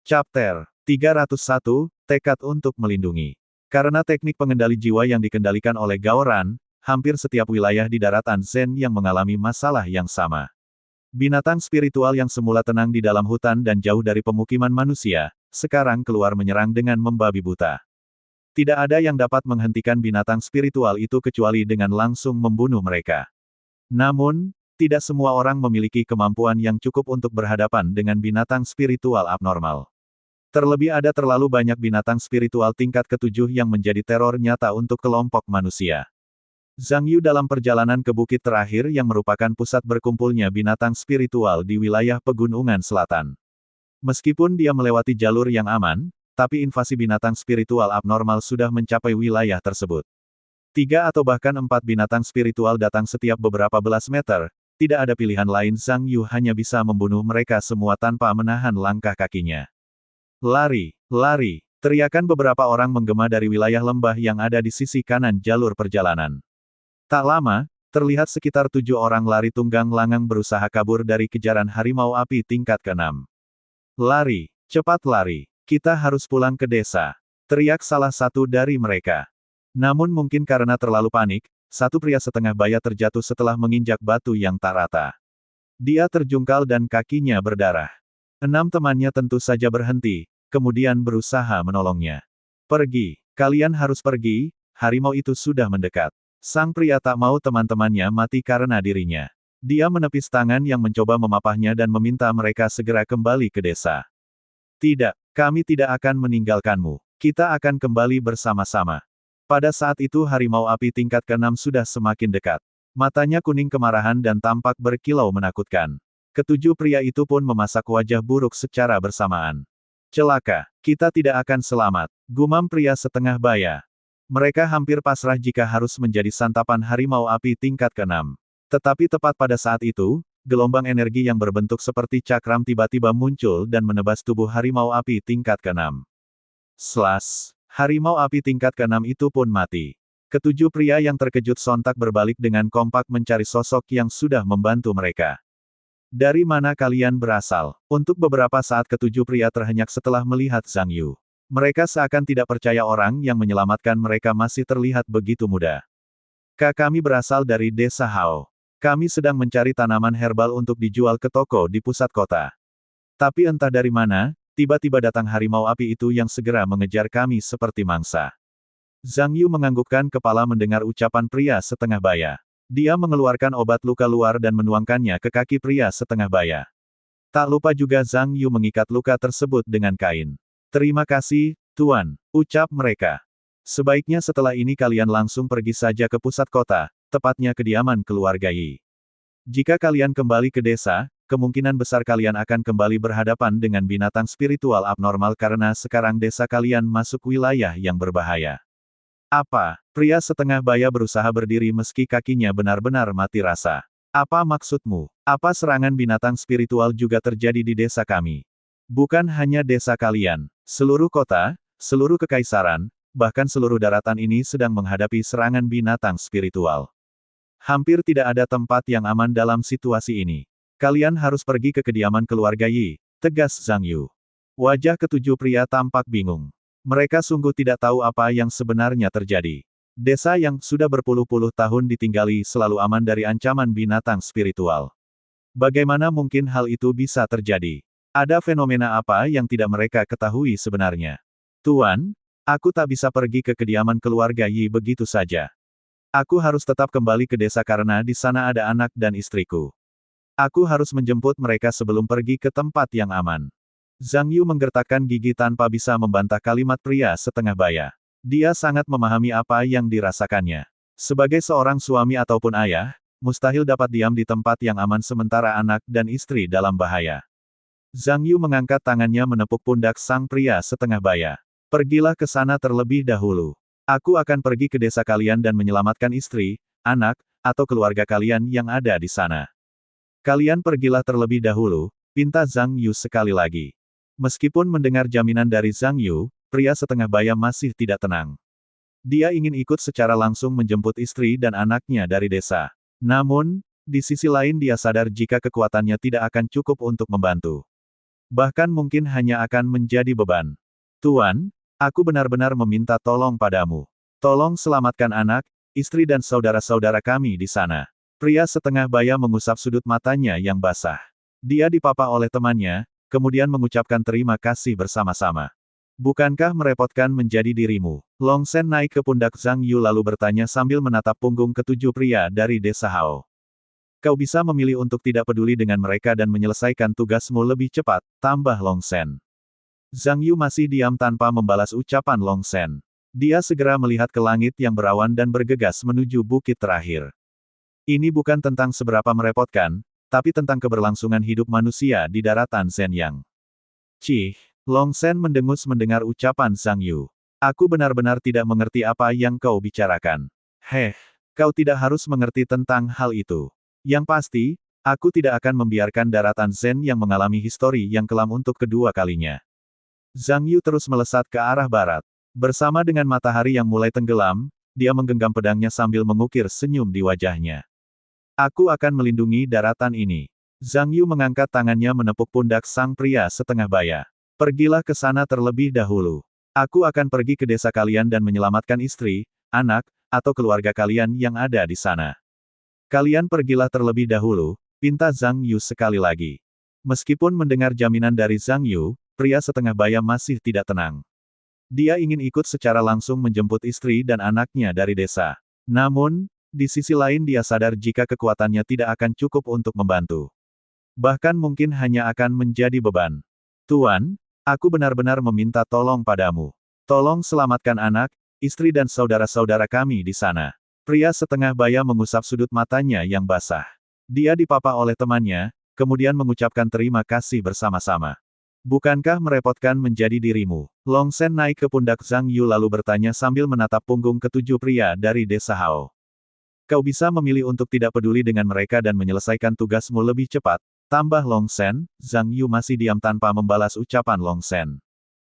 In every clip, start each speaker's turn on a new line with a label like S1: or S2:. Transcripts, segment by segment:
S1: Chapter 301, Tekad untuk Melindungi. Karena teknik pengendali jiwa yang dikendalikan oleh Gaoran, hampir setiap wilayah di daratan Zen yang mengalami masalah yang sama. Binatang spiritual yang semula tenang di dalam hutan dan jauh dari pemukiman manusia, sekarang keluar menyerang dengan membabi buta. Tidak ada yang dapat menghentikan binatang spiritual itu kecuali dengan langsung membunuh mereka. Namun, tidak semua orang memiliki kemampuan yang cukup untuk berhadapan dengan binatang spiritual abnormal. Terlebih ada terlalu banyak binatang spiritual tingkat ketujuh yang menjadi teror nyata untuk kelompok manusia. Zhang Yu dalam perjalanan ke bukit terakhir yang merupakan pusat berkumpulnya binatang spiritual di wilayah pegunungan selatan. Meskipun dia melewati jalur yang aman, tapi invasi binatang spiritual abnormal sudah mencapai wilayah tersebut. 3 atau bahkan 4 binatang spiritual datang setiap beberapa belas meter, tidak ada pilihan lain Zhang Yu hanya bisa membunuh mereka semua tanpa menahan langkah kakinya. Lari, lari, teriakan beberapa orang menggema dari wilayah lembah yang ada di sisi kanan jalur perjalanan. Tak lama, terlihat sekitar 7 orang lari tunggang langgang berusaha kabur dari kejaran harimau api tingkat ke-6. Lari, cepat lari, kita harus pulang ke desa, teriak salah satu dari mereka. Namun mungkin karena terlalu panik, satu pria setengah baya terjatuh setelah menginjak batu yang tak rata. Dia terjungkal dan kakinya berdarah. 6 temannya tentu saja berhenti, kemudian berusaha menolongnya. Pergi, kalian harus pergi, harimau itu sudah mendekat. Sang pria tak mau teman-temannya mati karena dirinya. Dia menepis tangan yang mencoba memapahnya dan meminta mereka segera kembali ke desa. Tidak, kami tidak akan meninggalkanmu. Kita akan kembali bersama-sama. Pada saat itu harimau api tingkat ke-6 sudah semakin dekat. Matanya kuning kemarahan dan tampak berkilau menakutkan. Ketujuh pria itu pun memasak wajah buruk secara bersamaan. Celaka, kita tidak akan selamat, gumam pria setengah baya. Mereka hampir pasrah jika harus menjadi santapan harimau api tingkat ke-6. Tetapi tepat pada saat itu, gelombang energi yang berbentuk seperti cakram tiba-tiba muncul dan menebas tubuh harimau api tingkat ke-6. Slash, harimau api tingkat ke-6 itu pun mati. Ketujuh pria yang terkejut sontak berbalik dengan kompak mencari sosok yang sudah membantu mereka. Dari mana kalian berasal? Untuk beberapa saat ketujuh pria terhenyak setelah melihat Zhang Yu. Mereka seakan tidak percaya orang yang menyelamatkan mereka masih terlihat begitu muda. Kami berasal dari desa Hao. Kami sedang mencari tanaman herbal untuk dijual ke toko di pusat kota. Tapi entah dari mana, tiba-tiba datang harimau api itu yang segera mengejar kami seperti mangsa. Zhang Yu menganggukkan kepala mendengar ucapan pria setengah baya. Dia mengeluarkan obat luka luar dan menuangkannya ke kaki pria setengah baya. Tak lupa juga Zhang Yu mengikat luka tersebut dengan kain. Terima kasih, Tuan, ucap mereka. Sebaiknya setelah ini kalian langsung pergi saja ke pusat kota, tepatnya kediaman keluarga Yi. Jika kalian kembali ke desa, kemungkinan besar kalian akan kembali berhadapan dengan binatang spiritual abnormal karena sekarang desa kalian masuk wilayah yang berbahaya. Apa? Pria setengah baya berusaha berdiri meski kakinya benar-benar mati rasa. Apa maksudmu? Apa serangan binatang spiritual juga terjadi di desa kami? Bukan hanya desa kalian. Seluruh kota, seluruh kekaisaran, bahkan seluruh daratan ini sedang menghadapi serangan binatang spiritual. Hampir tidak ada tempat yang aman dalam situasi ini. Kalian harus pergi ke kediaman keluarga Yi, tegas Zhang Yu. Wajah ketujuh pria tampak bingung. Mereka sungguh tidak tahu apa yang sebenarnya terjadi. Desa yang sudah berpuluh-puluh tahun ditinggali selalu aman dari ancaman binatang spiritual. Bagaimana mungkin hal itu bisa terjadi? Ada fenomena apa yang tidak mereka ketahui sebenarnya? Tuan, aku tak bisa pergi ke kediaman keluarga Yi begitu saja. Aku harus tetap kembali ke desa karena di sana ada anak dan istriku. Aku harus menjemput mereka sebelum pergi ke tempat yang aman. Zhang Yu menggertakkan gigi tanpa bisa membantah kalimat pria setengah baya. Dia sangat memahami apa yang dirasakannya. Sebagai seorang suami ataupun ayah, mustahil dapat diam di tempat yang aman sementara anak dan istri dalam bahaya. Zhang Yu mengangkat tangannya menepuk pundak sang pria setengah baya. Pergilah ke sana terlebih dahulu. Aku akan pergi ke desa kalian dan menyelamatkan istri, anak, atau keluarga kalian yang ada di sana. Kalian pergilah terlebih dahulu, pinta Zhang Yu sekali lagi. Meskipun mendengar jaminan dari Zhang Yu, pria setengah baya masih tidak tenang. Dia ingin ikut secara langsung menjemput istri dan anaknya dari desa. Namun, di sisi lain dia sadar jika kekuatannya tidak akan cukup untuk membantu. Bahkan mungkin hanya akan menjadi beban. Tuan, aku benar-benar meminta tolong padamu. Tolong selamatkan anak, istri dan saudara-saudara kami di sana. Pria setengah baya mengusap sudut matanya yang basah. Dia dipapa oleh temannya, kemudian mengucapkan terima kasih bersama-sama. Bukankah merepotkan menjadi dirimu? Long Shen naik ke pundak Zhang Yu lalu bertanya sambil menatap punggung ketujuh pria dari desa Hao. Kau bisa memilih untuk tidak peduli dengan mereka dan menyelesaikan tugasmu lebih cepat, tambah Long Shen. Zhang Yu masih diam tanpa membalas ucapan Long Shen. Dia segera melihat ke langit yang berawan dan bergegas menuju bukit terakhir. Ini bukan tentang seberapa merepotkan, tapi tentang keberlangsungan hidup manusia di daratan Shenyang. Cih, Long Shen mendengus mendengar ucapan Zhang Yu. Aku benar-benar tidak mengerti apa yang kau bicarakan. Kau tidak harus mengerti tentang hal itu. Yang pasti, aku tidak akan membiarkan daratan Zen yang mengalami histori yang kelam untuk kedua kalinya. Zhang Yu terus melesat ke arah barat. Bersama dengan matahari yang mulai tenggelam, dia menggenggam pedangnya sambil mengukir senyum di wajahnya. Aku akan melindungi daratan ini. Zhang Yu mengangkat tangannya menepuk pundak sang pria setengah baya. Pergilah ke sana terlebih dahulu. Aku akan pergi ke desa kalian dan menyelamatkan istri, anak, atau keluarga kalian yang ada di sana. Kalian pergilah terlebih dahulu, pinta Zhang Yu sekali lagi. Meskipun mendengar jaminan dari Zhang Yu, pria setengah baya masih tidak tenang. Dia ingin ikut secara langsung menjemput istri dan anaknya dari desa. Namun, di sisi lain dia sadar jika kekuatannya tidak akan cukup untuk membantu. Bahkan mungkin hanya akan menjadi beban. Tuan, aku benar-benar meminta tolong padamu. Tolong selamatkan anak, istri dan saudara-saudara kami di sana. Pria setengah baya mengusap sudut matanya yang basah. Dia dipapa oleh temannya, kemudian mengucapkan terima kasih bersama-sama. Bukankah merepotkan menjadi dirimu? Long Shen naik ke pundak Zhang Yu lalu bertanya sambil menatap punggung ketujuh pria dari desa Hao. Kau bisa memilih untuk tidak peduli dengan mereka dan menyelesaikan tugasmu lebih cepat, tambah Long Shen. Zhang Yu masih diam tanpa membalas ucapan Long Shen.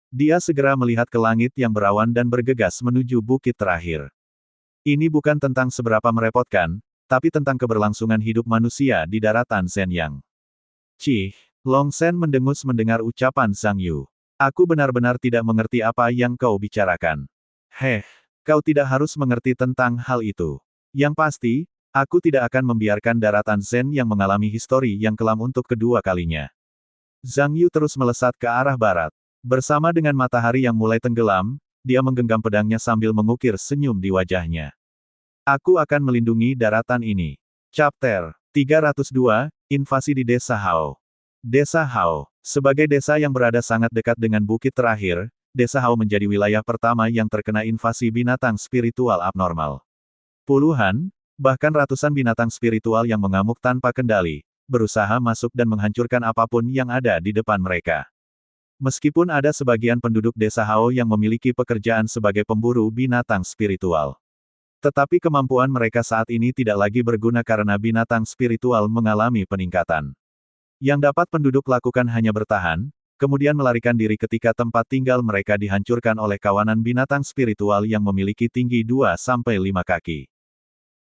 S1: Dia segera melihat ke langit yang berawan dan bergegas menuju bukit terakhir. Ini bukan tentang seberapa merepotkan, tapi tentang keberlangsungan hidup manusia di daratan Shenyang. Cih, Long Shen mendengus mendengar ucapan Zhang Yu. Aku benar-benar tidak mengerti apa yang kau bicarakan. Kau tidak harus mengerti tentang hal itu. Yang pasti, aku tidak akan membiarkan daratan Zen yang mengalami histori yang kelam untuk kedua kalinya. Zhang Yu terus melesat ke arah barat. Bersama dengan matahari yang mulai tenggelam, dia menggenggam pedangnya sambil mengukir senyum di wajahnya. Aku akan melindungi daratan ini. Chapter 302, Invasi di Desa Hao. Desa Hao. Sebagai desa yang berada sangat dekat dengan bukit terakhir, Desa Hao menjadi wilayah pertama yang terkena invasi binatang spiritual abnormal. Puluhan, bahkan ratusan binatang spiritual yang mengamuk tanpa kendali, berusaha masuk dan menghancurkan apapun yang ada di depan mereka. Meskipun ada sebagian penduduk desa Hao yang memiliki pekerjaan sebagai pemburu binatang spiritual. Tetapi kemampuan mereka saat ini tidak lagi berguna karena binatang spiritual mengalami peningkatan. Yang dapat penduduk lakukan hanya bertahan, kemudian melarikan diri ketika tempat tinggal mereka dihancurkan oleh kawanan binatang spiritual yang memiliki tinggi 2-5 kaki.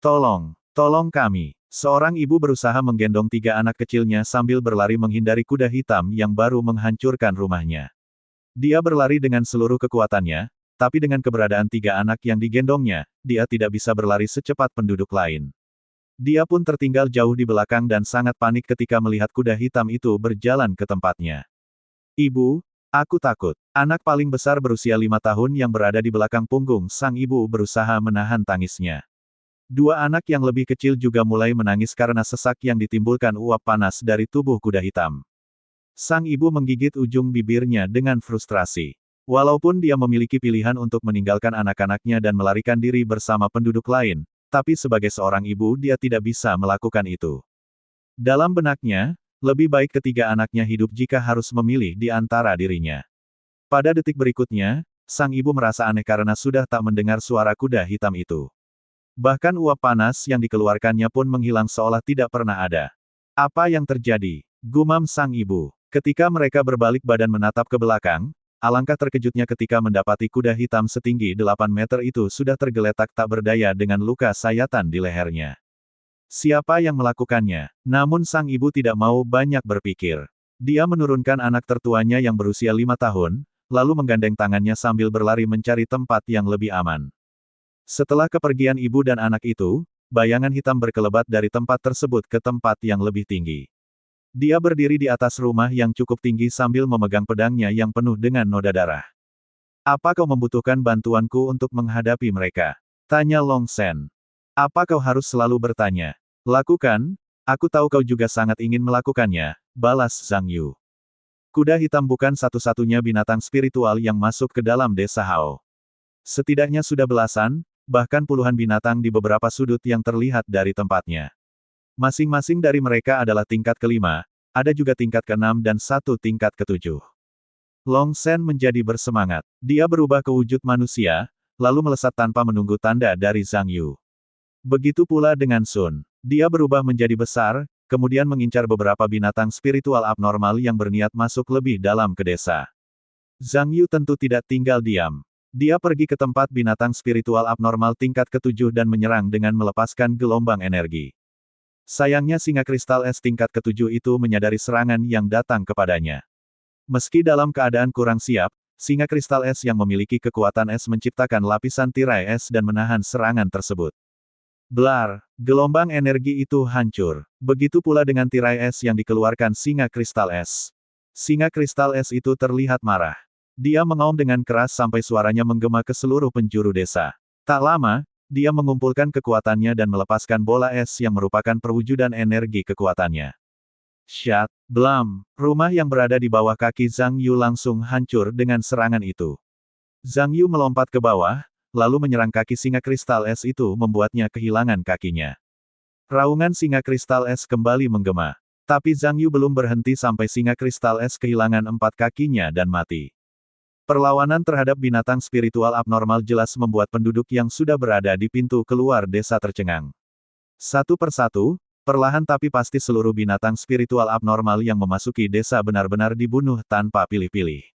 S1: Tolong kami. Seorang ibu berusaha menggendong 3 anak kecilnya sambil berlari menghindari kuda hitam yang baru menghancurkan rumahnya. Dia berlari dengan seluruh kekuatannya, tapi dengan keberadaan 3 anak yang digendongnya, dia tidak bisa berlari secepat penduduk lain. Dia pun tertinggal jauh di belakang dan sangat panik ketika melihat kuda hitam itu berjalan ke tempatnya. Ibu, aku takut. Anak paling besar berusia 5 tahun yang berada di belakang punggung sang ibu berusaha menahan tangisnya. 2 anak yang lebih kecil juga mulai menangis karena sesak yang ditimbulkan uap panas dari tubuh kuda hitam. Sang ibu menggigit ujung bibirnya dengan frustrasi. Walaupun dia memiliki pilihan untuk meninggalkan anak-anaknya dan melarikan diri bersama penduduk lain, tapi sebagai seorang ibu dia tidak bisa melakukan itu. Dalam benaknya, lebih baik ketiga anaknya hidup jika harus memilih di antara dirinya. Pada detik berikutnya, sang ibu merasa aneh karena sudah tak mendengar suara kuda hitam itu. Bahkan uap panas yang dikeluarkannya pun menghilang seolah tidak pernah ada. Apa yang terjadi? Gumam sang ibu. Ketika mereka berbalik badan menatap ke belakang, alangkah terkejutnya ketika mendapati kuda hitam setinggi 8 meter itu sudah tergeletak tak berdaya dengan luka sayatan di lehernya. Siapa yang melakukannya? Namun sang ibu tidak mau banyak berpikir. Dia menurunkan anak tertuanya yang berusia 5 tahun, lalu menggandeng tangannya sambil berlari mencari tempat yang lebih aman. Setelah kepergian ibu dan anak itu, bayangan hitam berkelebat dari tempat tersebut ke tempat yang lebih tinggi. Dia berdiri di atas rumah yang cukup tinggi sambil memegang pedangnya yang penuh dengan noda darah. Apa kau membutuhkan bantuanku untuk menghadapi mereka? Tanya Long Shen. Apa kau harus selalu bertanya? Lakukan, aku tahu kau juga sangat ingin melakukannya, balas Zhang Yu. Kuda hitam bukan satu-satunya binatang spiritual yang masuk ke dalam desa Hao. Setidaknya sudah belasan, bahkan puluhan binatang di beberapa sudut yang terlihat dari tempatnya. Masing-masing dari mereka adalah tingkat kelima, ada juga tingkat keenam dan satu tingkat ketujuh. Long Shen menjadi bersemangat. Dia berubah ke wujud manusia, lalu melesat tanpa menunggu tanda dari Zhang Yu. Begitu pula dengan Sun. Dia berubah menjadi besar, kemudian mengincar beberapa binatang spiritual abnormal yang berniat masuk lebih dalam ke desa. Zhang Yu tentu tidak tinggal diam. Dia pergi ke tempat binatang spiritual abnormal tingkat ketujuh dan menyerang dengan melepaskan gelombang energi. Sayangnya singa kristal es tingkat ketujuh itu menyadari serangan yang datang kepadanya. Meski dalam keadaan kurang siap, singa kristal es yang memiliki kekuatan es menciptakan lapisan tirai es dan menahan serangan tersebut. Blar, gelombang energi itu hancur. Begitu pula dengan tirai es yang dikeluarkan singa kristal es. Singa kristal es itu terlihat marah. Dia mengaum dengan keras sampai suaranya menggema ke seluruh penjuru desa. Tak lama, dia mengumpulkan kekuatannya dan melepaskan bola es yang merupakan perwujudan energi kekuatannya. Syat, blam, rumah yang berada di bawah kaki Zhang Yu langsung hancur dengan serangan itu. Zhang Yu melompat ke bawah, lalu menyerang kaki singa kristal es itu membuatnya kehilangan kakinya. Raungan singa kristal es kembali menggema. Tapi Zhang Yu belum berhenti sampai singa kristal es kehilangan 4 kakinya dan mati. Perlawanan terhadap binatang spiritual abnormal jelas membuat penduduk yang sudah berada di pintu keluar desa tercengang. Satu persatu, perlahan tapi pasti seluruh binatang spiritual abnormal yang memasuki desa benar-benar dibunuh tanpa pilih-pilih.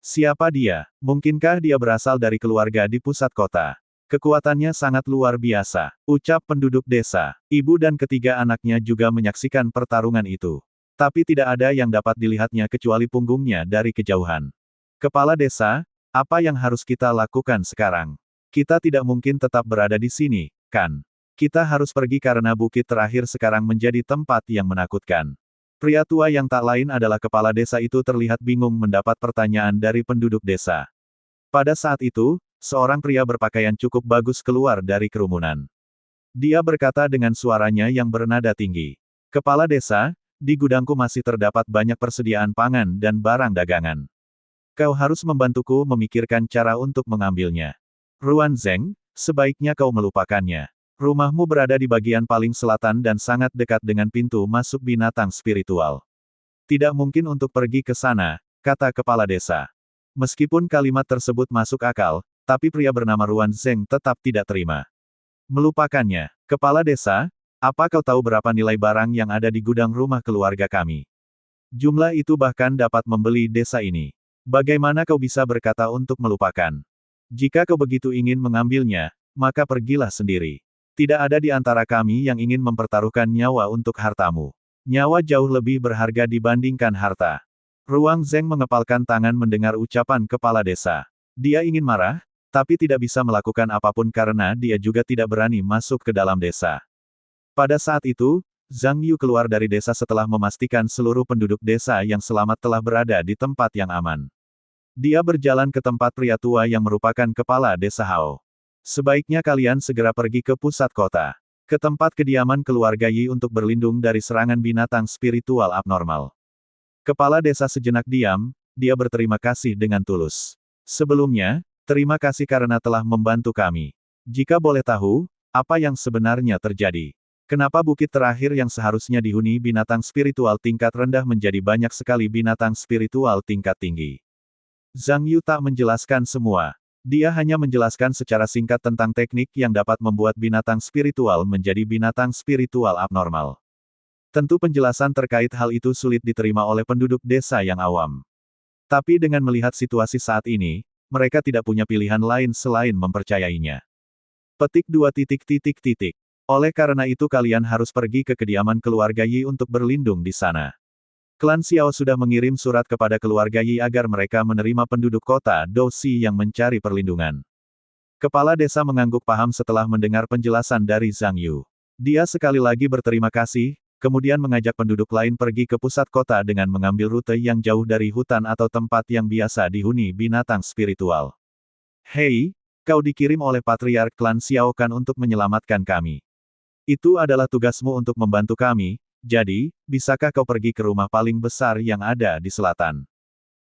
S1: Siapa dia? Mungkinkah dia berasal dari keluarga di pusat kota? Kekuatannya sangat luar biasa, ucap penduduk desa. Ibu dan ketiga anaknya juga menyaksikan pertarungan itu. Tapi tidak ada yang dapat dilihatnya kecuali punggungnya dari kejauhan. Kepala desa, apa yang harus kita lakukan sekarang? Kita tidak mungkin tetap berada di sini, kan? Kita harus pergi karena bukit terakhir sekarang menjadi tempat yang menakutkan. Pria tua yang tak lain adalah kepala desa itu terlihat bingung mendapat pertanyaan dari penduduk desa. Pada saat itu, seorang pria berpakaian cukup bagus keluar dari kerumunan. Dia berkata dengan suaranya yang bernada tinggi. Kepala desa, di gudangku masih terdapat banyak persediaan pangan dan barang dagangan. Kau harus membantuku memikirkan cara untuk mengambilnya. Ruan Zeng, sebaiknya kau melupakannya. Rumahmu berada di bagian paling selatan dan sangat dekat dengan pintu masuk binatang spiritual. Tidak mungkin untuk pergi ke sana, kata kepala desa. Meskipun kalimat tersebut masuk akal, tapi pria bernama Ruan Zeng tetap tidak terima. Melupakannya, kepala desa, apa kau tahu berapa nilai barang yang ada di gudang rumah keluarga kami? Jumlah itu bahkan dapat membeli desa ini. Bagaimana kau bisa berkata untuk melupakan? Jika kau begitu ingin mengambilnya, maka pergilah sendiri. Tidak ada di antara kami yang ingin mempertaruhkan nyawa untuk hartamu. Nyawa jauh lebih berharga dibandingkan harta. Ruang Zeng mengepalkan tangan mendengar ucapan kepala desa. Dia ingin marah, tapi tidak bisa melakukan apapun karena dia juga tidak berani masuk ke dalam desa. Pada saat itu, Zhang Yu keluar dari desa setelah memastikan seluruh penduduk desa yang selamat telah berada di tempat yang aman. Dia berjalan ke tempat pria tua yang merupakan kepala desa Hao. Sebaiknya kalian segera pergi ke pusat kota. Ke tempat kediaman keluarga Yi untuk berlindung dari serangan binatang spiritual abnormal. Kepala desa sejenak diam, dia berterima kasih dengan tulus. Sebelumnya, terima kasih karena telah membantu kami. Jika boleh tahu, apa yang sebenarnya terjadi? Kenapa bukit terakhir yang seharusnya dihuni binatang spiritual tingkat rendah menjadi banyak sekali binatang spiritual tingkat tinggi? Zhang Yu tak menjelaskan semua. Dia hanya menjelaskan secara singkat tentang teknik yang dapat membuat binatang spiritual menjadi binatang spiritual abnormal. Tentu penjelasan terkait hal itu sulit diterima oleh penduduk desa yang awam. Tapi dengan melihat situasi saat ini, mereka tidak punya pilihan lain selain mempercayainya. Petik 2. Oleh karena itu kalian harus pergi ke kediaman keluarga Yi untuk berlindung di sana. Klan Xiao sudah mengirim surat kepada keluarga Yi agar mereka menerima penduduk kota Douxi yang mencari perlindungan. Kepala desa mengangguk paham setelah mendengar penjelasan dari Zhang Yu. Dia sekali lagi berterima kasih, kemudian mengajak penduduk lain pergi ke pusat kota dengan mengambil rute yang jauh dari hutan atau tempat yang biasa dihuni binatang spiritual. Hei, kau dikirim oleh Patriark Klan Xiao Kan untuk menyelamatkan kami. Itu adalah tugasmu untuk membantu kami, jadi, bisakah kau pergi ke rumah paling besar yang ada di selatan?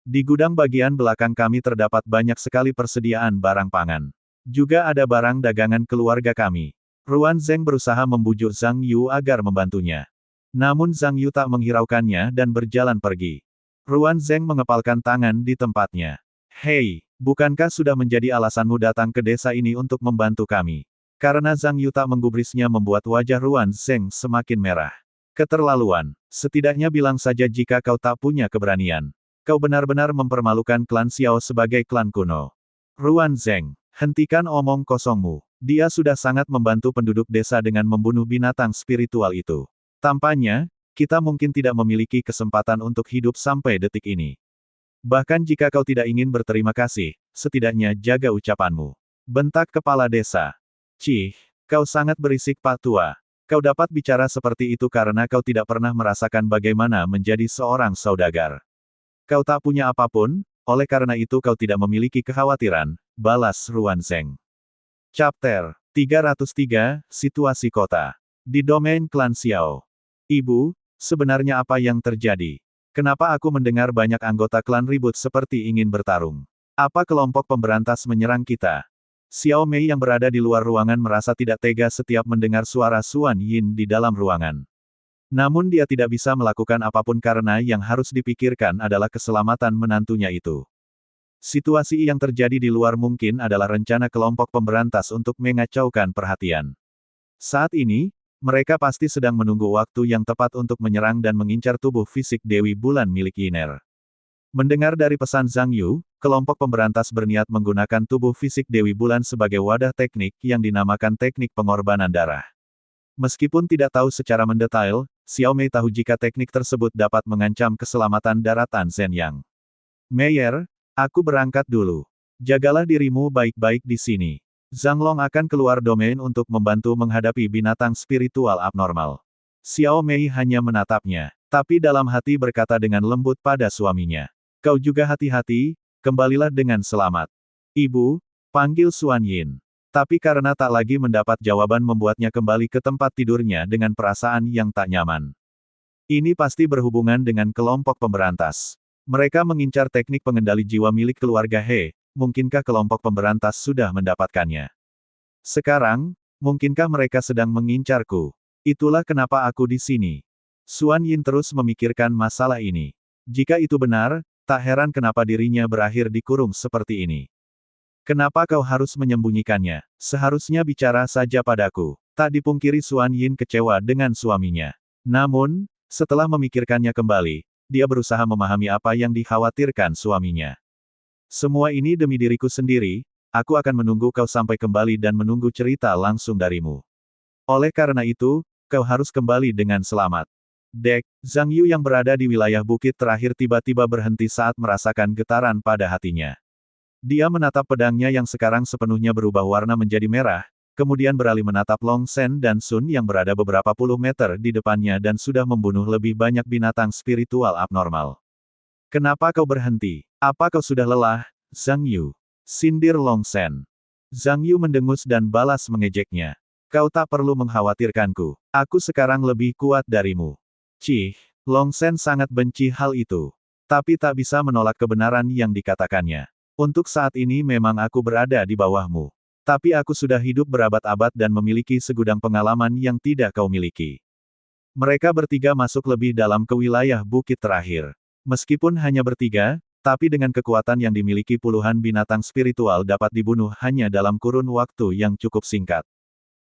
S1: Di gudang bagian belakang kami terdapat banyak sekali persediaan barang pangan. Juga ada barang dagangan keluarga kami. Ruan Zeng berusaha membujuk Zhang Yu agar membantunya. Namun Zhang Yu tak menghiraukannya dan berjalan pergi. Ruan Zeng mengepalkan tangan di tempatnya. Hei, bukankah sudah menjadi alasanmu datang ke desa ini untuk membantu kami? Karena Zhang Yu tak menggubrisnya membuat wajah Ruan Zeng semakin merah. Keterlaluan. Setidaknya bilang saja jika kau tak punya keberanian. Kau benar-benar mempermalukan klan Xiao sebagai klan kuno. Ruan Zeng, hentikan omong kosongmu. Dia sudah sangat membantu penduduk desa dengan membunuh binatang spiritual itu. Tampaknya, kita mungkin tidak memiliki kesempatan untuk hidup sampai detik ini. Bahkan jika kau tidak ingin berterima kasih, setidaknya jaga ucapanmu. Bentak kepala desa. Cih, kau sangat berisik Pak Tua. Kau dapat bicara seperti itu karena kau tidak pernah merasakan bagaimana menjadi seorang saudagar. Kau tak punya apapun, oleh karena itu kau tidak memiliki kekhawatiran, balas Ruan Zeng. Chapter 303, Situasi Kota. Di domain klan Xiao. Ibu, sebenarnya apa yang terjadi? Kenapa aku mendengar banyak anggota klan ribut seperti ingin bertarung? Apa kelompok pemberantas menyerang kita? Xiao Mei yang berada di luar ruangan merasa tidak tega setiap mendengar suara Xuan Yin di dalam ruangan. Namun dia tidak bisa melakukan apapun karena yang harus dipikirkan adalah keselamatan menantunya itu. Situasi yang terjadi di luar mungkin adalah rencana kelompok pemberantas untuk mengacaukan perhatian. Saat ini, mereka pasti sedang menunggu waktu yang tepat untuk menyerang dan mengincar tubuh fisik Dewi Bulan milik Yiner. Mendengar dari pesan Zhang Yu, kelompok pemberantas berniat menggunakan tubuh fisik Dewi Bulan sebagai wadah teknik yang dinamakan teknik pengorbanan darah. Meskipun tidak tahu secara mendetail, Xiao Mei tahu jika teknik tersebut dapat mengancam keselamatan daratan Zhenyang. Meyer, aku berangkat dulu. Jagalah dirimu baik-baik di sini. Zhang Long akan keluar domain untuk membantu menghadapi binatang spiritual abnormal. Xiao Mei hanya menatapnya, tapi dalam hati berkata dengan lembut pada suaminya. Kau juga hati-hati, kembalilah dengan selamat. Ibu, panggil Xuan Yin. Tapi karena tak lagi mendapat jawaban membuatnya kembali ke tempat tidurnya dengan perasaan yang tak nyaman. Ini pasti berhubungan dengan kelompok pemberantas. Mereka mengincar teknik pengendali jiwa milik keluarga He, mungkinkah kelompok pemberantas sudah mendapatkannya? Sekarang, mungkinkah mereka sedang mengincarku? Itulah kenapa aku di sini. Xuan Yin terus memikirkan masalah ini. Jika itu benar, tak heran kenapa dirinya berakhir dikurung seperti ini. Kenapa kau harus menyembunyikannya? Seharusnya bicara saja padaku. Tak dipungkiri Xuan Yin kecewa dengan suaminya. Namun, setelah memikirkannya kembali, dia berusaha memahami apa yang dikhawatirkan suaminya. Semua ini demi diriku sendiri, aku akan menunggu kau sampai kembali dan menunggu cerita langsung darimu. Oleh karena itu, kau harus kembali dengan selamat. Dek, Zhang Yu yang berada di wilayah bukit terakhir tiba-tiba berhenti saat merasakan getaran pada hatinya. Dia menatap pedangnya yang sekarang sepenuhnya berubah warna menjadi merah, kemudian beralih menatap Long Shen dan Sun yang berada beberapa puluh meter di depannya dan sudah membunuh lebih banyak binatang spiritual abnormal. Kenapa kau berhenti? Apa kau sudah lelah, Zhang Yu? Sindir Long Shen. Zhang Yu mendengus dan balas mengejeknya. Kau tak perlu mengkhawatirkanku. Aku sekarang lebih kuat darimu. Cih, Long Shen sangat benci hal itu. Tapi tak bisa menolak kebenaran yang dikatakannya. Untuk saat ini memang aku berada di bawahmu. Tapi aku sudah hidup berabad-abad dan memiliki segudang pengalaman yang tidak kau miliki. Mereka bertiga masuk lebih dalam ke wilayah bukit terakhir. Meskipun hanya bertiga, tapi dengan kekuatan yang dimiliki puluhan binatang spiritual dapat dibunuh hanya dalam kurun waktu yang cukup singkat.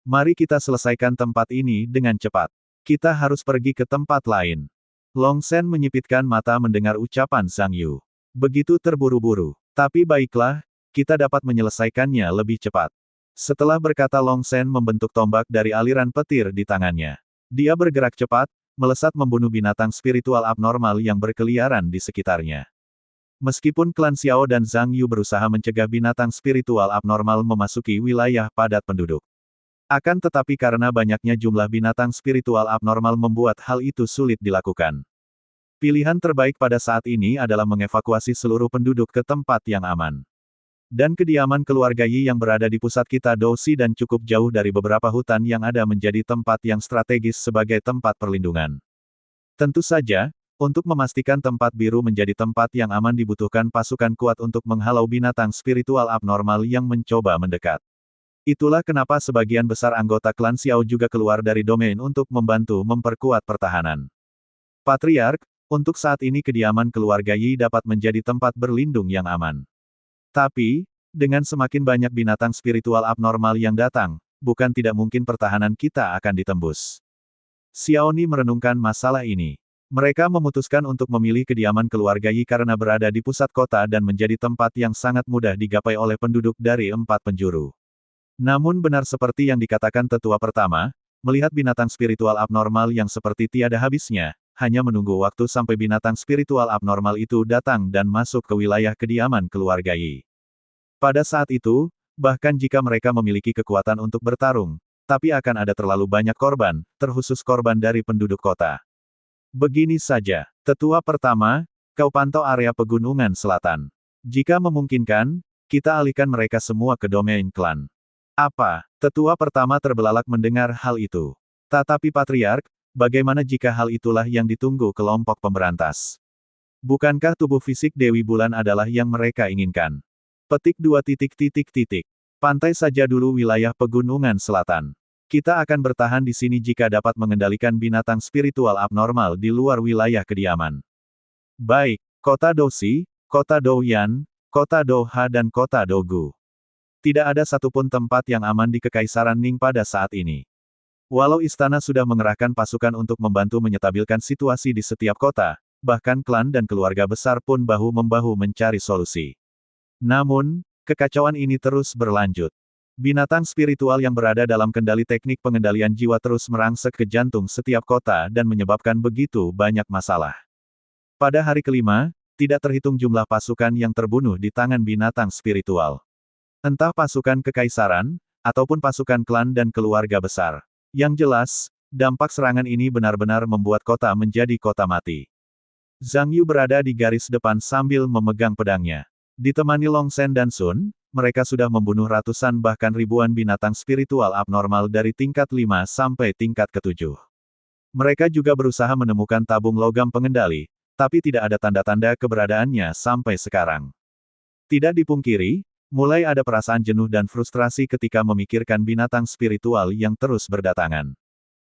S1: Mari kita selesaikan tempat ini dengan cepat. Kita harus pergi ke tempat lain. Long Shen menyipitkan mata mendengar ucapan Zhang Yu. Begitu terburu-buru. Tapi baiklah, kita dapat menyelesaikannya lebih cepat. Setelah berkata Long Shen membentuk tombak dari aliran petir di tangannya. Dia bergerak cepat, melesat membunuh binatang spiritual abnormal yang berkeliaran di sekitarnya. Meskipun klan Xiao dan Zhang Yu berusaha mencegah binatang spiritual abnormal memasuki wilayah padat penduduk. Akan tetapi karena banyaknya jumlah binatang spiritual abnormal membuat hal itu sulit dilakukan. Pilihan terbaik pada saat ini adalah mengevakuasi seluruh penduduk ke tempat yang aman. Dan kediaman keluarga Yi yang berada di pusat Kita Dousi dan cukup jauh dari beberapa hutan yang ada menjadi tempat yang strategis sebagai tempat perlindungan. Tentu saja, untuk memastikan tempat biru menjadi tempat yang aman dibutuhkan pasukan kuat untuk menghalau binatang spiritual abnormal yang mencoba mendekat. Itulah kenapa sebagian besar anggota klan Xiao juga keluar dari domain untuk membantu memperkuat pertahanan. Patriark, untuk saat ini kediaman keluarga Yi dapat menjadi tempat berlindung yang aman. Tapi, dengan semakin banyak binatang spiritual abnormal yang datang, bukan tidak mungkin pertahanan kita akan ditembus. Xiaoni merenungkan masalah ini. Mereka memutuskan untuk memilih kediaman keluarga Yi karena berada di pusat kota dan menjadi tempat yang sangat mudah digapai oleh penduduk dari 4 penjuru. Namun benar seperti yang dikatakan tetua pertama, melihat binatang spiritual abnormal yang seperti tiada habisnya, hanya menunggu waktu sampai binatang spiritual abnormal itu datang dan masuk ke wilayah kediaman keluarga Yi. Pada saat itu, bahkan jika mereka memiliki kekuatan untuk bertarung, tapi akan ada terlalu banyak korban, terkhusus korban dari penduduk kota. Begini saja, tetua pertama, kau pantau area pegunungan selatan. Jika memungkinkan, kita alihkan mereka semua ke domain klan. Apa? Tetua pertama terbelalak mendengar hal itu. Tetapi Patriark, bagaimana jika hal itulah yang ditunggu kelompok pemberantas? Bukankah tubuh fisik Dewi Bulan adalah yang mereka inginkan? Petik 2. Pantai saja dulu wilayah pegunungan selatan. Kita akan bertahan di sini jika dapat mengendalikan binatang spiritual abnormal di luar wilayah kediaman. Baik, Kota Dousi, Kota Douyan, Kota Douha dan Kota Dougu. Tidak ada satupun tempat yang aman di Kekaisaran Ning pada saat ini. Walau istana sudah mengerahkan pasukan untuk membantu menyetabilkan situasi di setiap kota, bahkan klan dan keluarga besar pun bahu-membahu mencari solusi. Namun, kekacauan ini terus berlanjut. Binatang spiritual yang berada dalam kendali teknik pengendalian jiwa terus merangsek ke jantung setiap kota dan menyebabkan begitu banyak masalah. Pada hari kelima, tidak terhitung jumlah pasukan yang terbunuh di tangan binatang spiritual. Entah pasukan kekaisaran, ataupun pasukan klan dan keluarga besar. Yang jelas, dampak serangan ini benar-benar membuat kota menjadi kota mati. Zhang Yu berada di garis depan sambil memegang pedangnya. Ditemani Long Shen dan Sun, mereka sudah membunuh ratusan bahkan ribuan binatang spiritual abnormal dari tingkat 5 sampai tingkat ke-7. Mereka juga berusaha menemukan tabung logam pengendali, tapi tidak ada tanda-tanda keberadaannya sampai sekarang. Tidak dipungkiri, mulai ada perasaan jenuh dan frustrasi ketika memikirkan binatang spiritual yang terus berdatangan.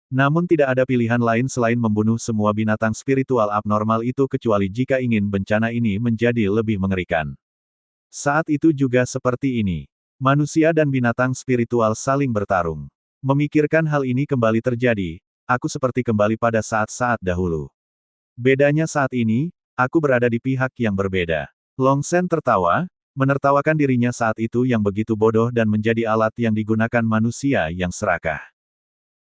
S1: Namun tidak ada pilihan lain selain membunuh semua binatang spiritual abnormal itu kecuali jika ingin bencana ini menjadi lebih mengerikan. Saat itu juga seperti ini. Manusia dan binatang spiritual saling bertarung. Memikirkan hal ini kembali terjadi, aku seperti kembali pada saat-saat dahulu. Bedanya saat ini, aku berada di pihak yang berbeda. Long Shen tertawa, menertawakan dirinya saat itu yang begitu bodoh dan menjadi alat yang digunakan manusia yang serakah.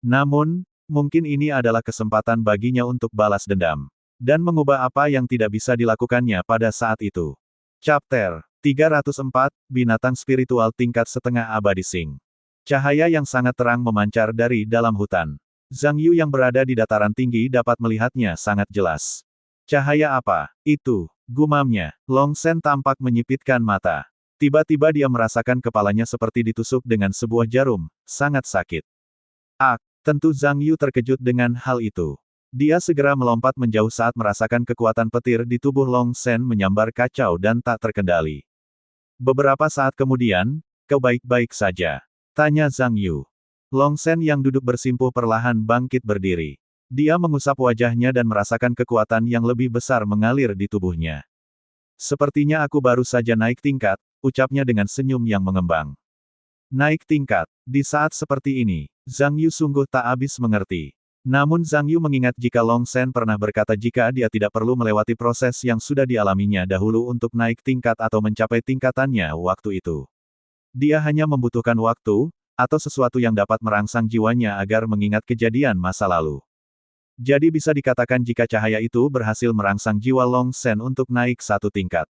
S1: Namun, mungkin ini adalah kesempatan baginya untuk balas dendam. Dan mengubah apa yang tidak bisa dilakukannya pada saat itu. Chapter 304, Binatang Spiritual Tingkat Setengah Abadi Sing. Cahaya yang sangat terang memancar dari dalam hutan. Zhang Yu yang berada di dataran tinggi dapat melihatnya sangat jelas. Cahaya apa? Itu, gumamnya. Long Shen tampak menyipitkan mata. Tiba-tiba dia merasakan kepalanya seperti ditusuk dengan sebuah jarum, sangat sakit. Tentu Zhang Yu terkejut dengan hal itu. Dia segera melompat menjauh saat merasakan kekuatan petir di tubuh Long Shen menyambar kacau dan tak terkendali. Beberapa saat kemudian, kau baik-baik saja? Tanya Zhang Yu. Long Shen yang duduk bersimpuh perlahan bangkit berdiri. Dia mengusap wajahnya dan merasakan kekuatan yang lebih besar mengalir di tubuhnya. Sepertinya aku baru saja naik tingkat, ucapnya dengan senyum yang mengembang. Naik tingkat. Di saat seperti ini, Zhang Yu sungguh tak habis mengerti. Namun Zhang Yu mengingat jika Long Shen pernah berkata jika dia tidak perlu melewati proses yang sudah dialaminya dahulu untuk naik tingkat atau mencapai tingkatannya waktu itu. Dia hanya membutuhkan waktu, atau sesuatu yang dapat merangsang jiwanya agar mengingat kejadian masa lalu. Jadi bisa dikatakan jika cahaya itu berhasil merangsang jiwa Long Shen untuk naik satu tingkat.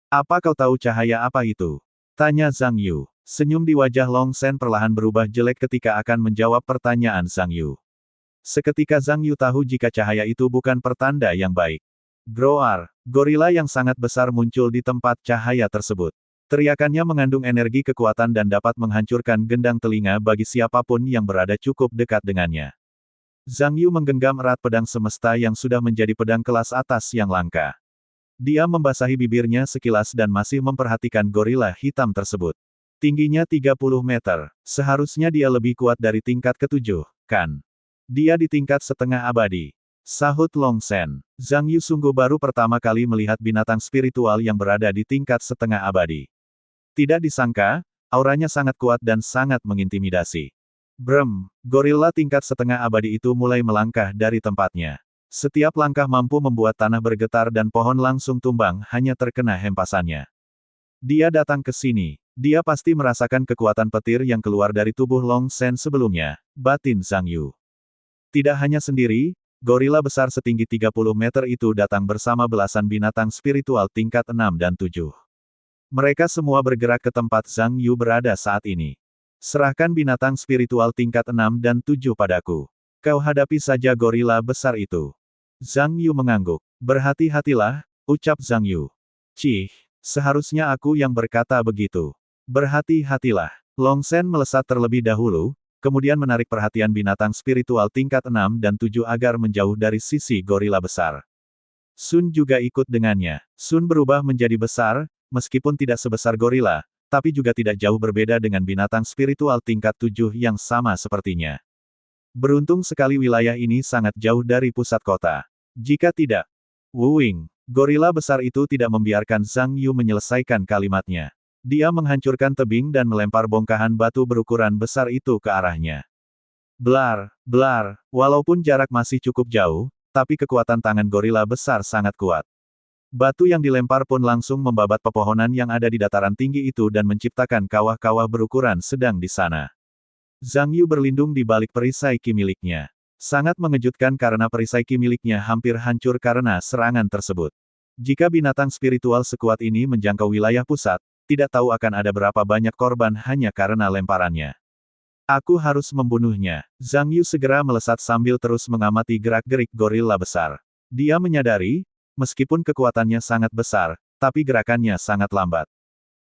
S1: Apa kau tahu cahaya apa itu? Tanya Zhang Yu. Senyum di wajah Long Shen perlahan berubah jelek ketika akan menjawab pertanyaan Zhang Yu. Seketika Zhang Yu tahu jika cahaya itu bukan pertanda yang baik. Groar, gorila yang sangat besar muncul di tempat cahaya tersebut. Teriakannya mengandung energi kekuatan dan dapat menghancurkan gendang telinga bagi siapapun yang berada cukup dekat dengannya. Zhang Yu menggenggam erat pedang semesta yang sudah menjadi pedang kelas atas yang langka. Dia membasahi bibirnya sekilas dan masih memperhatikan gorila hitam tersebut. Tingginya 30 meter. Seharusnya dia lebih kuat dari tingkat ketujuh, kan? Dia di tingkat setengah abadi. Sahut Long Shen. Zhang Yu sungguh baru pertama kali melihat binatang spiritual yang berada di tingkat setengah abadi. Tidak disangka, auranya sangat kuat dan sangat mengintimidasi. Brem, gorila tingkat setengah abadi itu mulai melangkah dari tempatnya. Setiap langkah mampu membuat tanah bergetar dan pohon langsung tumbang hanya terkena hempasannya. Dia datang ke sini. Dia pasti merasakan kekuatan petir yang keluar dari tubuh Long Shen sebelumnya, batin Zhang Yu. Tidak hanya sendiri, gorila besar setinggi 30 meter itu datang bersama belasan binatang spiritual tingkat 6 dan 7. Mereka semua bergerak ke tempat Zhang Yu berada saat ini. Serahkan binatang spiritual tingkat 6 dan 7 padaku. Kau hadapi saja gorila besar itu. Zhang Yu mengangguk. Berhati-hatilah, ucap Zhang Yu. Cih, seharusnya aku yang berkata begitu. Berhati-hatilah. Long Shen melesat terlebih dahulu, kemudian menarik perhatian binatang spiritual tingkat 6 dan 7 agar menjauh dari sisi gorila besar. Sun juga ikut dengannya. Sun berubah menjadi besar, meskipun tidak sebesar gorila, tapi juga tidak jauh berbeda dengan binatang spiritual tingkat 7 yang sama sepertinya. Beruntung sekali wilayah ini sangat jauh dari pusat kota. Jika tidak, Wuing, gorila besar itu tidak membiarkan Zhang Yu menyelesaikan kalimatnya. Dia menghancurkan tebing dan melempar bongkahan batu berukuran besar itu ke arahnya. Blar, blar, walaupun jarak masih cukup jauh, tapi kekuatan tangan gorila besar sangat kuat. Batu yang dilempar pun langsung membabat pepohonan yang ada di dataran tinggi itu dan menciptakan kawah-kawah berukuran sedang di sana. Zhang Yu berlindung di balik perisai ki miliknya. Sangat mengejutkan karena perisai ki miliknya hampir hancur karena serangan tersebut. Jika binatang spiritual sekuat ini menjangkau wilayah pusat, tidak tahu akan ada berapa banyak korban hanya karena lemparannya. Aku harus membunuhnya. Zhang Yu segera melesat sambil terus mengamati gerak-gerik gorila besar. Dia menyadari, meskipun kekuatannya sangat besar, tapi gerakannya sangat lambat.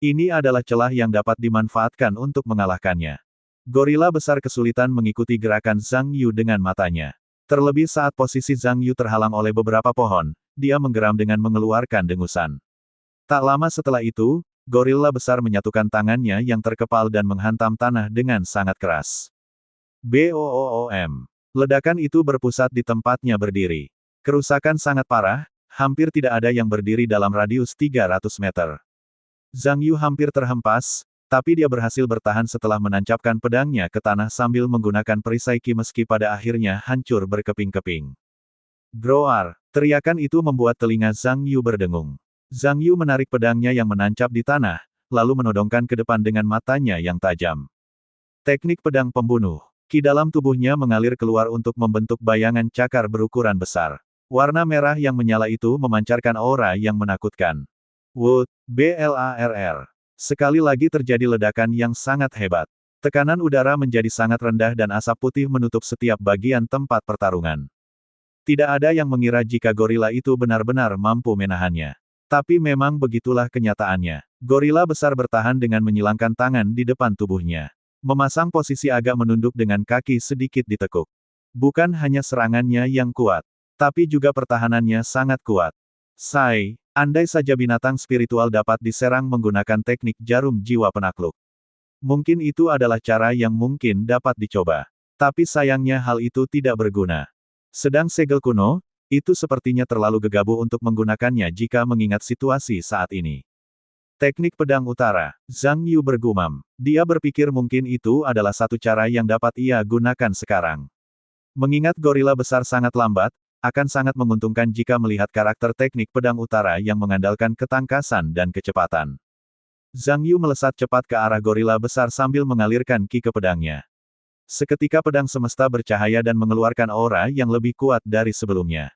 S1: Ini adalah celah yang dapat dimanfaatkan untuk mengalahkannya. Gorila besar kesulitan mengikuti gerakan Zhang Yu dengan matanya. Terlebih saat posisi Zhang Yu terhalang oleh beberapa pohon, dia menggeram dengan mengeluarkan dengusan. Tak lama setelah itu, gorila besar menyatukan tangannya yang terkepal dan menghantam tanah dengan sangat keras. Boom! Ledakan itu berpusat di tempatnya berdiri. Kerusakan sangat parah, hampir tidak ada yang berdiri dalam radius 300 meter. Zhang Yu hampir terhempas, tapi dia berhasil bertahan setelah menancapkan pedangnya ke tanah sambil menggunakan perisai ki meski pada akhirnya hancur berkeping-keping. Groar! Teriakan itu membuat telinga Zhang Yu berdengung. Zhang Yu menarik pedangnya yang menancap di tanah, lalu menodongkan ke depan dengan matanya yang tajam. Teknik pedang pembunuh. Ki dalam tubuhnya mengalir keluar untuk membentuk bayangan cakar berukuran besar. Warna merah yang menyala itu memancarkan aura yang menakutkan. Wood, BLARR. Sekali lagi terjadi ledakan yang sangat hebat. Tekanan udara menjadi sangat rendah dan asap putih menutup setiap bagian tempat pertarungan. Tidak ada yang mengira jika gorila itu benar-benar mampu menahannya. Tapi memang begitulah kenyataannya. Gorila besar bertahan dengan menyilangkan tangan di depan tubuhnya. Memasang posisi agak menunduk dengan kaki sedikit ditekuk. Bukan hanya serangannya yang kuat, tapi juga pertahanannya sangat kuat. Sai, andai saja binatang spiritual dapat diserang menggunakan teknik jarum jiwa penakluk. Mungkin itu adalah cara yang mungkin dapat dicoba. Tapi sayangnya hal itu tidak berguna. Sedang segel kuno, itu sepertinya terlalu gegabah untuk menggunakannya jika mengingat situasi saat ini. Teknik pedang utara, Zhang Yu bergumam. Dia berpikir mungkin itu adalah satu cara yang dapat ia gunakan sekarang. Mengingat gorila besar sangat lambat, akan sangat menguntungkan jika melihat karakter teknik pedang utara yang mengandalkan ketangkasan dan kecepatan. Zhang Yu melesat cepat ke arah gorila besar sambil mengalirkan ki ke pedangnya. Seketika pedang semesta bercahaya dan mengeluarkan aura yang lebih kuat dari sebelumnya.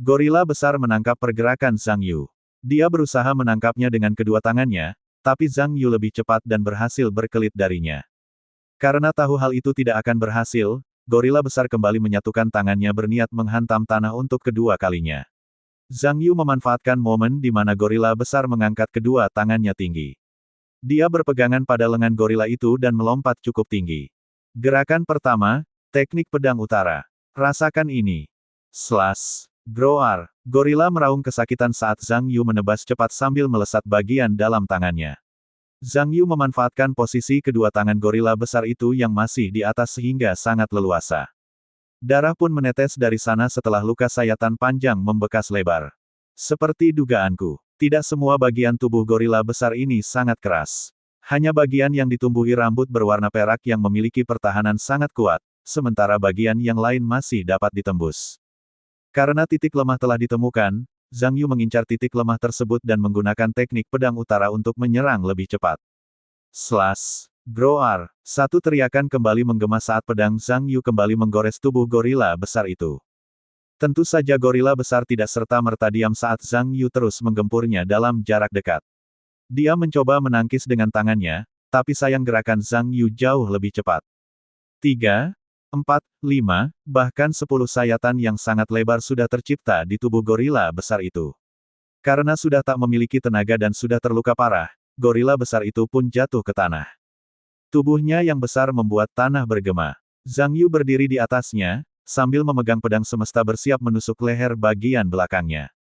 S1: Gorila besar menangkap pergerakan Zhang Yu. Dia berusaha menangkapnya dengan kedua tangannya, tapi Zhang Yu lebih cepat dan berhasil berkelit darinya. Karena tahu hal itu tidak akan berhasil, gorila besar kembali menyatukan tangannya berniat menghantam tanah untuk kedua kalinya. Zhang Yu memanfaatkan momen di mana gorila besar mengangkat kedua tangannya tinggi. Dia berpegangan pada lengan gorila itu dan melompat cukup tinggi. Gerakan pertama, teknik pedang utara. Rasakan ini. Slash. Groar. Gorila meraung kesakitan saat Zhang Yu menebas cepat sambil melesat bagian dalam tangannya. Zhang Yu memanfaatkan posisi kedua tangan gorila besar itu yang masih di atas sehingga sangat leluasa. Darah pun menetes dari sana setelah luka sayatan panjang membekas lebar. Seperti dugaanku, tidak semua bagian tubuh gorila besar ini sangat keras. Hanya bagian yang ditumbuhi rambut berwarna perak yang memiliki pertahanan sangat kuat, sementara bagian yang lain masih dapat ditembus. Karena titik lemah telah ditemukan, Zhang Yu mengincar titik lemah tersebut dan menggunakan teknik pedang utara untuk menyerang lebih cepat. Slash. Groar. Satu teriakan kembali menggema saat pedang Zhang Yu kembali menggores tubuh gorila besar itu. Tentu saja gorila besar tidak serta-merta diam saat Zhang Yu terus menggempurnya dalam jarak dekat. Dia mencoba menangkis dengan tangannya, tapi sayang gerakan Zhang Yu jauh lebih cepat. 3, 4, 5, bahkan 10 sayatan yang sangat lebar sudah tercipta di tubuh gorila besar itu. Karena sudah tak memiliki tenaga dan sudah terluka parah, gorila besar itu pun jatuh ke tanah. Tubuhnya yang besar membuat tanah bergema. Zhang Yu berdiri di atasnya, sambil memegang pedang semesta bersiap menusuk leher bagian belakangnya.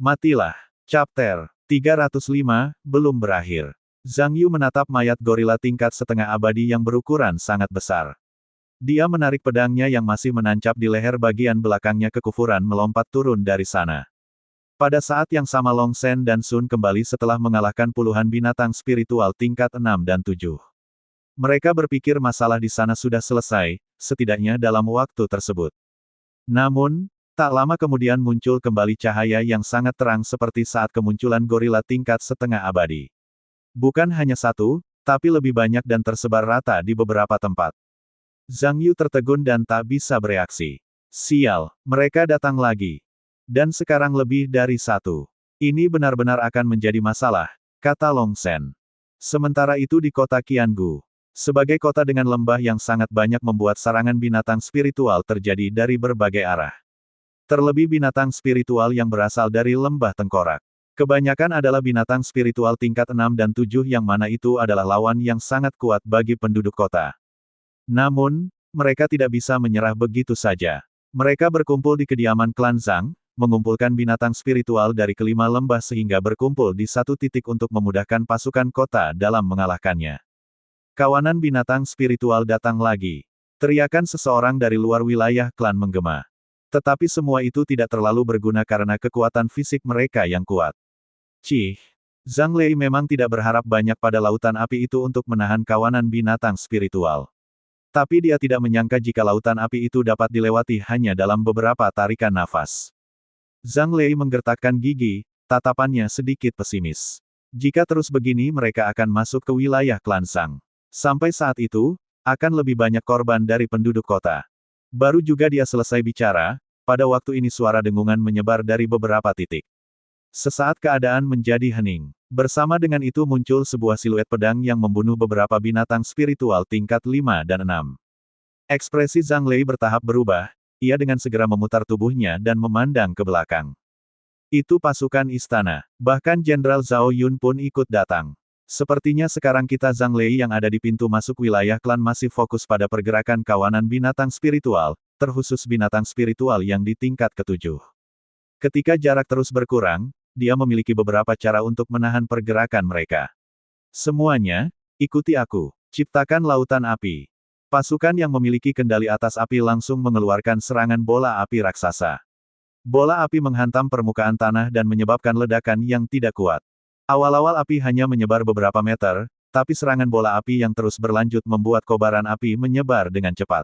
S1: Matilah. Chapter 305, belum berakhir. Zhang Yu menatap mayat gorila tingkat setengah abadi yang berukuran sangat besar. Dia menarik pedangnya yang masih menancap di leher bagian belakangnya kekufuran melompat turun dari sana. Pada saat yang sama Long Shen dan Sun kembali setelah mengalahkan puluhan binatang spiritual tingkat 6 dan 7. Mereka berpikir masalah di sana sudah selesai, setidaknya dalam waktu tersebut. Namun, tak lama kemudian muncul kembali cahaya yang sangat terang seperti saat kemunculan gorila tingkat setengah abadi. Bukan hanya satu, tapi lebih banyak dan tersebar rata di beberapa tempat. Zhang Yu tertegun dan tak bisa bereaksi. Sial, mereka datang lagi. Dan sekarang lebih dari satu. Ini benar-benar akan menjadi masalah, kata Long Shen. Sementara itu di kota Qiangu. Sebagai kota dengan lembah yang sangat banyak membuat serangan binatang spiritual terjadi dari berbagai arah. Terlebih binatang spiritual yang berasal dari lembah tengkorak. Kebanyakan adalah binatang spiritual tingkat 6 dan 7 yang mana itu adalah lawan yang sangat kuat bagi penduduk kota. Namun, mereka tidak bisa menyerah begitu saja. Mereka berkumpul di kediaman klan Zhang, mengumpulkan binatang spiritual dari kelima lembah sehingga berkumpul di satu titik untuk memudahkan pasukan kota dalam mengalahkannya. Kawanan binatang spiritual datang lagi. Teriakan seseorang dari luar wilayah klan menggema. Tetapi semua itu tidak terlalu berguna karena kekuatan fisik mereka yang kuat. Cih. Zhang Lei memang tidak berharap banyak pada lautan api itu untuk menahan kawanan binatang spiritual. Tapi dia tidak menyangka jika lautan api itu dapat dilewati hanya dalam beberapa tarikan nafas. Zhang Lei menggertakkan gigi, tatapannya sedikit pesimis. Jika terus begini mereka akan masuk ke wilayah klan Zhang. Sampai saat itu, akan lebih banyak korban dari penduduk kota. Baru juga dia selesai bicara, pada waktu ini suara dengungan menyebar dari beberapa titik. Sesaat keadaan menjadi hening. Bersama dengan itu muncul sebuah siluet pedang yang membunuh beberapa binatang spiritual tingkat 5 dan 6. Ekspresi Zhang Lei bertahap berubah, ia dengan segera memutar tubuhnya dan memandang ke belakang. Itu pasukan istana. Bahkan Jenderal Zhao Yun pun ikut datang. Sepertinya sekarang kita Zhang Lei yang ada di pintu masuk wilayah klan masih fokus pada pergerakan kawanan binatang spiritual, terkhusus binatang spiritual yang di tingkat ke-7. Ketika jarak terus berkurang, dia memiliki beberapa cara untuk menahan pergerakan mereka. Semuanya, ikuti aku. Ciptakan lautan api. Pasukan yang memiliki kendali atas api langsung mengeluarkan serangan bola api raksasa. Bola api menghantam permukaan tanah dan menyebabkan ledakan yang tidak kuat. Awal-awal api hanya menyebar beberapa meter, tapi serangan bola api yang terus berlanjut membuat kobaran api menyebar dengan cepat.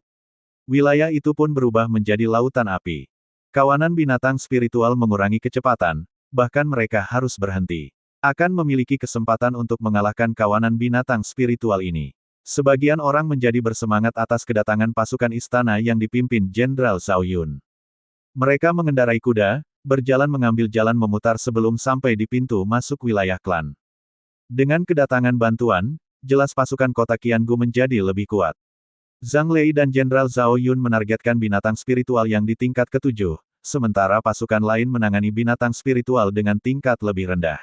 S1: Wilayah itu pun berubah menjadi lautan api. Kawanan binatang spiritual mengurangi kecepatan, bahkan mereka harus berhenti. Akan memiliki kesempatan untuk mengalahkan kawanan binatang spiritual ini. Sebagian orang menjadi bersemangat atas kedatangan pasukan istana yang dipimpin Jenderal Zhao Yun. Mereka mengendarai kuda, berjalan mengambil jalan memutar sebelum sampai di pintu masuk wilayah klan. Dengan kedatangan bantuan, jelas pasukan kota Qiangu menjadi lebih kuat. Zhang Lei dan Jenderal Zhao Yun menargetkan binatang spiritual yang di tingkat ketujuh, sementara pasukan lain menangani binatang spiritual dengan tingkat lebih rendah.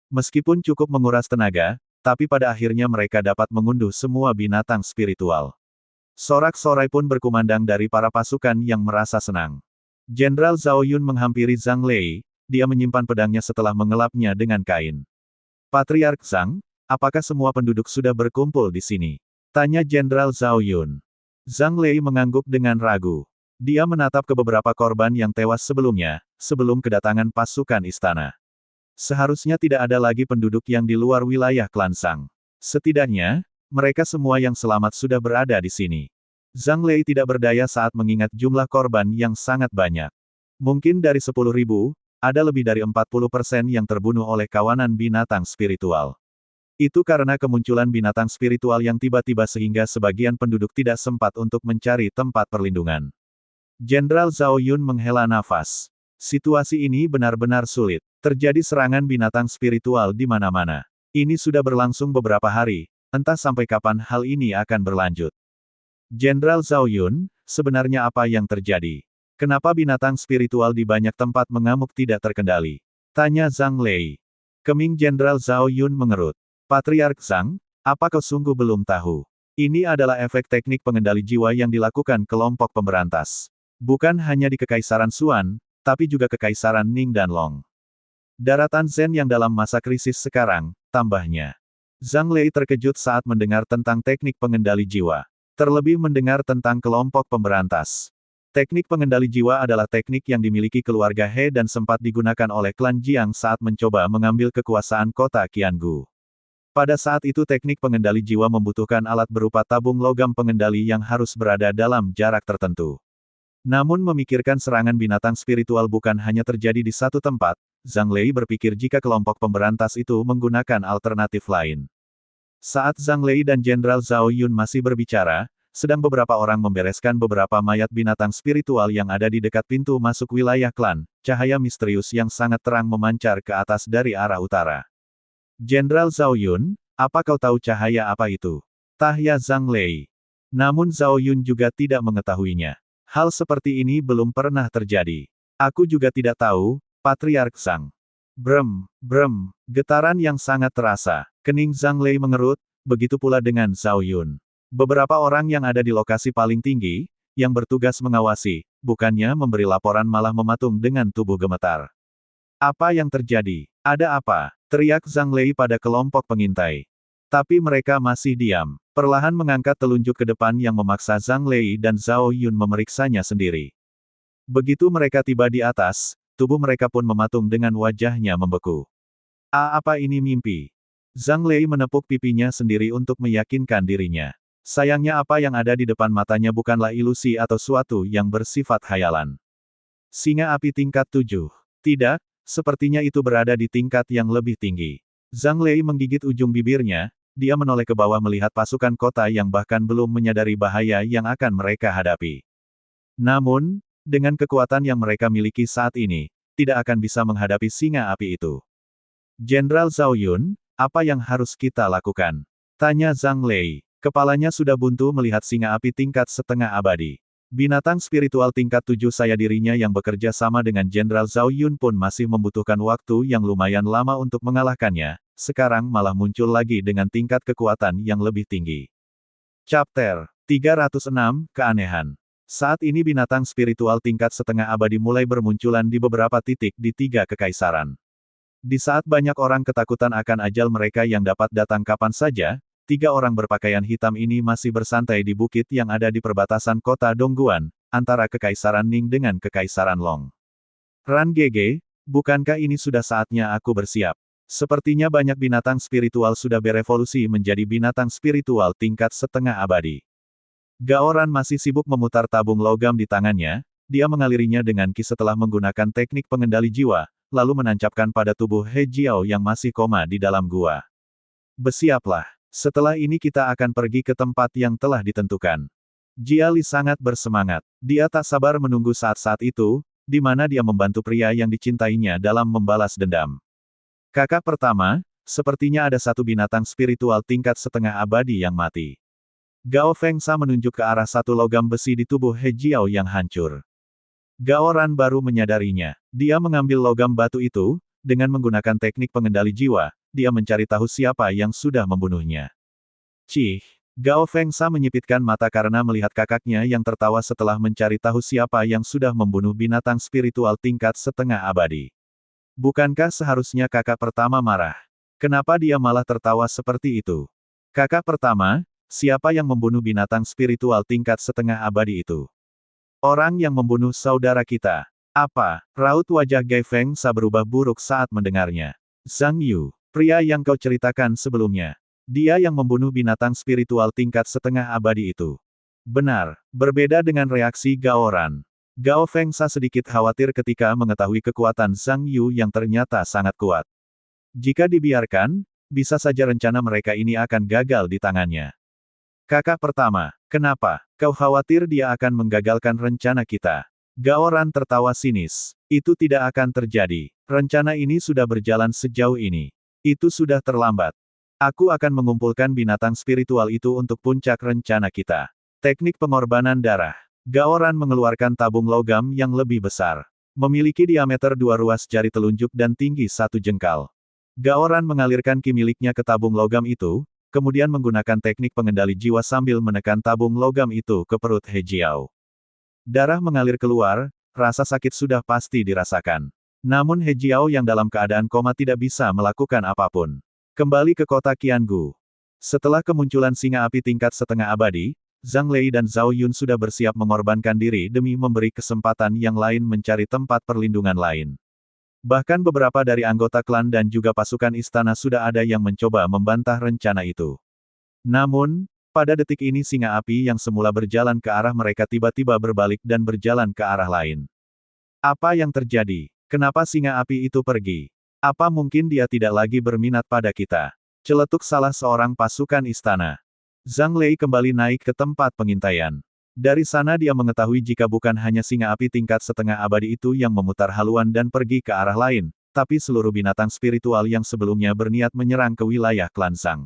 S1: Meskipun cukup menguras tenaga, tapi pada akhirnya mereka dapat mengunduh semua binatang spiritual. Sorak-sorai pun berkumandang dari para pasukan yang merasa senang. Jenderal Zhao Yun menghampiri Zhang Lei, dia menyimpan pedangnya setelah mengelapnya dengan kain. Patriark Zhang, apakah semua penduduk sudah berkumpul di sini? Tanya Jenderal Zhao Yun. Zhang Lei mengangguk dengan ragu. Dia menatap ke beberapa korban yang tewas sebelumnya, sebelum kedatangan pasukan istana. Seharusnya tidak ada lagi penduduk yang di luar wilayah klan Zhang. Setidaknya, mereka semua yang selamat sudah berada di sini. Zhang Lei tidak berdaya saat mengingat jumlah korban yang sangat banyak. Mungkin dari 10.000, ada lebih dari 40% yang terbunuh oleh kawanan binatang spiritual. Itu karena kemunculan binatang spiritual yang tiba-tiba sehingga sebagian penduduk tidak sempat untuk mencari tempat perlindungan. Jenderal Zhao Yun menghela nafas. Situasi ini benar-benar sulit. Terjadi serangan binatang spiritual di mana-mana. Ini sudah berlangsung beberapa hari, entah sampai kapan hal ini akan berlanjut. Jenderal Zhao Yun, sebenarnya apa yang terjadi? Kenapa binatang spiritual di banyak tempat mengamuk tidak terkendali? Tanya Zhang Lei. Keming Jenderal Zhao Yun mengerut. Patriark Zhang, apa kau sungguh belum tahu? Ini adalah efek teknik pengendali jiwa yang dilakukan kelompok pemberantas. Bukan hanya di Kekaisaran Xuan, tapi juga Kekaisaran Ning dan Long. Daratan Zen yang dalam masa krisis sekarang, tambahnya. Zhang Lei terkejut saat mendengar tentang teknik pengendali jiwa. Terlebih mendengar tentang kelompok pemberantas. Teknik pengendali jiwa adalah teknik yang dimiliki keluarga He dan sempat digunakan oleh klan Jiang saat mencoba mengambil kekuasaan kota Qiangu. Pada saat itu teknik pengendali jiwa membutuhkan alat berupa tabung logam pengendali yang harus berada dalam jarak tertentu. Namun memikirkan serangan binatang spiritual bukan hanya terjadi di satu tempat, Zhang Lei berpikir jika kelompok pemberantas itu menggunakan alternatif lain. Saat Zhang Lei dan Jenderal Zhao Yun masih berbicara, sedang beberapa orang membereskan beberapa mayat binatang spiritual yang ada di dekat pintu masuk wilayah klan, cahaya misterius yang sangat terang memancar ke atas dari arah utara. Jenderal Zhao Yun, apa kau tahu cahaya apa itu? Tanya Zhang Lei. Namun Zhao Yun juga tidak mengetahuinya. Hal seperti ini belum pernah terjadi. Aku juga tidak tahu, Patriark Zhang. Brem, getaran yang sangat terasa. Kening Zhang Lei mengerut, begitu pula dengan Zhao Yun. Beberapa orang yang ada di lokasi paling tinggi, yang bertugas mengawasi, bukannya memberi laporan malah mematung dengan tubuh gemetar. Apa yang terjadi? Ada apa? Teriak Zhang Lei pada kelompok pengintai. Tapi mereka masih diam. Perlahan mengangkat telunjuk ke depan yang memaksa Zhang Lei dan Zhao Yun memeriksanya sendiri. Begitu mereka tiba di atas, tubuh mereka pun mematung dengan wajahnya membeku. Apa ini mimpi? Zhang Lei menepuk pipinya sendiri untuk meyakinkan dirinya. Sayangnya apa yang ada di depan matanya bukanlah ilusi atau suatu yang bersifat khayalan. Singa api tingkat 7. Tidak, sepertinya itu berada di tingkat yang lebih tinggi. Zhang Lei menggigit ujung bibirnya, dia menoleh ke bawah melihat pasukan kota yang bahkan belum menyadari bahaya yang akan mereka hadapi. Namun, dengan kekuatan yang mereka miliki saat ini, tidak akan bisa menghadapi singa api itu. Jenderal Zhao Yun, apa yang harus kita lakukan? Tanya Zhang Lei. Kepalanya sudah buntu melihat singa api tingkat setengah abadi. Binatang spiritual tingkat 7 saya dirinya yang bekerja sama dengan Jenderal Zhao Yun pun masih membutuhkan waktu yang lumayan lama untuk mengalahkannya, sekarang malah muncul lagi dengan tingkat kekuatan yang lebih tinggi. Chapter 306, Keanehan. Saat ini binatang spiritual tingkat setengah abadi mulai bermunculan di beberapa titik di 3 kekaisaran. Di saat banyak orang ketakutan akan ajal mereka yang dapat datang kapan saja, 3 orang berpakaian hitam ini masih bersantai di bukit yang ada di perbatasan kota Dongguan, antara Kekaisaran Ning dengan Kekaisaran Long. Ran Gege, bukankah ini sudah saatnya aku bersiap? Sepertinya banyak binatang spiritual sudah berevolusi menjadi binatang spiritual tingkat setengah abadi. Gao Ran masih sibuk memutar tabung logam di tangannya, dia mengalirinya dengan ki setelah menggunakan teknik pengendali jiwa, lalu menancapkan pada tubuh He Jiao yang masih koma di dalam gua. Bersiaplah. Setelah ini kita akan pergi ke tempat yang telah ditentukan. Jia Li sangat bersemangat. Dia tak sabar menunggu saat-saat itu, di mana dia membantu pria yang dicintainya dalam membalas dendam. Kakak pertama, sepertinya ada satu binatang spiritual tingkat setengah abadi yang mati. Gao Fengsa menunjuk ke arah satu logam besi di tubuh He Jiao yang hancur. Gao Ran baru menyadarinya. Dia mengambil logam batu itu, dengan menggunakan teknik pengendali jiwa, dia mencari tahu siapa yang sudah membunuhnya. Cih! Gao Fengsa menyipitkan mata karena melihat kakaknya yang tertawa setelah mencari tahu siapa yang sudah membunuh binatang spiritual tingkat setengah abadi. Bukankah seharusnya kakak pertama marah? Kenapa dia malah tertawa seperti itu? Kakak pertama, siapa yang membunuh binatang spiritual tingkat setengah abadi itu? Orang yang membunuh saudara kita. Apa? Raut wajah Gai Fengsa berubah buruk saat mendengarnya. Zhang Yu, pria yang kau ceritakan sebelumnya. Dia yang membunuh binatang spiritual tingkat setengah abadi itu. Benar, berbeda dengan reaksi Gao Ran. Gao Fengsa sedikit khawatir ketika mengetahui kekuatan Zhang Yu yang ternyata sangat kuat. Jika dibiarkan, bisa saja rencana mereka ini akan gagal di tangannya. Kakak pertama, kenapa? Kau khawatir dia akan menggagalkan rencana kita? Gao Ran tertawa sinis. Itu tidak akan terjadi. Rencana ini sudah berjalan sejauh ini. Itu sudah terlambat. Aku akan mengumpulkan binatang spiritual itu untuk puncak rencana kita. Teknik pengorbanan darah. Gao Ran mengeluarkan tabung logam yang lebih besar. Memiliki diameter 2 ruas jari telunjuk dan tinggi 1 jengkal. Gao Ran mengalirkan ki miliknya ke tabung logam itu, kemudian menggunakan teknik pengendali jiwa sambil menekan tabung logam itu ke perut He Jiao. Darah mengalir keluar, rasa sakit sudah pasti dirasakan. Namun He Jiao yang dalam keadaan koma tidak bisa melakukan apapun. Kembali ke kota Qiangu. Setelah kemunculan singa api tingkat setengah abadi, Zhang Lei dan Zhao Yun sudah bersiap mengorbankan diri demi memberi kesempatan yang lain mencari tempat perlindungan lain. Bahkan beberapa dari anggota klan dan juga pasukan istana sudah ada yang mencoba membantah rencana itu. Namun, pada detik ini singa api yang semula berjalan ke arah mereka tiba-tiba berbalik dan berjalan ke arah lain. Apa yang terjadi? Kenapa singa api itu pergi? Apa mungkin dia tidak lagi berminat pada kita? Celetuk salah seorang pasukan istana. Zhang Lei kembali naik ke tempat pengintaian. Dari sana dia mengetahui jika bukan hanya singa api tingkat setengah abadi itu yang memutar haluan dan pergi ke arah lain, tapi seluruh binatang spiritual yang sebelumnya berniat menyerang ke wilayah klan Zhang.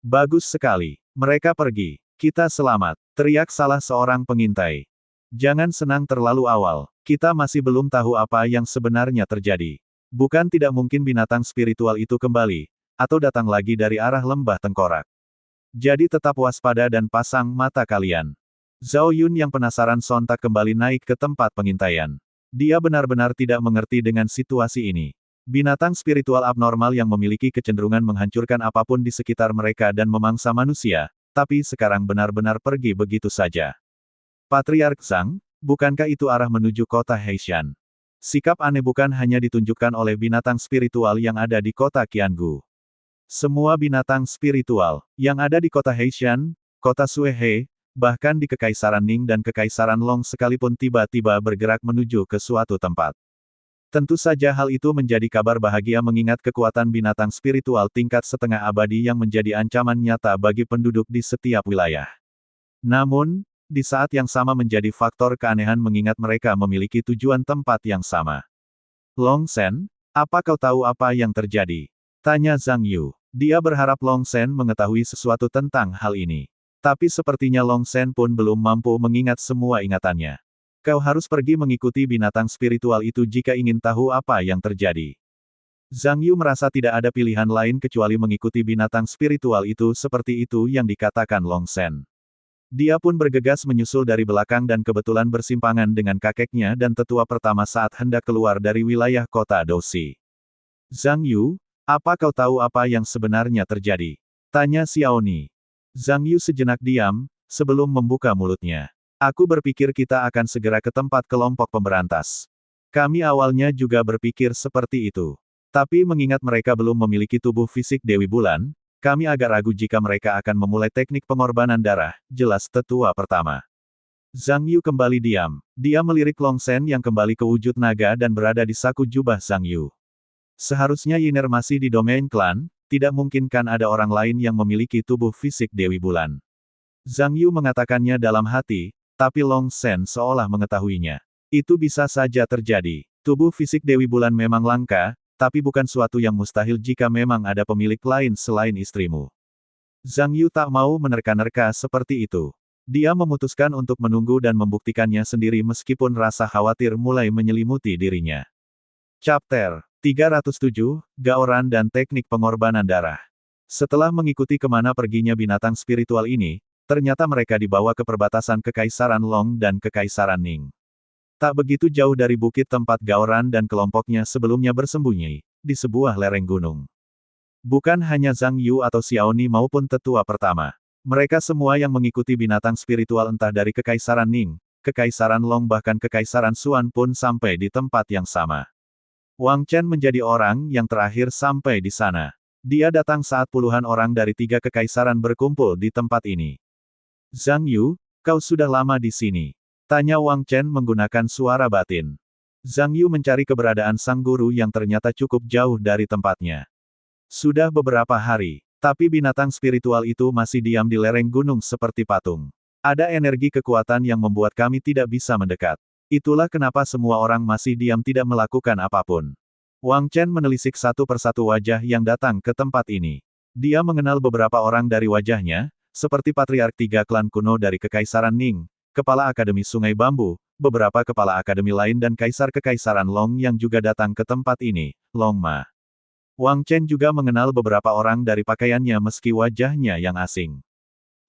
S1: Bagus sekali. Mereka pergi. Kita selamat. Teriak salah seorang pengintai. Jangan senang terlalu awal. Kita masih belum tahu apa yang sebenarnya terjadi. Bukan tidak mungkin binatang spiritual itu kembali, atau datang lagi dari arah lembah tengkorak. Jadi tetap waspada dan pasang mata kalian. Zhao Yun yang penasaran sontak kembali naik ke tempat pengintaian. Dia benar-benar tidak mengerti dengan situasi ini. Binatang spiritual abnormal yang memiliki kecenderungan menghancurkan apapun di sekitar mereka dan memangsa manusia, tapi sekarang benar-benar pergi begitu saja. Patriark Zhang, bukankah itu arah menuju kota Heishan? Sikap aneh bukan hanya ditunjukkan oleh binatang spiritual yang ada di kota Qiangu. Semua binatang spiritual yang ada di kota Heishan, kota Suehe, bahkan di Kekaisaran Ning dan Kekaisaran Long sekalipun tiba-tiba bergerak menuju ke suatu tempat. Tentu saja hal itu menjadi kabar bahagia mengingat kekuatan binatang spiritual tingkat setengah abadi yang menjadi ancaman nyata bagi penduduk di setiap wilayah. Namun, di saat yang sama menjadi faktor keanehan mengingat mereka memiliki tujuan tempat yang sama. Long Shen, apa kau tahu apa yang terjadi? Tanya Zhang Yu. Dia berharap Long Shen mengetahui sesuatu tentang hal ini. Tapi sepertinya Long Shen pun belum mampu mengingat semua ingatannya. Kau harus pergi mengikuti binatang spiritual itu jika ingin tahu apa yang terjadi. Zhang Yu merasa tidak ada pilihan lain kecuali mengikuti binatang spiritual itu seperti itu yang dikatakan Long Shen. Dia pun bergegas menyusul dari belakang dan kebetulan bersimpangan dengan kakeknya dan tetua pertama saat hendak keluar dari wilayah kota Douxi. Zhang Yu, apa kau tahu apa yang sebenarnya terjadi? Tanya Xiaoni. Zhang Yu sejenak diam, sebelum membuka mulutnya. Aku berpikir kita akan segera ke tempat kelompok pemberantas. Kami awalnya juga berpikir seperti itu. Tapi mengingat mereka belum memiliki tubuh fisik Dewi Bulan, kami agak ragu jika mereka akan memulai teknik pengorbanan darah, jelas tetua pertama. Zhang Yu kembali diam. Dia melirik Long Shen yang kembali ke wujud naga dan berada di saku jubah Zhang Yu. Seharusnya Yiner masih di domain klan, tidak mungkin kan ada orang lain yang memiliki tubuh fisik Dewi Bulan. Zhang Yu mengatakannya dalam hati, tapi Long Shen seolah mengetahuinya. Itu bisa saja terjadi. Tubuh fisik Dewi Bulan memang langka, tapi bukan suatu yang mustahil jika memang ada pemilik lain selain istrimu. Zhang Yu tak mau menerka-nerka seperti itu. Dia memutuskan untuk menunggu dan membuktikannya sendiri meskipun rasa khawatir mulai menyelimuti dirinya. Chapter 307, Gaoran dan Teknik Pengorbanan Darah. Setelah mengikuti kemana perginya binatang spiritual ini, ternyata mereka dibawa ke perbatasan Kekaisaran Long dan Kekaisaran Ning. Tak begitu jauh dari bukit tempat Gaoran dan kelompoknya sebelumnya bersembunyi, di sebuah lereng gunung. Bukan hanya Zhang Yu atau Xiaoni maupun tetua pertama. Mereka semua yang mengikuti binatang spiritual entah dari Kekaisaran Ning, Kekaisaran Long bahkan Kekaisaran Xuan pun sampai di tempat yang sama. Wang Chen menjadi orang yang terakhir sampai di sana. Dia datang saat puluhan orang dari 3 kekaisaran berkumpul di tempat ini. Zhang Yu, kau sudah lama di sini. Tanya Wang Chen menggunakan suara batin. Zhang Yu mencari keberadaan sang guru yang ternyata cukup jauh dari tempatnya. Sudah beberapa hari, tapi binatang spiritual itu masih diam di lereng gunung seperti patung. Ada energi kekuatan yang membuat kami tidak bisa mendekat. Itulah kenapa semua orang masih diam tidak melakukan apapun. Wang Chen menelisik satu persatu wajah yang datang ke tempat ini. Dia mengenal beberapa orang dari wajahnya, seperti Patriark 3 klan kuno dari Kekaisaran Ning, Kepala Akademi Sungai Bambu, beberapa kepala akademi lain dan Kaisar Kekaisaran Long yang juga datang ke tempat ini, Long Ma. Wang Chen juga mengenal beberapa orang dari pakaiannya meski wajahnya yang asing.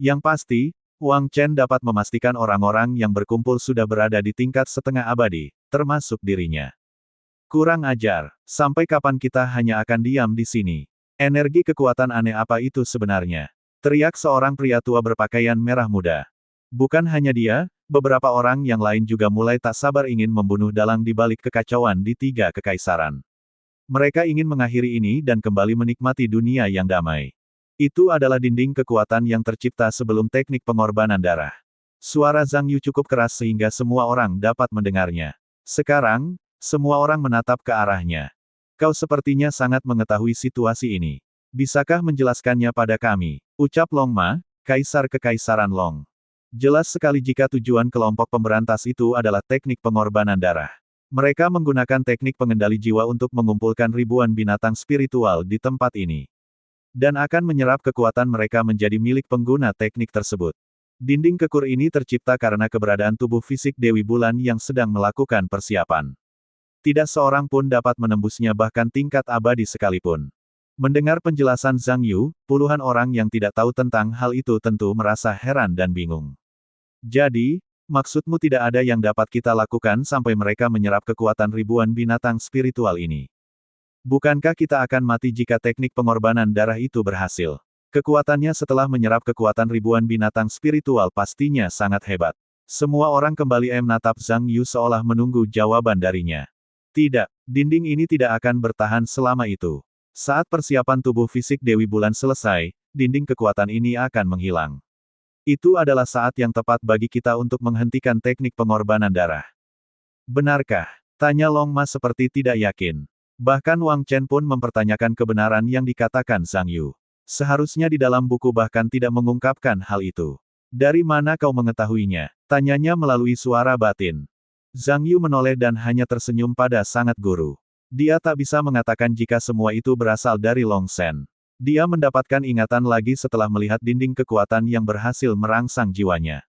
S1: Yang pasti, Wang Chen dapat memastikan orang-orang yang berkumpul sudah berada di tingkat setengah abadi, termasuk dirinya. Kurang ajar, sampai kapan kita hanya akan diam di sini? Energi kekuatan aneh apa itu sebenarnya? Teriak seorang pria tua berpakaian merah muda. Bukan hanya dia, beberapa orang yang lain juga mulai tak sabar ingin membunuh dalang di balik kekacauan di 3 kekaisaran. Mereka ingin mengakhiri ini dan kembali menikmati dunia yang damai. Itu adalah dinding kekuatan yang tercipta sebelum teknik pengorbanan darah. Suara Zhang Yu cukup keras sehingga semua orang dapat mendengarnya. Sekarang, semua orang menatap ke arahnya. Kau sepertinya sangat mengetahui situasi ini. Bisakah menjelaskannya pada kami? Ucap Long Ma, Kaisar Kekaisaran Long. Jelas sekali jika tujuan kelompok pemberantas itu adalah teknik pengorbanan darah. Mereka menggunakan teknik pengendali jiwa untuk mengumpulkan ribuan binatang spiritual di tempat ini. Dan akan menyerap kekuatan mereka menjadi milik pengguna teknik tersebut. Dinding kekur ini tercipta karena keberadaan tubuh fisik Dewi Bulan yang sedang melakukan persiapan. Tidak seorang pun dapat menembusnya bahkan tingkat abadi sekalipun. Mendengar penjelasan Zhang Yu, puluhan orang yang tidak tahu tentang hal itu tentu merasa heran dan bingung. Jadi, maksudmu tidak ada yang dapat kita lakukan sampai mereka menyerap kekuatan ribuan binatang spiritual ini? Bukankah kita akan mati jika teknik pengorbanan darah itu berhasil? Kekuatannya setelah menyerap kekuatan ribuan binatang spiritual pastinya sangat hebat. Semua orang kembali menatap Zhang Yu seolah menunggu jawaban darinya. Tidak, dinding ini tidak akan bertahan selama itu. Saat persiapan tubuh fisik Dewi Bulan selesai, dinding kekuatan ini akan menghilang. Itu adalah saat yang tepat bagi kita untuk menghentikan teknik pengorbanan darah. Benarkah? Tanya Long Ma seperti tidak yakin. Bahkan Wang Chen pun mempertanyakan kebenaran yang dikatakan Zhang Yu. Seharusnya di dalam buku bahkan tidak mengungkapkan hal itu. Dari mana kau mengetahuinya? Tanyanya melalui suara batin. Zhang Yu menoleh dan hanya tersenyum pada sangat guru. Dia tak bisa mengatakan jika semua itu berasal dari Long Shen. Dia mendapatkan ingatan lagi setelah melihat dinding kekuatan yang berhasil merangsang jiwanya.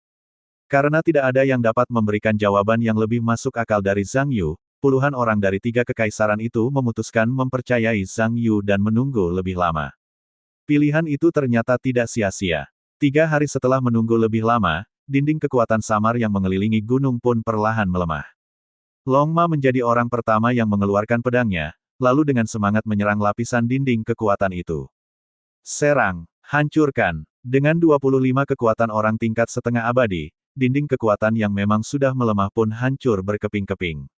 S1: Karena tidak ada yang dapat memberikan jawaban yang lebih masuk akal dari Zhang Yu, puluhan orang dari 3 kekaisaran itu memutuskan mempercayai Zhang Yu dan menunggu lebih lama. Pilihan itu ternyata tidak sia-sia. 3 hari setelah menunggu lebih lama, dinding kekuatan samar yang mengelilingi gunung pun perlahan melemah. Long Ma menjadi orang pertama yang mengeluarkan pedangnya, lalu dengan semangat menyerang lapisan dinding kekuatan itu. Serang, hancurkan. Dengan 25 kekuatan orang tingkat setengah abadi, dinding kekuatan yang memang sudah melemah pun hancur berkeping-keping.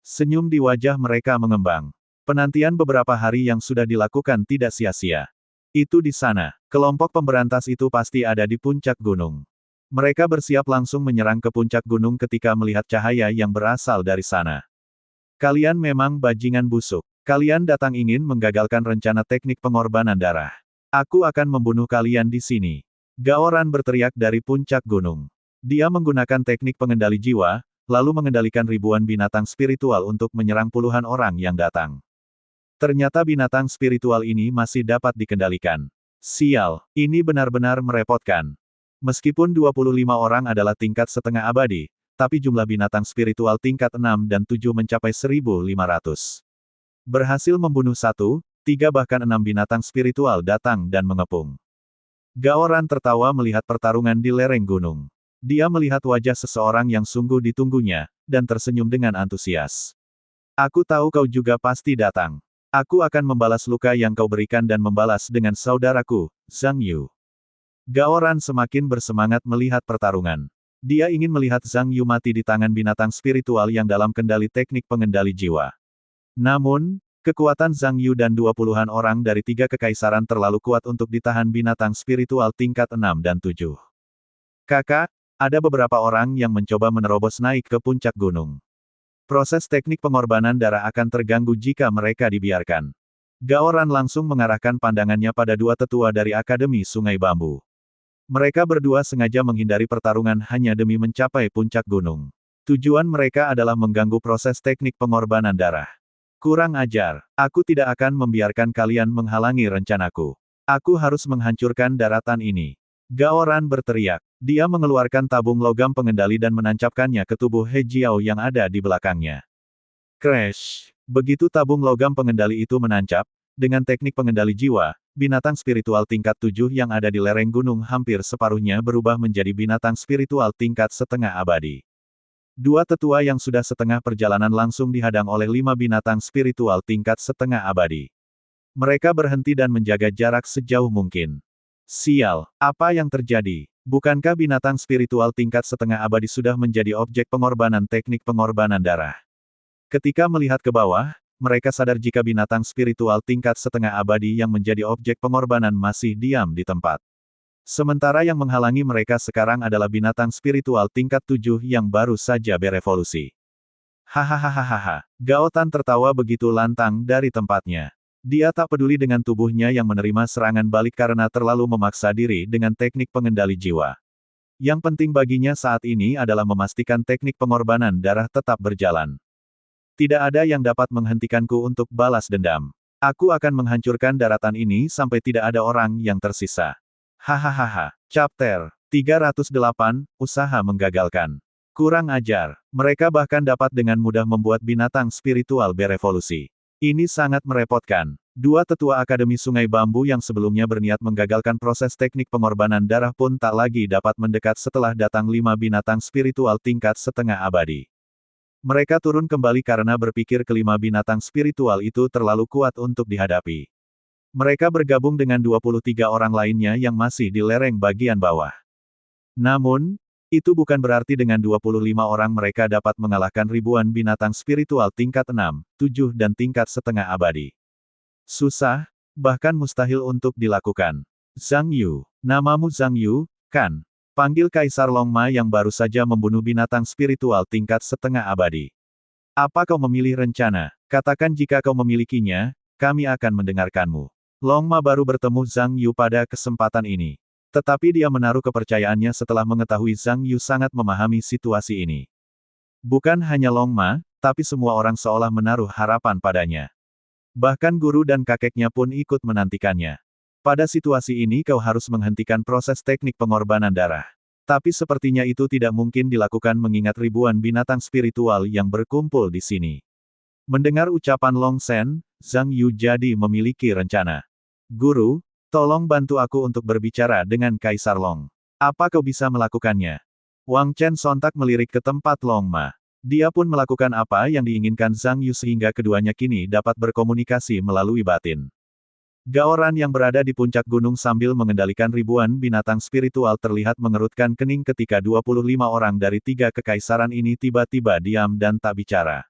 S1: Senyum di wajah mereka mengembang. Penantian beberapa hari yang sudah dilakukan tidak sia-sia. Itu di sana, kelompok pemberantas itu pasti ada di puncak gunung. Mereka bersiap langsung menyerang ke puncak gunung ketika melihat cahaya yang berasal dari sana. Kalian memang bajingan busuk. Kalian datang ingin menggagalkan rencana teknik pengorbanan darah. Aku akan membunuh kalian di sini. Gaoran berteriak dari puncak gunung. Dia menggunakan teknik pengendali jiwa, lalu mengendalikan ribuan binatang spiritual untuk menyerang puluhan orang yang datang. Ternyata binatang spiritual ini masih dapat dikendalikan. Sial, ini benar-benar merepotkan. Meskipun 25 orang adalah tingkat setengah abadi, tapi jumlah binatang spiritual tingkat 6 dan 7 mencapai 1.500. Berhasil membunuh 1, 3 bahkan 6 binatang spiritual datang dan mengepung. Gaoran tertawa melihat pertarungan di lereng gunung. Dia melihat wajah seseorang yang sungguh ditunggunya, dan tersenyum dengan antusias. Aku tahu kau juga pasti datang. Aku akan membalas luka yang kau berikan dan membalas dengan saudaraku, Zhang Yu. Gaoran semakin bersemangat melihat pertarungan. Dia ingin melihat Zhang Yu mati di tangan binatang spiritual yang dalam kendali teknik pengendali jiwa. Namun, kekuatan Zhang Yu dan 20-an orang dari 3 kekaisaran terlalu kuat untuk ditahan binatang spiritual tingkat 6 dan 7. Kakak, ada beberapa orang yang mencoba menerobos naik ke puncak gunung. Proses teknik pengorbanan darah akan terganggu jika mereka dibiarkan. Gaoran langsung mengarahkan pandangannya pada 2 tetua dari Akademi Sungai Bambu. Mereka berdua sengaja menghindari pertarungan hanya demi mencapai puncak gunung. Tujuan mereka adalah mengganggu proses teknik pengorbanan darah. Kurang ajar, aku tidak akan membiarkan kalian menghalangi rencanaku. Aku harus menghancurkan daratan ini. Gaoran berteriak. Dia mengeluarkan tabung logam pengendali dan menancapkannya ke tubuh He Jiao yang ada di belakangnya. Crash! Begitu tabung logam pengendali itu menancap, dengan teknik pengendali jiwa, binatang spiritual tingkat 7 yang ada di lereng gunung hampir separuhnya berubah menjadi binatang spiritual tingkat setengah abadi. 2 tetua yang sudah setengah perjalanan langsung dihadang oleh 5 binatang spiritual tingkat setengah abadi. Mereka berhenti dan menjaga jarak sejauh mungkin. Sial, apa yang terjadi? Bukankah binatang spiritual tingkat setengah abadi sudah menjadi objek pengorbanan teknik pengorbanan darah? Ketika melihat ke bawah, mereka sadar jika binatang spiritual tingkat setengah abadi yang menjadi objek pengorbanan masih diam di tempat. Sementara yang menghalangi mereka sekarang adalah binatang spiritual tingkat 7 yang baru saja berevolusi. Hahaha, Gaotan tertawa begitu lantang dari tempatnya. Dia tak peduli dengan tubuhnya yang menerima serangan balik karena terlalu memaksa diri dengan teknik pengendali jiwa. Yang penting baginya saat ini adalah memastikan teknik pengorbanan darah tetap berjalan. Tidak ada yang dapat menghentikanku untuk balas dendam. Aku akan menghancurkan daratan ini sampai tidak ada orang yang tersisa. Hahaha. Chapter 308, Usaha Menggagalkan. Kurang ajar. Mereka bahkan dapat dengan mudah membuat binatang spiritual berevolusi. Ini sangat merepotkan. 2 tetua Akademi Sungai Bambu yang sebelumnya berniat menggagalkan proses teknik pengorbanan darah pun tak lagi dapat mendekat setelah datang 5 binatang spiritual tingkat setengah abadi. Mereka turun kembali karena berpikir kelima binatang spiritual itu terlalu kuat untuk dihadapi. Mereka bergabung dengan 23 orang lainnya yang masih di lereng bagian bawah. Namun, itu bukan berarti dengan 25 orang mereka dapat mengalahkan ribuan binatang spiritual tingkat 6, 7 dan tingkat setengah abadi. Susah, bahkan mustahil untuk dilakukan. Zhang Yu, namamu Zhang Yu, kan? Panggil Kaisar Longma yang baru saja membunuh binatang spiritual tingkat setengah abadi. Apa kau memilih rencana? Katakan jika kau memilikinya, kami akan mendengarkanmu. Longma baru bertemu Zhang Yu pada kesempatan ini. Tetapi dia menaruh kepercayaannya setelah mengetahui Zhang Yu sangat memahami situasi ini. Bukan hanya Longma, tapi semua orang seolah menaruh harapan padanya. Bahkan guru dan kakeknya pun ikut menantikannya. Pada situasi ini kau harus menghentikan proses teknik pengorbanan darah. Tapi sepertinya itu tidak mungkin dilakukan mengingat ribuan binatang spiritual yang berkumpul di sini. Mendengar ucapan Long Shen, Zhang Yu jadi memiliki rencana. Guru, tolong bantu aku untuk berbicara dengan Kaisar Long. Apa kau bisa melakukannya? Wang Chen sontak melirik ke tempat Long Ma. Dia pun melakukan apa yang diinginkan Zhang Yu sehingga keduanya kini dapat berkomunikasi melalui batin. Gaoran yang berada di puncak gunung sambil mengendalikan ribuan binatang spiritual terlihat mengerutkan kening ketika 25 orang dari 3 kekaisaran ini tiba-tiba diam dan tak bicara.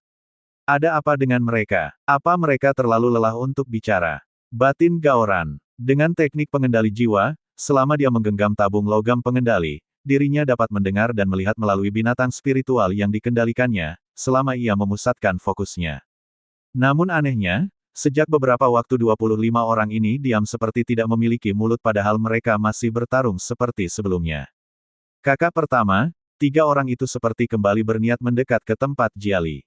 S1: Ada apa dengan mereka? Apa mereka terlalu lelah untuk bicara? Batin Gaoran. Dengan teknik pengendali jiwa, selama dia menggenggam tabung logam pengendali, dirinya dapat mendengar dan melihat melalui binatang spiritual yang dikendalikannya, selama ia memusatkan fokusnya. Namun anehnya, Sejak beberapa waktu 25 orang ini diam seperti tidak memiliki mulut padahal mereka masih bertarung seperti sebelumnya. Kakak pertama, 3 orang itu seperti kembali berniat mendekat ke tempat Jiali.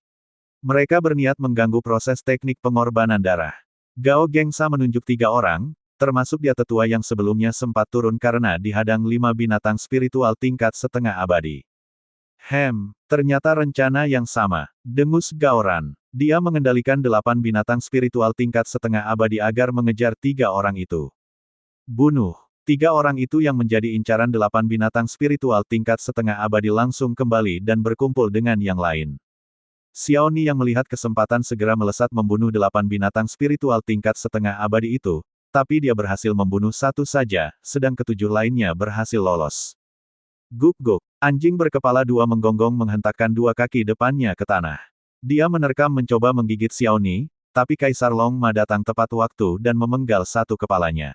S1: Mereka berniat mengganggu proses teknik pengorbanan darah. Gao Gengsa menunjuk 3 orang, termasuk dia tetua yang sebelumnya sempat turun karena dihadang 5 binatang spiritual tingkat setengah abadi. Ternyata rencana yang sama, dengus Gaoran. Dia mengendalikan 8 binatang spiritual tingkat setengah abadi agar mengejar 3 orang itu. Bunuh. 3 orang itu yang menjadi incaran 8 binatang spiritual tingkat setengah abadi langsung kembali dan berkumpul dengan yang lain. Xiaoni yang melihat kesempatan segera melesat membunuh 8 binatang spiritual tingkat setengah abadi itu, tapi dia berhasil membunuh 1 saja, sedang ke-7 lainnya berhasil lolos. Guk-guk. Anjing berkepala 2 menggonggong menghentakkan 2 kaki depannya ke tanah. Dia menerkam mencoba menggigit Xiaoni, tapi Kaisar Long Ma datang tepat waktu dan memenggal 1 kepalanya.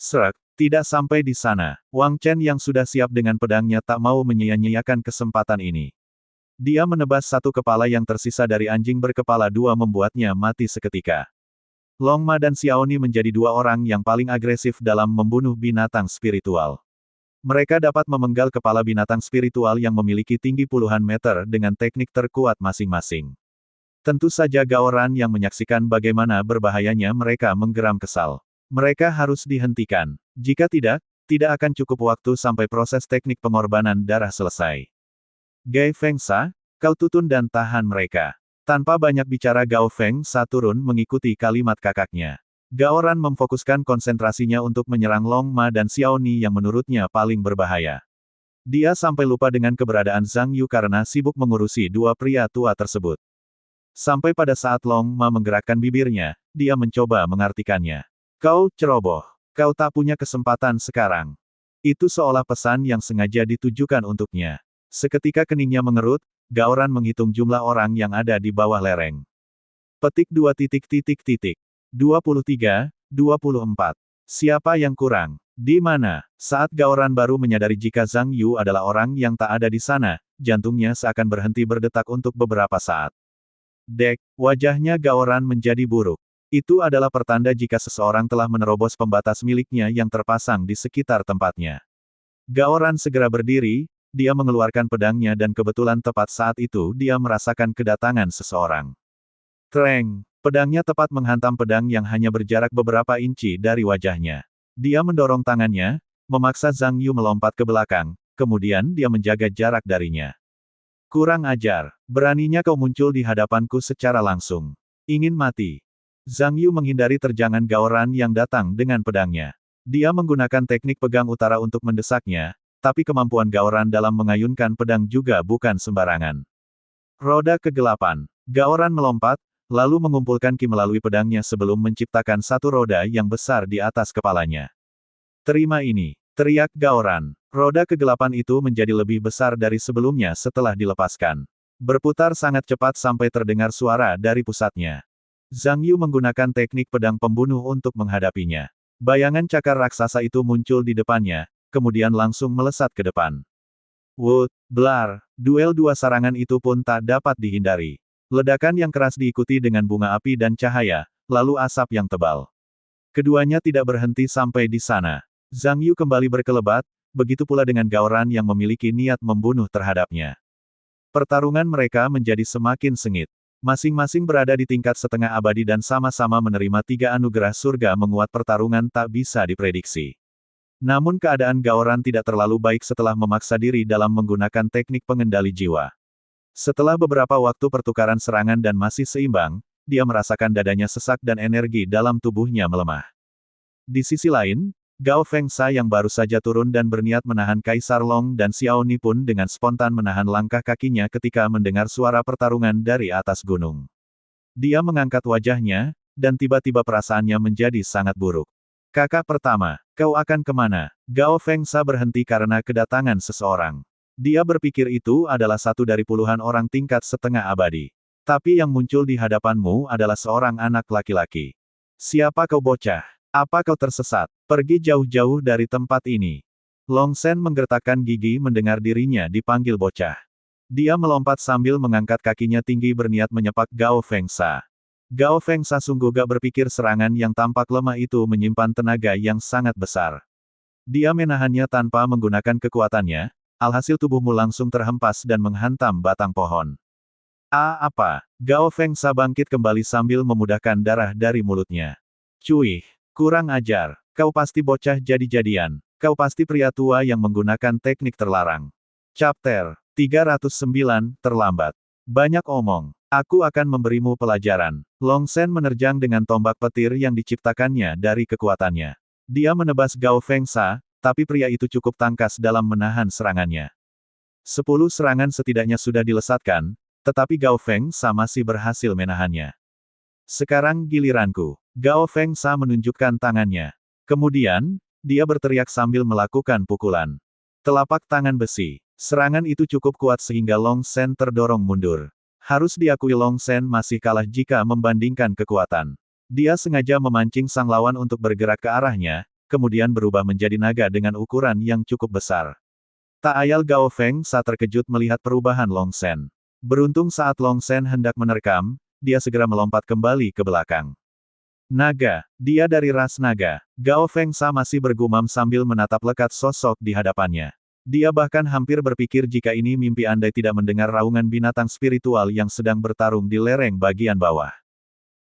S1: Srek, tidak sampai di sana. Wang Chen yang sudah siap dengan pedangnya tak mau menyia-nyiakan kesempatan ini. Dia menebas 1 kepala yang tersisa dari anjing berkepala 2 membuatnya mati seketika. Long Ma dan Xiaoni menjadi 2 orang yang paling agresif dalam membunuh binatang spiritual. Mereka dapat memenggal kepala binatang spiritual yang memiliki tinggi puluhan meter dengan teknik terkuat masing-masing. Tentu saja Gaoran yang menyaksikan bagaimana berbahayanya mereka menggeram kesal. Mereka harus dihentikan. Jika tidak, tidak akan cukup waktu sampai proses teknik pengorbanan darah selesai. Gai Fengsa, kau tutun dan tahan mereka. Tanpa banyak bicara Gao Fengsa turun mengikuti kalimat kakaknya. Gaoran memfokuskan konsentrasinya untuk menyerang Long Ma dan Xiaoni yang menurutnya paling berbahaya. Dia sampai lupa dengan keberadaan Zhang Yu karena sibuk mengurusi 2 pria tua tersebut. Sampai pada saat Long Ma menggerakkan bibirnya, dia mencoba mengartikannya. Kau ceroboh. Kau tak punya kesempatan sekarang. Itu seolah pesan yang sengaja ditujukan untuknya. Seketika keningnya mengerut, Gaoran menghitung jumlah orang yang ada di bawah lereng. Petik 2. 23, 24. Siapa yang kurang? Di mana? Saat Gaoran baru menyadari jika Zhang Yu adalah orang yang tak ada di sana, jantungnya seakan berhenti berdetak untuk beberapa saat. Wajahnya Gaoran menjadi buruk. Itu adalah pertanda jika seseorang telah menerobos pembatas miliknya yang terpasang di sekitar tempatnya. Gaoran segera berdiri, dia mengeluarkan pedangnya dan kebetulan tepat saat itu dia merasakan kedatangan seseorang. Treng! Pedangnya tepat menghantam pedang yang hanya berjarak beberapa inci dari wajahnya. Dia mendorong tangannya, memaksa Zhang Yu melompat ke belakang, kemudian dia menjaga jarak darinya. Kurang ajar, beraninya kau muncul di hadapanku secara langsung. Ingin mati. Zhang Yu menghindari terjangan Gaoran yang datang dengan pedangnya. Dia menggunakan teknik pegang utara untuk mendesaknya, tapi kemampuan Gaoran dalam mengayunkan pedang juga bukan sembarangan. Roda kegelapan. Gaoran melompat, lalu mengumpulkan ki melalui pedangnya sebelum menciptakan 1 roda yang besar di atas kepalanya. Terima ini, teriak Gaoran. Roda kegelapan itu menjadi lebih besar dari sebelumnya setelah dilepaskan. Berputar sangat cepat sampai terdengar suara dari pusatnya. Zhang Yu menggunakan teknik pedang pembunuh untuk menghadapinya. Bayangan cakar raksasa itu muncul di depannya, kemudian langsung melesat ke depan. Blar, duel 2 sarangan itu pun tak dapat dihindari. Ledakan yang keras diikuti dengan bunga api dan cahaya, lalu asap yang tebal. Keduanya tidak berhenti sampai di sana. Zhang Yu kembali berkelebat, begitu pula dengan Gaoran yang memiliki niat membunuh terhadapnya. Pertarungan mereka menjadi semakin sengit. Masing-masing berada di tingkat setengah abadi dan sama-sama menerima 3 anugerah surga menguat pertarungan tak bisa diprediksi. Namun keadaan Gaoran tidak terlalu baik setelah memaksa diri dalam menggunakan teknik pengendali jiwa. Setelah beberapa waktu pertukaran serangan dan masih seimbang, dia merasakan dadanya sesak dan energi dalam tubuhnya melemah. Di sisi lain, Gao Fengsa yang baru saja turun dan berniat menahan Kaisar Long dan Xiaoni pun dengan spontan menahan langkah kakinya ketika mendengar suara pertarungan dari atas gunung. Dia mengangkat wajahnya, dan tiba-tiba perasaannya menjadi sangat buruk. Kakak pertama, kau akan kemana? Gao Fengsa berhenti karena kedatangan seseorang. Dia berpikir itu adalah 1 dari puluhan orang tingkat setengah abadi. Tapi yang muncul di hadapanmu adalah seorang anak laki-laki. Siapa kau bocah? Apa kau tersesat? Pergi jauh-jauh dari tempat ini. Long Shen menggertakkan gigi mendengar dirinya dipanggil bocah. Dia melompat sambil mengangkat kakinya tinggi berniat menyepak Gao Fengsa. Gao Fengsa sungguh gak berpikir serangan yang tampak lemah itu menyimpan tenaga yang sangat besar. Dia menahannya tanpa menggunakan kekuatannya, alhasil tubuhmu langsung terhempas dan menghantam batang pohon. Apa? Gao Fengsa bangkit kembali sambil memudahkan darah dari mulutnya. Cuih, kurang ajar. Kau pasti bocah jadi-jadian. Kau pasti pria tua yang menggunakan teknik terlarang. Chapter 309, terlambat. Banyak omong. Aku akan memberimu pelajaran. Long Shen menerjang dengan tombak petir yang diciptakannya dari kekuatannya. Dia menebas Gao Fengsa, tapi pria itu cukup tangkas dalam menahan serangannya. 10 serangan setidaknya sudah dilesatkan, tetapi Gao Fengsa masih berhasil menahannya. Sekarang giliranku. Gao Fengsa menunjukkan tangannya. Kemudian, dia berteriak sambil melakukan pukulan. Telapak tangan besi. Serangan itu cukup kuat sehingga Long Shen terdorong mundur. Harus diakui Long Shen masih kalah jika membandingkan kekuatan. Dia sengaja memancing sang lawan untuk bergerak ke arahnya, kemudian berubah menjadi naga dengan ukuran yang cukup besar. Tak ayal Gao Fengsa terkejut melihat perubahan Long Shen. Beruntung saat Long Shen hendak menerkam, dia segera melompat kembali ke belakang. Naga, dia dari ras naga. Gao Fengsa masih bergumam sambil menatap lekat sosok di hadapannya. Dia bahkan hampir berpikir jika ini mimpi andai tidak mendengar raungan binatang spiritual yang sedang bertarung di lereng bagian bawah.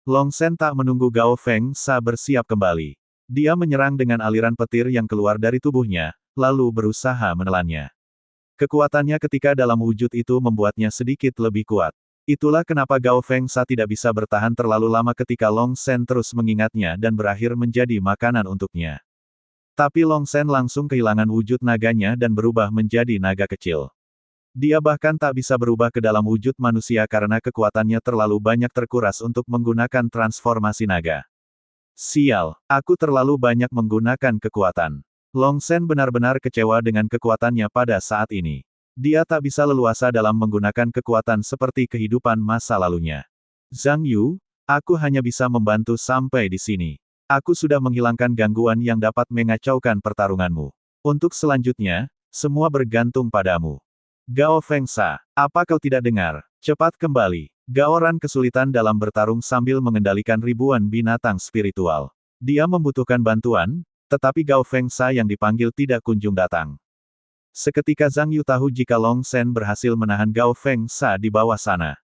S1: Long Shen tak menunggu Gao Fengsa bersiap kembali. Dia menyerang dengan aliran petir yang keluar dari tubuhnya, lalu berusaha menelannya. Kekuatannya ketika dalam wujud itu membuatnya sedikit lebih kuat. Itulah kenapa Gao Fengsa tidak bisa bertahan terlalu lama ketika Long Shen terus mengingatnya dan berakhir menjadi makanan untuknya. Tapi Long Shen langsung kehilangan wujud naganya dan berubah menjadi naga kecil. Dia bahkan tak bisa berubah ke dalam wujud manusia karena kekuatannya terlalu banyak terkuras untuk menggunakan transformasi naga. Sial, aku terlalu banyak menggunakan kekuatan. Long Shen benar-benar kecewa dengan kekuatannya pada saat ini. Dia tak bisa leluasa dalam menggunakan kekuatan seperti kehidupan masa lalunya. Zhang Yu, aku hanya bisa membantu sampai di sini. Aku sudah menghilangkan gangguan yang dapat mengacaukan pertarunganmu. Untuk selanjutnya, semua bergantung padamu. Gao Fengsa, apa kau tidak dengar? Cepat kembali. Gao Ran kesulitan dalam bertarung sambil mengendalikan ribuan binatang spiritual. Dia membutuhkan bantuan, tetapi Gao Fengsa yang dipanggil tidak kunjung datang. Seketika Zhang Yu tahu jika Long Shen berhasil menahan Gao Fengsa di bawah sana.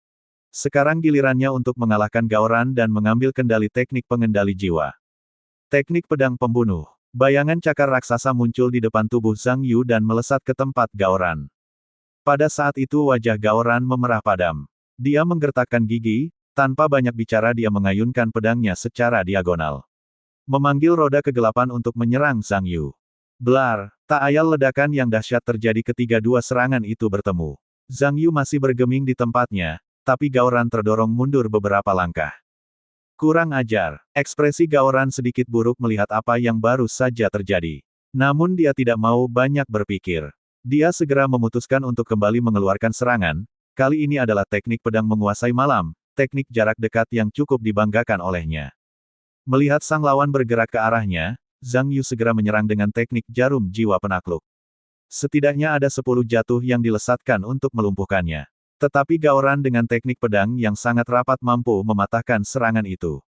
S1: Sekarang gilirannya untuk mengalahkan Gao Ran dan mengambil kendali teknik pengendali jiwa. Teknik pedang pembunuh. Bayangan cakar raksasa muncul di depan tubuh Zhang Yu dan melesat ke tempat Gao Ran. Pada saat itu wajah Gao Ran memerah padam. Dia menggertakkan gigi, tanpa banyak bicara dia mengayunkan pedangnya secara diagonal. Memanggil roda kegelapan untuk menyerang Zhang Yu. Blar, tak ayal ledakan yang dahsyat terjadi ketika dua serangan itu bertemu. Zhang Yu masih bergeming di tempatnya, tapi Gao Ran terdorong mundur beberapa langkah. Kurang ajar, ekspresi Gao Ran sedikit buruk melihat apa yang baru saja terjadi. Namun dia tidak mau banyak berpikir. Dia segera memutuskan untuk kembali mengeluarkan serangan, kali ini adalah teknik pedang menguasai malam, teknik jarak dekat yang cukup dibanggakan olehnya. Melihat sang lawan bergerak ke arahnya, Zhang Yu segera menyerang dengan teknik jarum jiwa penakluk. Setidaknya ada 10 jatuh yang dilesatkan untuk melumpuhkannya. Tetapi Gao Ran dengan teknik pedang yang sangat rapat mampu mematahkan serangan itu.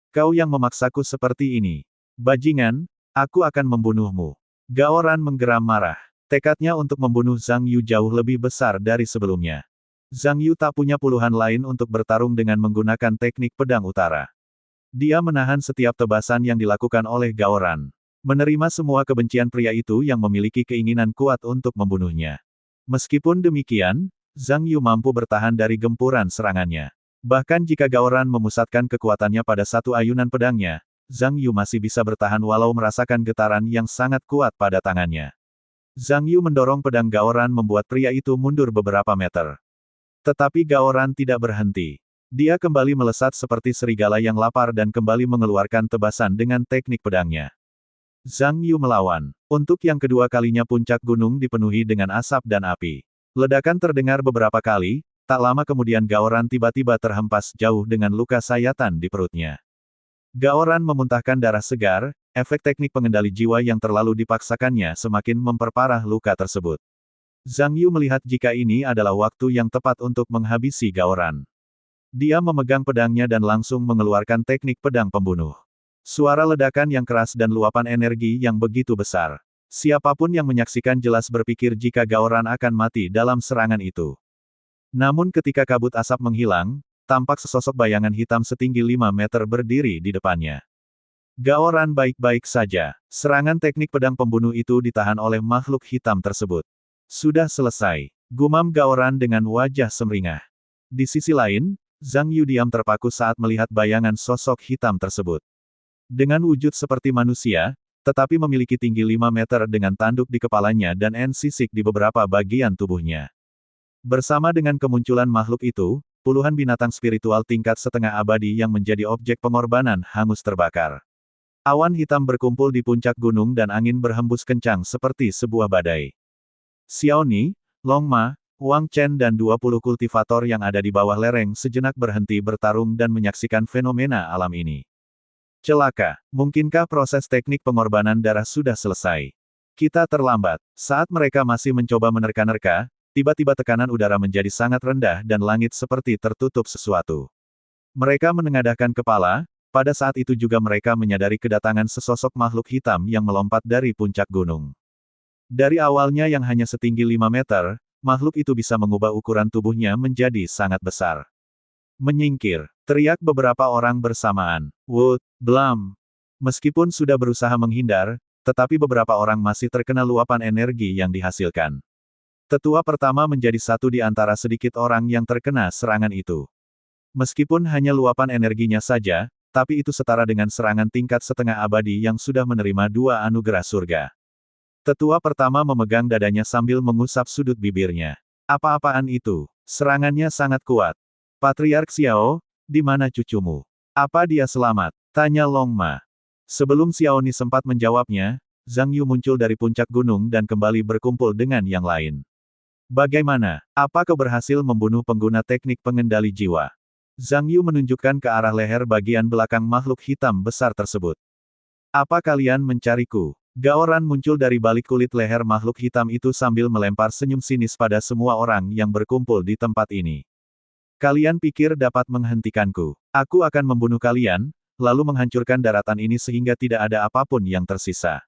S1: Kau yang memaksaku seperti ini. Bajingan, aku akan membunuhmu. Gao Ran menggeram marah. Tekadnya untuk membunuh Zhang Yu jauh lebih besar dari sebelumnya. Zhang Yu tak punya puluhan lain untuk bertarung dengan menggunakan teknik pedang utara. Dia menahan setiap tebasan yang dilakukan oleh Gao Ran. Menerima semua kebencian pria itu yang memiliki keinginan kuat untuk membunuhnya. Meskipun demikian, Zhang Yu mampu bertahan dari gempuran serangannya. Bahkan jika Gao Ran memusatkan kekuatannya pada satu ayunan pedangnya, Zhang Yu masih bisa bertahan walau merasakan getaran yang sangat kuat pada tangannya. Zhang Yu mendorong pedang Gao Ran membuat pria itu mundur beberapa meter. Tetapi Gao Ran tidak berhenti. Dia kembali melesat seperti serigala yang lapar dan kembali mengeluarkan tebasan dengan teknik pedangnya. Zhang Yu melawan. Untuk yang kedua kalinya puncak gunung dipenuhi dengan asap dan api. Ledakan terdengar beberapa kali, tak lama kemudian Gao Ran tiba-tiba terhempas jauh dengan luka sayatan di perutnya. Gao Ran memuntahkan darah segar, efek teknik pengendali jiwa yang terlalu dipaksakannya semakin memperparah luka tersebut. Zhang Yu melihat jika ini adalah waktu yang tepat untuk menghabisi Gao Ran. Dia memegang pedangnya dan langsung mengeluarkan teknik pedang pembunuh. Suara ledakan yang keras dan luapan energi yang begitu besar. Siapapun yang menyaksikan jelas berpikir jika Gaoran akan mati dalam serangan itu. Namun ketika kabut asap menghilang, tampak sesosok bayangan hitam setinggi 5 meter berdiri di depannya. Gaoran baik-baik saja. Serangan teknik pedang pembunuh itu ditahan oleh makhluk hitam tersebut. Sudah selesai. Gumam Gaoran dengan wajah semringah. Di sisi lain, Zhang Yu diam terpaku saat melihat bayangan sosok hitam tersebut. Dengan wujud seperti manusia, tetapi memiliki tinggi 5 meter dengan tanduk di kepalanya dan sisik di beberapa bagian tubuhnya. Bersama dengan kemunculan makhluk itu, puluhan binatang spiritual tingkat setengah abadi yang menjadi objek pengorbanan hangus terbakar. Awan hitam berkumpul di puncak gunung dan angin berhembus kencang seperti sebuah badai. Xiaoni, Long Ma, Wang Chen dan 20 kultivator yang ada di bawah lereng sejenak berhenti bertarung dan menyaksikan fenomena alam ini. Celaka, mungkinkah proses teknik pengorbanan darah sudah selesai? Kita terlambat. Saat mereka masih mencoba menerka-nerka, tiba-tiba tekanan udara menjadi sangat rendah dan langit seperti tertutup sesuatu. Mereka menengadahkan kepala, pada saat itu juga mereka menyadari kedatangan sesosok makhluk hitam yang melompat dari puncak gunung. Dari awalnya yang hanya setinggi 5 meter, makhluk itu bisa mengubah ukuran tubuhnya menjadi sangat besar. Menyingkir, teriak beberapa orang bersamaan. Wood, Blam. Meskipun sudah berusaha menghindar, tetapi beberapa orang masih terkena luapan energi yang dihasilkan. Tetua pertama menjadi satu di antara sedikit orang yang terkena serangan itu. Meskipun hanya luapan energinya saja, tapi itu setara dengan serangan tingkat setengah abadi yang sudah menerima 2 anugerah surga. Tetua pertama memegang dadanya sambil mengusap sudut bibirnya. Apa-apaan itu? Serangannya sangat kuat. Patriark Xiao, di mana cucumu? Apa dia selamat? Tanya Long Ma. Sebelum Xiaoni sempat menjawabnya, Zhang Yu muncul dari puncak gunung dan kembali berkumpul dengan yang lain. Bagaimana? Apa kau berhasil membunuh pengguna teknik pengendali jiwa? Zhang Yu menunjukkan ke arah leher bagian belakang makhluk hitam besar tersebut. Apa kalian mencariku? Gaoran muncul dari balik kulit leher makhluk hitam itu sambil melempar senyum sinis pada semua orang yang berkumpul di tempat ini. Kalian pikir dapat menghentikanku? Aku akan membunuh kalian, lalu menghancurkan daratan ini sehingga tidak ada apapun yang tersisa.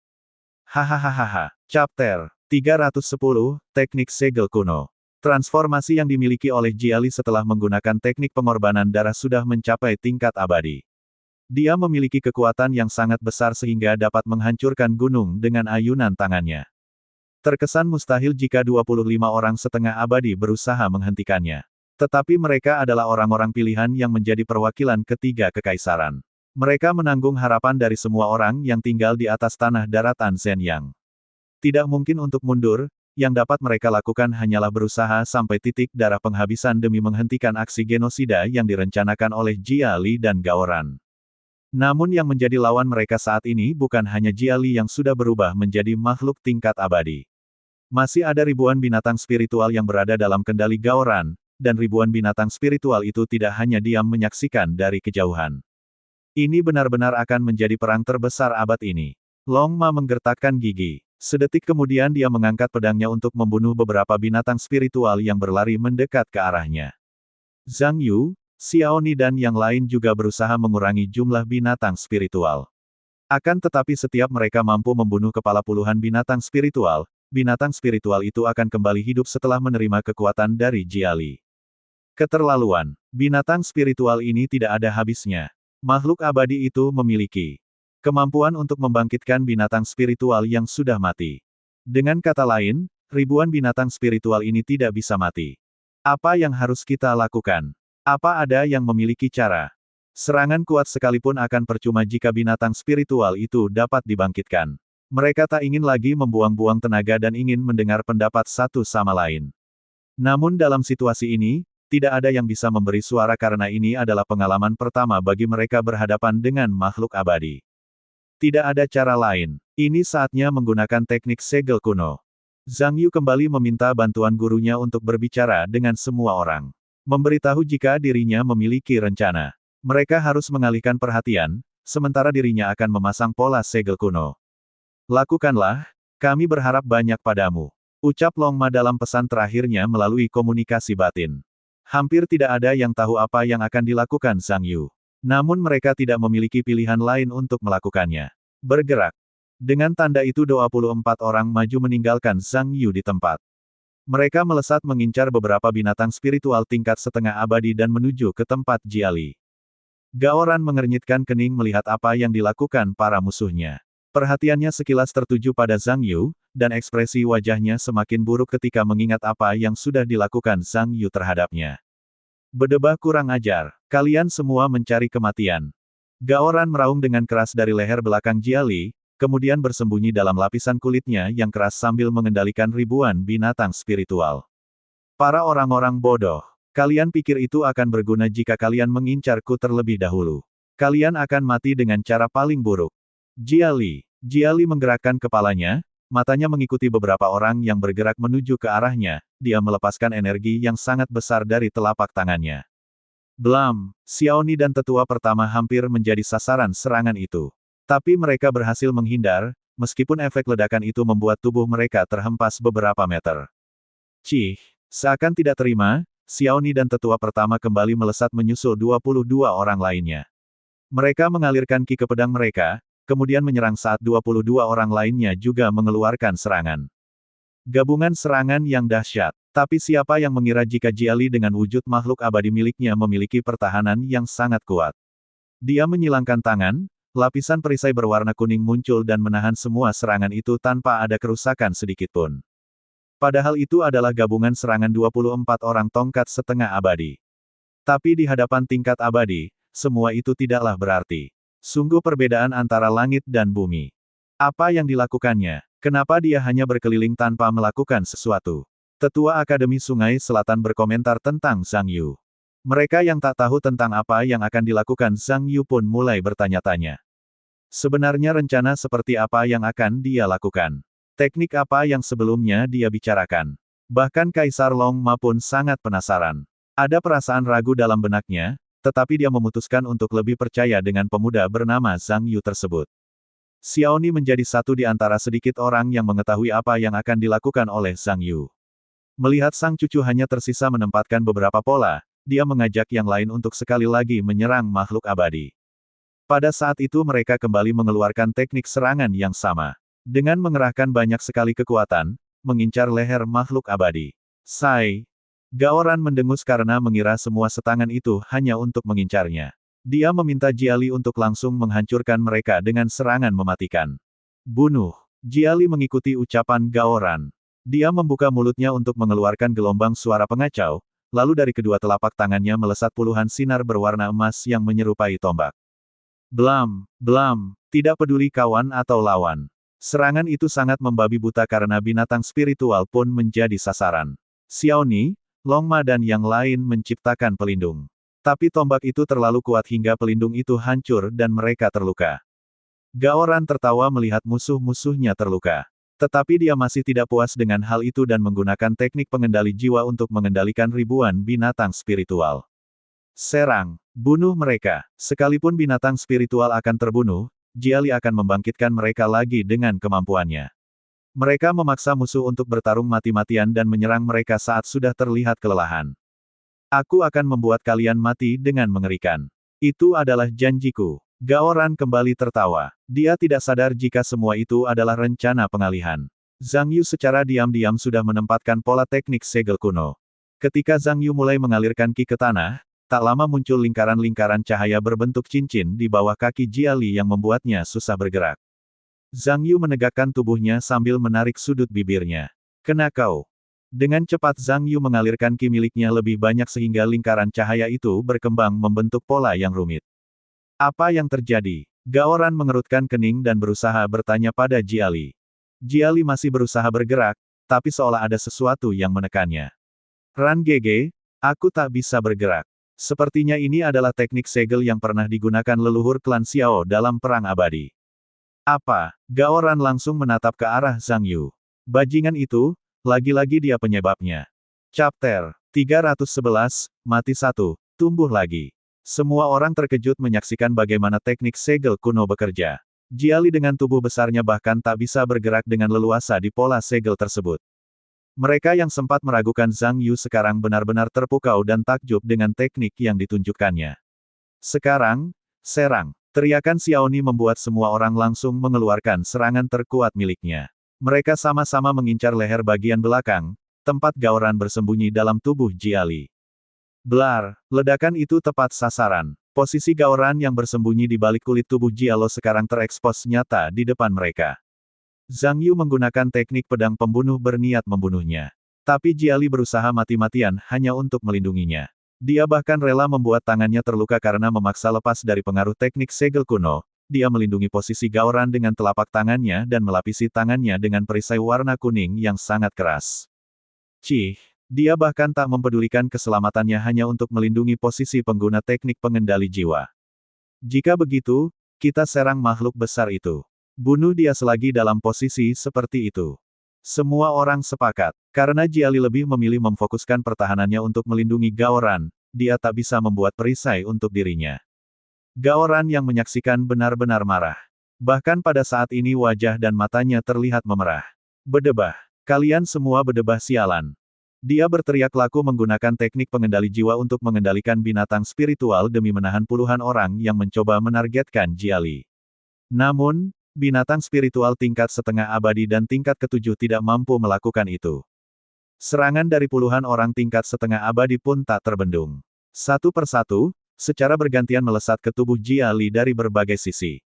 S1: Hahaha. Chapter 310, Teknik Segel Kuno. Transformasi yang dimiliki oleh Jiali setelah menggunakan teknik pengorbanan darah sudah mencapai tingkat abadi. Dia memiliki kekuatan yang sangat besar sehingga dapat menghancurkan gunung dengan ayunan tangannya. Terkesan mustahil jika 25 orang setengah abadi berusaha menghentikannya. Tetapi mereka adalah orang-orang pilihan yang menjadi perwakilan ketiga kekaisaran. Mereka menanggung harapan dari semua orang yang tinggal di atas tanah daratan Zenyang. Tidak mungkin untuk mundur, yang dapat mereka lakukan hanyalah berusaha sampai titik darah penghabisan demi menghentikan aksi genosida yang direncanakan oleh Jia Li dan Gaoran. Namun yang menjadi lawan mereka saat ini bukan hanya Jia Li yang sudah berubah menjadi makhluk tingkat abadi. Masih ada ribuan binatang spiritual yang berada dalam kendali Gaoran, dan ribuan binatang spiritual itu tidak hanya diam menyaksikan dari kejauhan. Ini benar-benar akan menjadi perang terbesar abad ini. Long Ma menggertakkan gigi. Sedetik kemudian dia mengangkat pedangnya untuk membunuh beberapa binatang spiritual yang berlari mendekat ke arahnya. Zhang Yu, Xiaoni dan yang lain juga berusaha mengurangi jumlah binatang spiritual. Akan tetapi setiap mereka mampu membunuh kepala puluhan binatang spiritual itu akan kembali hidup setelah menerima kekuatan dari Jiali. Keterlaluan. Binatang spiritual ini tidak ada habisnya. Makhluk abadi itu memiliki kemampuan untuk membangkitkan binatang spiritual yang sudah mati. Dengan kata lain, ribuan binatang spiritual ini tidak bisa mati. Apa yang harus kita lakukan? Apa ada yang memiliki cara? Serangan kuat sekalipun akan percuma jika binatang spiritual itu dapat dibangkitkan. Mereka tak ingin lagi membuang-buang tenaga dan ingin mendengar pendapat satu sama lain. Namun dalam situasi ini, tidak ada yang bisa memberi suara karena ini adalah pengalaman pertama bagi mereka berhadapan dengan makhluk abadi. Tidak ada cara lain. Ini saatnya menggunakan teknik segel kuno. Zhang Yu kembali meminta bantuan gurunya untuk berbicara dengan semua orang. Memberitahu jika dirinya memiliki rencana. Mereka harus mengalihkan perhatian, sementara dirinya akan memasang pola segel kuno. Lakukanlah, kami berharap banyak padamu. Ucap Long Ma dalam pesan terakhirnya melalui komunikasi batin. Hampir tidak ada yang tahu apa yang akan dilakukan Zhang Yu. Namun mereka tidak memiliki pilihan lain untuk melakukannya. Bergerak. Dengan tanda itu 24 orang maju meninggalkan Zhang Yu di tempat. Mereka melesat mengincar beberapa binatang spiritual tingkat setengah abadi dan menuju ke tempat Jiali. Gaoran mengernyitkan kening melihat apa yang dilakukan para musuhnya. Perhatiannya sekilas tertuju pada Zhang Yu, dan ekspresi wajahnya semakin buruk ketika mengingat apa yang sudah dilakukan Zhang Yu terhadapnya. Berdebah kurang ajar, kalian semua mencari kematian. Gaoran meraung dengan keras dari leher belakang Jiali, kemudian bersembunyi dalam lapisan kulitnya yang keras sambil mengendalikan ribuan binatang spiritual. Para orang-orang bodoh, kalian pikir itu akan berguna jika kalian mengincarku terlebih dahulu. Kalian akan mati dengan cara paling buruk. Jiali menggerakkan kepalanya, matanya mengikuti beberapa orang yang bergerak menuju ke arahnya, dia melepaskan energi yang sangat besar dari telapak tangannya. Blam, Xiaoni dan tetua pertama hampir menjadi sasaran serangan itu. Tapi mereka berhasil menghindar, meskipun efek ledakan itu membuat tubuh mereka terhempas beberapa meter. Cih, seakan tidak terima, Xiaoni dan tetua pertama kembali melesat menyusul 22 orang lainnya. Mereka mengalirkan ki ke pedang mereka, kemudian menyerang saat 22 orang lainnya juga mengeluarkan serangan. Gabungan serangan yang dahsyat. Tapi siapa yang mengira jika Jiali dengan wujud makhluk abadi miliknya memiliki pertahanan yang sangat kuat. Dia menyilangkan tangan, lapisan perisai berwarna kuning muncul dan menahan semua serangan itu tanpa ada kerusakan sedikitpun. Padahal itu adalah gabungan serangan 24 orang tongkat setengah abadi. Tapi di hadapan tingkat abadi, semua itu tidaklah berarti. Sungguh perbedaan antara langit dan bumi. Apa yang dilakukannya? Kenapa dia hanya berkeliling tanpa melakukan sesuatu? Tetua Akademi Sungai Selatan berkomentar tentang Zhang Yu. Mereka yang tak tahu tentang apa yang akan dilakukan Zhang Yu pun mulai bertanya-tanya. Sebenarnya rencana seperti apa yang akan dia lakukan? Teknik apa yang sebelumnya dia bicarakan? Bahkan Kaisar Long Ma pun sangat penasaran. Ada perasaan ragu dalam benaknya, tetapi dia memutuskan untuk lebih percaya dengan pemuda bernama Zhang Yu tersebut. Xiaoni menjadi satu di antara sedikit orang yang mengetahui apa yang akan dilakukan oleh Zhang Yu. Melihat sang cucu hanya tersisa menempatkan beberapa pola, dia mengajak yang lain untuk sekali lagi menyerang makhluk abadi. Pada saat itu mereka kembali mengeluarkan teknik serangan yang sama. Dengan mengerahkan banyak sekali kekuatan, mengincar leher makhluk abadi. Sai. Gaoran mendengus karena mengira semua setangan itu hanya untuk mengincarnya. Dia meminta Jiali untuk langsung menghancurkan mereka dengan serangan mematikan. Bunuh. Jiali mengikuti ucapan Gaoran. Dia membuka mulutnya untuk mengeluarkan gelombang suara pengacau, lalu dari kedua telapak tangannya melesat puluhan sinar berwarna emas yang menyerupai tombak. Blam, blam, tidak peduli kawan atau lawan. Serangan itu sangat membabi buta karena binatang spiritual pun menjadi sasaran. Xiaoni, Long Ma dan yang lain menciptakan pelindung. Tapi tombak itu terlalu kuat hingga pelindung itu hancur dan mereka terluka. Gaoran tertawa melihat musuh-musuhnya terluka. Tetapi dia masih tidak puas dengan hal itu dan menggunakan teknik pengendali jiwa untuk mengendalikan ribuan binatang spiritual. Serang, bunuh mereka. Sekalipun binatang spiritual akan terbunuh, Jiali akan membangkitkan mereka lagi dengan kemampuannya. Mereka memaksa musuh untuk bertarung mati-matian dan menyerang mereka saat sudah terlihat kelelahan. Aku akan membuat kalian mati dengan mengerikan. Itu adalah janjiku. Gaoran kembali tertawa. Dia tidak sadar jika semua itu adalah rencana pengalihan. Zhang Yu secara diam-diam sudah menempatkan pola teknik segel kuno. Ketika Zhang Yu mulai mengalirkan ki ke tanah, tak lama muncul lingkaran-lingkaran cahaya berbentuk cincin di bawah kaki Jiali yang membuatnya susah bergerak. Zhang Yu menegakkan tubuhnya sambil menarik sudut bibirnya. Kena kau. Dengan cepat Zhang Yu mengalirkan ki miliknya lebih banyak sehingga lingkaran cahaya itu berkembang membentuk pola yang rumit. Apa yang terjadi? Gaoran mengerutkan kening dan berusaha bertanya pada Jiali. Jiali masih berusaha bergerak, tapi seolah ada sesuatu yang menekannya. Ran Gege, aku tak bisa bergerak. Sepertinya ini adalah teknik segel yang pernah digunakan leluhur klan Xiao dalam perang abadi. Apa? Gaoran langsung menatap ke arah Zhang Yu. Bajingan itu, lagi-lagi dia penyebabnya. Chapter 311, Mati 1, Tumbuh Lagi. Semua orang terkejut menyaksikan bagaimana teknik segel kuno bekerja. Jiali dengan tubuh besarnya bahkan tak bisa bergerak dengan leluasa di pola segel tersebut. Mereka yang sempat meragukan Zhang Yu sekarang benar-benar terpukau dan takjub dengan teknik yang ditunjukkannya. Sekarang, serang. Teriakan Xiaoni membuat semua orang langsung mengeluarkan serangan terkuat miliknya. Mereka sama-sama mengincar leher bagian belakang, tempat Gaoran bersembunyi dalam tubuh Jiali. Blar, ledakan itu tepat sasaran. Posisi Gaoran yang bersembunyi di balik kulit tubuh Jialo sekarang terekspos nyata di depan mereka. Zhang Yu menggunakan teknik pedang pembunuh berniat membunuhnya. Tapi Jiali berusaha mati-matian hanya untuk melindunginya. Dia bahkan rela membuat tangannya terluka karena memaksa lepas dari pengaruh teknik segel kuno. Dia melindungi posisi Gaoran dengan telapak tangannya dan melapisi tangannya dengan perisai warna kuning yang sangat keras. Cih, dia bahkan tak mempedulikan keselamatannya hanya untuk melindungi posisi pengguna teknik pengendali jiwa. Jika begitu, kita serang makhluk besar itu. Bunuh dia selagi dalam posisi seperti itu. Semua orang sepakat. Karena Jiali lebih memilih memfokuskan pertahanannya untuk melindungi Gaoran, dia tak bisa membuat perisai untuk dirinya. Gaoran yang menyaksikan benar-benar marah. Bahkan pada saat ini wajah dan matanya terlihat memerah. Berdebah. Kalian semua berdebah sialan. Dia berteriak laku menggunakan teknik pengendali jiwa untuk mengendalikan binatang spiritual demi menahan puluhan orang yang mencoba menargetkan Jiali. Namun, binatang spiritual tingkat setengah abadi dan tingkat ketujuh tidak mampu melakukan itu. Serangan dari puluhan orang tingkat setengah abadi pun tak terbendung. Satu persatu, secara bergantian melesat ke tubuh Jiali dari berbagai sisi.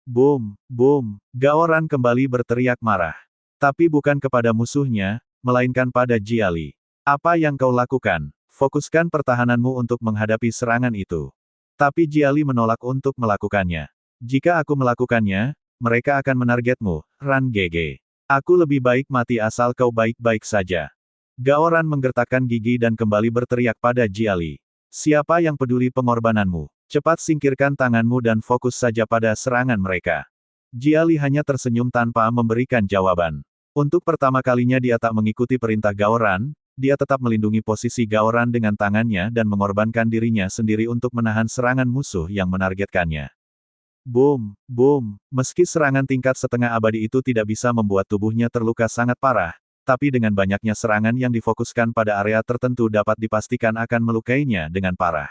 S1: Boom, boom, Gaoran kembali berteriak marah. Tapi bukan kepada musuhnya, melainkan pada Jiali. Apa yang kau lakukan? Fokuskan pertahananmu untuk menghadapi serangan itu. Tapi Jiali menolak untuk melakukannya. Jika aku melakukannya, mereka akan menargetmu, Ran GG. Aku lebih baik mati asal kau baik-baik saja. Gaoran menggertakkan gigi dan kembali berteriak pada Jiali. Siapa yang peduli pengorbananmu? Cepat singkirkan tanganmu dan fokus saja pada serangan mereka. Jiali hanya tersenyum tanpa memberikan jawaban. Untuk pertama kalinya dia tak mengikuti perintah Gaoran, dia tetap melindungi posisi Gaoran dengan tangannya dan mengorbankan dirinya sendiri untuk menahan serangan musuh yang menargetkannya. Boom, boom, meski serangan tingkat setengah abadi itu tidak bisa membuat tubuhnya terluka sangat parah, tapi dengan banyaknya serangan yang difokuskan pada area tertentu dapat dipastikan akan melukainya dengan parah.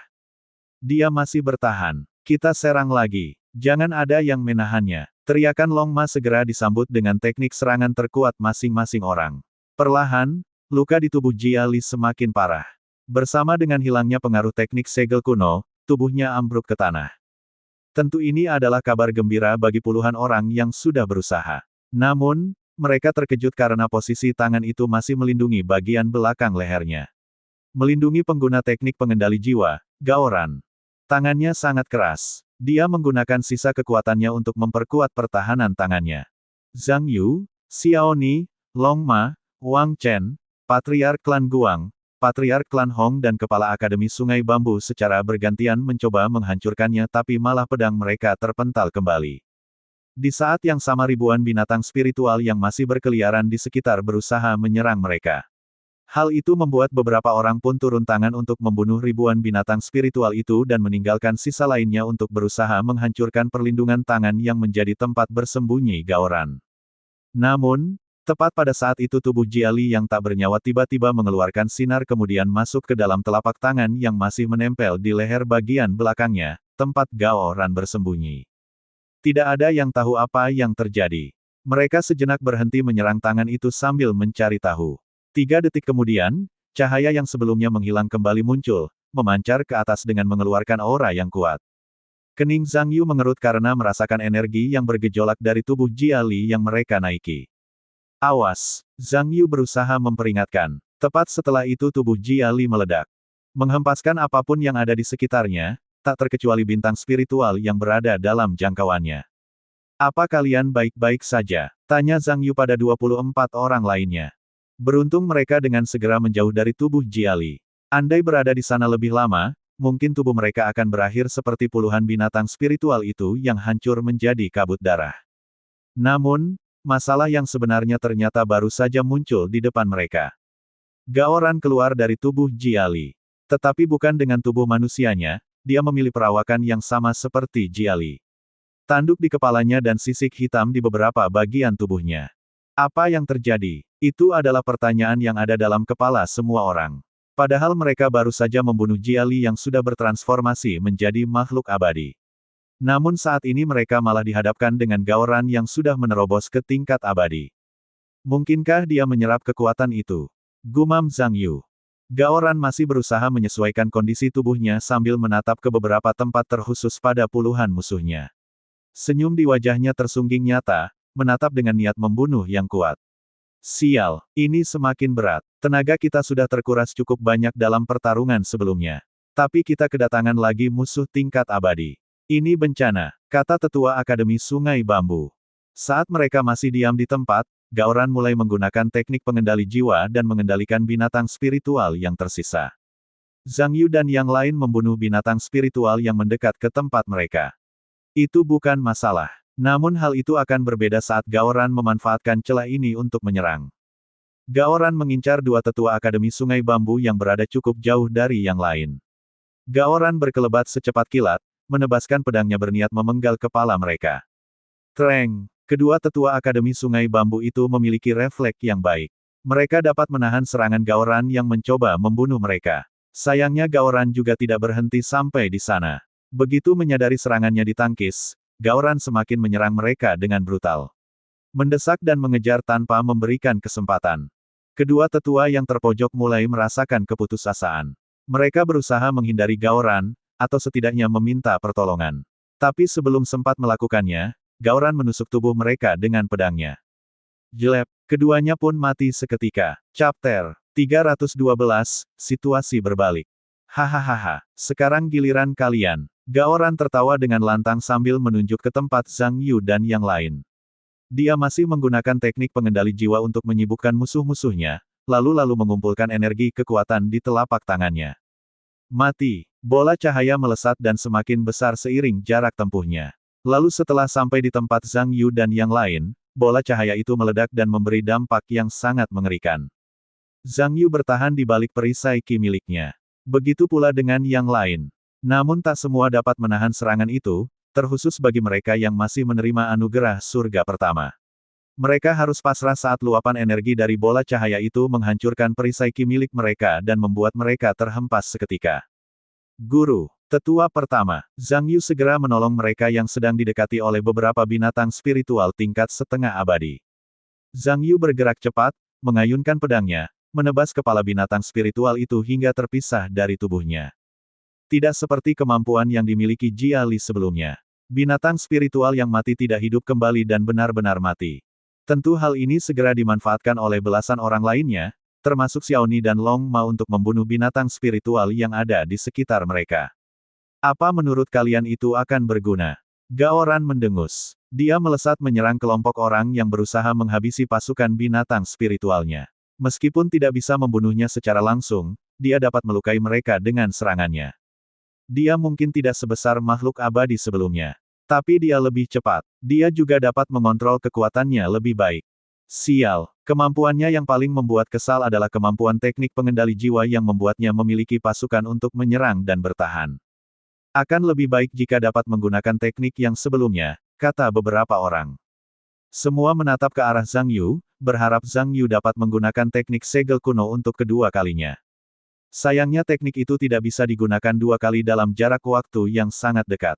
S1: Dia masih bertahan. Kita serang lagi. Jangan ada yang menahannya. Teriakan Long Ma segera disambut dengan teknik serangan terkuat masing-masing orang. Perlahan, luka di tubuh Jiali semakin parah. Bersama dengan hilangnya pengaruh teknik segel kuno, tubuhnya ambruk ke tanah. Tentu ini adalah kabar gembira bagi puluhan orang yang sudah berusaha. Namun, mereka terkejut karena posisi tangan itu masih melindungi bagian belakang lehernya. Melindungi pengguna teknik pengendali jiwa, Gaoran. Tangannya sangat keras. Dia menggunakan sisa kekuatannya untuk memperkuat pertahanan tangannya. Zhang Yu, Xiaoni, Long Ma, Wang Chen, Patriark Klan Guang, Patriark Klan Hong dan Kepala Akademi Sungai Bambu secara bergantian mencoba menghancurkannya tapi malah pedang mereka terpental kembali. Di saat yang sama ribuan binatang spiritual yang masih berkeliaran di sekitar berusaha menyerang mereka. Hal itu membuat beberapa orang pun turun tangan untuk membunuh ribuan binatang spiritual itu dan meninggalkan sisa lainnya untuk berusaha menghancurkan perlindungan tangan yang menjadi tempat bersembunyi Gaoran. Namun, tepat pada saat itu tubuh Jiali yang tak bernyawa tiba-tiba mengeluarkan sinar kemudian masuk ke dalam telapak tangan yang masih menempel di leher bagian belakangnya, tempat Gaoran bersembunyi. Tidak ada yang tahu apa yang terjadi. Mereka sejenak berhenti menyerang tangan itu sambil mencari tahu. 3 detik kemudian, cahaya yang sebelumnya menghilang kembali muncul, memancar ke atas dengan mengeluarkan aura yang kuat. Kening Zhang Yu mengerut karena merasakan energi yang bergejolak dari tubuh Jiali yang mereka naiki. Awas! Zhang Yu berusaha memperingatkan. Tepat setelah itu tubuh Jiali meledak. Menghempaskan apapun yang ada di sekitarnya, tak terkecuali bintang spiritual yang berada dalam jangkauannya. Apa kalian baik-baik saja? Tanya Zhang Yu pada 24 orang lainnya. Beruntung mereka dengan segera menjauh dari tubuh Jiali. Andai berada di sana lebih lama, mungkin tubuh mereka akan berakhir seperti puluhan binatang spiritual itu yang hancur menjadi kabut darah. Namun, masalah yang sebenarnya ternyata baru saja muncul di depan mereka. Gaoran keluar dari tubuh Jiali. Tetapi bukan dengan tubuh manusianya, dia memilih perawakan yang sama seperti Jiali. Tanduk di kepalanya dan sisik hitam di beberapa bagian tubuhnya. Apa yang terjadi? Itu adalah pertanyaan yang ada dalam kepala semua orang. Padahal mereka baru saja membunuh Jiali yang sudah bertransformasi menjadi makhluk abadi. Namun saat ini mereka malah dihadapkan dengan Gaoran yang sudah menerobos ke tingkat abadi. Mungkinkah dia menyerap kekuatan itu? Gumam Zhang Yu. Gaoran masih berusaha menyesuaikan kondisi tubuhnya sambil menatap ke beberapa tempat terkhusus pada puluhan musuhnya. Senyum di wajahnya tersungging nyata, menatap dengan niat membunuh yang kuat. Sial, ini semakin berat. Tenaga kita sudah terkuras cukup banyak dalam pertarungan sebelumnya. Tapi kita kedatangan lagi musuh tingkat abadi. Ini bencana, kata tetua Akademi Sungai Bambu. Saat mereka masih diam di tempat, Gaoran mulai menggunakan teknik pengendali jiwa dan mengendalikan binatang spiritual yang tersisa. Zhang Yu dan yang lain membunuh binatang spiritual yang mendekat ke tempat mereka. Itu bukan masalah. Namun hal itu akan berbeda saat Gaoran memanfaatkan celah ini untuk menyerang. Gaoran mengincar dua tetua Akademi Sungai Bambu yang berada cukup jauh dari yang lain. Gaoran berkelebat secepat kilat, menebaskan pedangnya berniat memenggal kepala mereka. Treng! Kedua tetua Akademi Sungai Bambu itu memiliki refleks yang baik. Mereka dapat menahan serangan Gaoran yang mencoba membunuh mereka. Sayangnya Gaoran juga tidak berhenti sampai di sana. Begitu menyadari serangannya ditangkis, Gaoran semakin menyerang mereka dengan brutal. Mendesak dan mengejar tanpa memberikan kesempatan. Kedua tetua yang terpojok mulai merasakan keputusasaan. Mereka berusaha menghindari Gaoran, atau setidaknya meminta pertolongan. Tapi sebelum sempat melakukannya, Gaoran menusuk tubuh mereka dengan pedangnya. Jelek, keduanya pun mati seketika. Chapter 312, situasi berbalik. Hahaha, sekarang giliran kalian. Gaoran tertawa dengan lantang sambil menunjuk ke tempat Zhang Yu dan yang lain. Dia masih menggunakan teknik pengendali jiwa untuk menyibukkan musuh-musuhnya, lalu mengumpulkan energi kekuatan di telapak tangannya. Mati. Bola cahaya melesat dan semakin besar seiring jarak tempuhnya. Lalu setelah sampai di tempat Zhang Yu dan yang lain, bola cahaya itu meledak dan memberi dampak yang sangat mengerikan. Zhang Yu bertahan di balik perisai ki miliknya. Begitu pula dengan yang lain. Namun tak semua dapat menahan serangan itu, terkhusus bagi mereka yang masih menerima anugerah surga pertama. Mereka harus pasrah saat luapan energi dari bola cahaya itu menghancurkan perisai ki milik mereka dan membuat mereka terhempas seketika. Guru, tetua pertama, Zhang Yu segera menolong mereka yang sedang didekati oleh beberapa binatang spiritual tingkat setengah abadi. Zhang Yu bergerak cepat, mengayunkan pedangnya, menebas kepala binatang spiritual itu hingga terpisah dari tubuhnya. Tidak seperti kemampuan yang dimiliki Jia Li sebelumnya. Binatang spiritual yang mati tidak hidup kembali dan benar-benar mati. Tentu hal ini segera dimanfaatkan oleh belasan orang lainnya, termasuk Xiaoni dan Long Ma untuk membunuh binatang spiritual yang ada di sekitar mereka. Apa menurut kalian itu akan berguna? Gaoran mendengus. Dia melesat menyerang kelompok orang yang berusaha menghabisi pasukan binatang spiritualnya. Meskipun tidak bisa membunuhnya secara langsung, dia dapat melukai mereka dengan serangannya. Dia mungkin tidak sebesar makhluk abadi sebelumnya. Tapi dia lebih cepat. Dia juga dapat mengontrol kekuatannya lebih baik. Sial, kemampuannya yang paling membuat kesal adalah kemampuan teknik pengendali jiwa yang membuatnya memiliki pasukan untuk menyerang dan bertahan. Akan lebih baik jika dapat menggunakan teknik yang sebelumnya, kata beberapa orang. Semua menatap ke arah Zhang Yu, berharap Zhang Yu dapat menggunakan teknik segel kuno untuk kedua kalinya. Sayangnya teknik itu tidak bisa digunakan dua kali dalam jarak waktu yang sangat dekat.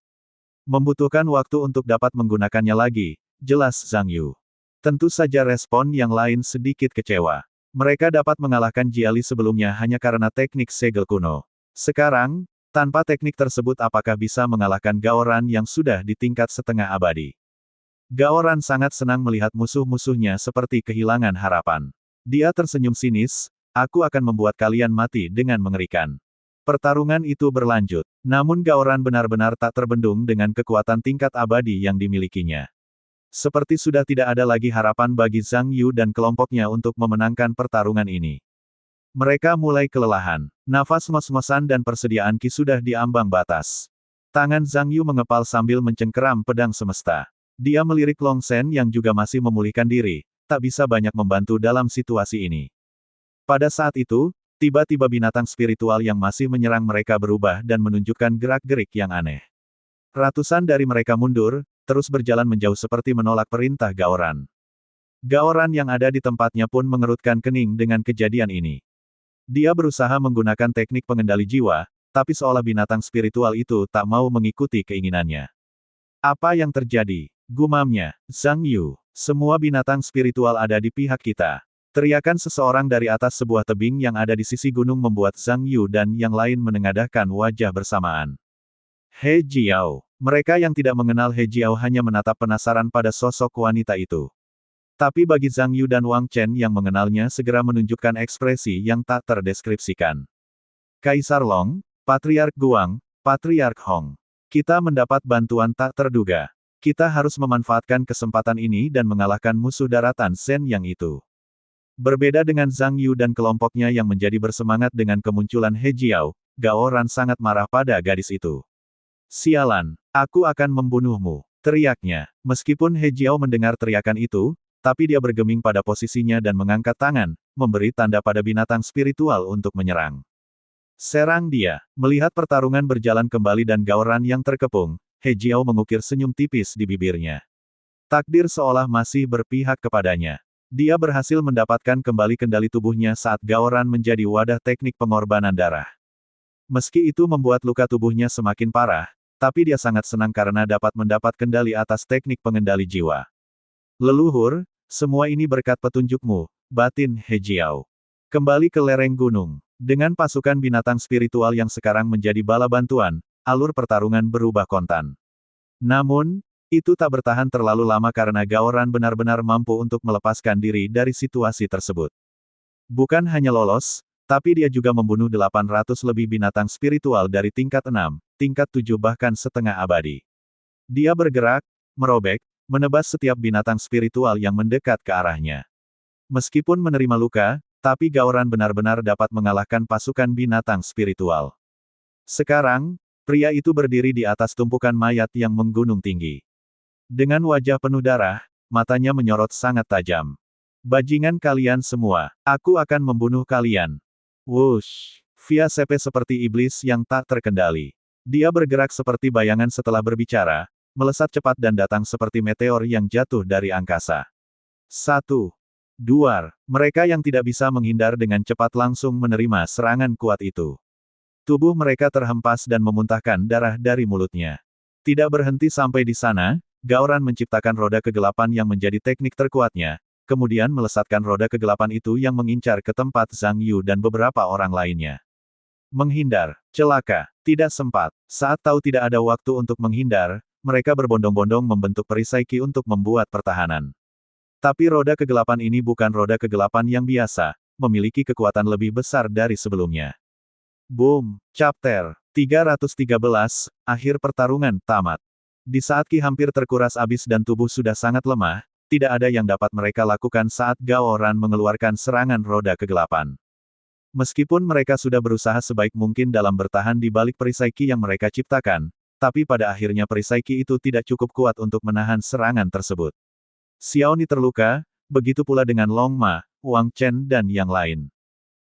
S1: Membutuhkan waktu untuk dapat menggunakannya lagi, jelas Zhang Yu. Tentu saja respon yang lain sedikit kecewa. Mereka dapat mengalahkan Jia Li sebelumnya hanya karena teknik segel kuno. Sekarang, tanpa teknik tersebut apakah bisa mengalahkan Gaoran yang sudah di tingkat setengah abadi? Gaoran sangat senang melihat musuh-musuhnya seperti kehilangan harapan. Dia tersenyum sinis, aku akan membuat kalian mati dengan mengerikan. Pertarungan itu berlanjut. Namun Gaoran benar-benar tak terbendung dengan kekuatan tingkat abadi yang dimilikinya. Seperti sudah tidak ada lagi harapan bagi Zhang Yu dan kelompoknya untuk memenangkan pertarungan ini. Mereka mulai kelelahan. Nafas ngos-ngosan dan persediaan ki sudah di ambang batas. Tangan Zhang Yu mengepal sambil mencengkeram pedang semesta. Dia melirik Long Shen yang juga masih memulihkan diri, tak bisa banyak membantu dalam situasi ini. Pada saat itu, tiba-tiba binatang spiritual yang masih menyerang mereka berubah dan menunjukkan gerak-gerik yang aneh. Ratusan dari mereka mundur, terus berjalan menjauh seperti menolak perintah Gaoran. Gaoran yang ada di tempatnya pun mengerutkan kening dengan kejadian ini. Dia berusaha menggunakan teknik pengendali jiwa, tapi seolah binatang spiritual itu tak mau mengikuti keinginannya. Apa yang terjadi? Gumamnya, Zhang Yu. Semua binatang spiritual ada di pihak kita. Teriakan seseorang dari atas sebuah tebing yang ada di sisi gunung membuat Zhang Yu dan yang lain menengadahkan wajah bersamaan. He Jiao. Mereka yang tidak mengenal He Jiao hanya menatap penasaran pada sosok wanita itu. Tapi bagi Zhang Yu dan Wang Chen yang mengenalnya segera menunjukkan ekspresi yang tak terdeskripsikan. Kaisar Long, Patriark Guang, Patriark Hong. Kita mendapat bantuan tak terduga. Kita harus memanfaatkan kesempatan ini dan mengalahkan musuh daratan Shen yang itu. Berbeda dengan Zhang Yu dan kelompoknya yang menjadi bersemangat dengan kemunculan He Jiao, Gaoran sangat marah pada gadis itu. Sialan, aku akan membunuhmu, teriaknya. Meskipun He Jiao mendengar teriakan itu, tapi dia bergeming pada posisinya dan mengangkat tangan, memberi tanda pada binatang spiritual untuk menyerang. Serang dia. Melihat pertarungan berjalan kembali dan Gaoran yang terkepung, He Jiao mengukir senyum tipis di bibirnya. Takdir seolah masih berpihak kepadanya. Dia berhasil mendapatkan kembali kendali tubuhnya saat Gaoran menjadi wadah teknik pengorbanan darah. Meski itu membuat luka tubuhnya semakin parah, tapi dia sangat senang karena dapat mendapat kendali atas teknik pengendali jiwa. Leluhur, semua ini berkat petunjukmu, batin He Jiao. Kembali ke lereng gunung. Dengan pasukan binatang spiritual yang sekarang menjadi bala bantuan, alur pertarungan berubah kontan. Namun, itu tak bertahan terlalu lama karena Gaoran benar-benar mampu untuk melepaskan diri dari situasi tersebut. Bukan hanya lolos, tapi dia juga membunuh 800 lebih binatang spiritual dari tingkat 6, tingkat 7 bahkan setengah abadi. Dia bergerak, merobek, menebas setiap binatang spiritual yang mendekat ke arahnya. Meskipun menerima luka, tapi Gaoran benar-benar dapat mengalahkan pasukan binatang spiritual. Sekarang, pria itu berdiri di atas tumpukan mayat yang menggunung tinggi. Dengan wajah penuh darah, matanya menyorot sangat tajam. Bajingan kalian semua, aku akan membunuh kalian. Wush! Via Sepe seperti iblis yang tak terkendali. Dia bergerak seperti bayangan setelah berbicara, melesat cepat dan datang seperti meteor yang jatuh dari angkasa. 1. 2. Mereka yang tidak bisa menghindar dengan cepat langsung menerima serangan kuat itu. Tubuh mereka terhempas dan memuntahkan darah dari mulutnya. Tidak berhenti sampai di sana, Gaoran menciptakan roda kegelapan yang menjadi teknik terkuatnya, kemudian melesatkan roda kegelapan itu yang mengincar ke tempat Zhang Yu dan beberapa orang lainnya. Menghindar, celaka, tidak sempat. Saat tahu tidak ada waktu untuk menghindar, mereka berbondong-bondong membentuk perisai Qi untuk membuat pertahanan. Tapi roda kegelapan ini bukan roda kegelapan yang biasa, memiliki kekuatan lebih besar dari sebelumnya. Boom! Chapter 313, akhir pertarungan tamat. Di saat Qi hampir terkuras habis dan tubuh sudah sangat lemah, tidak ada yang dapat mereka lakukan saat Gaoran mengeluarkan serangan roda kegelapan. Meskipun mereka sudah berusaha sebaik mungkin dalam bertahan di balik perisai Qi yang mereka ciptakan, tapi pada akhirnya perisai Qi itu tidak cukup kuat untuk menahan serangan tersebut. Xiao Ni terluka, begitu pula dengan Long Ma, Wang Chen dan yang lain.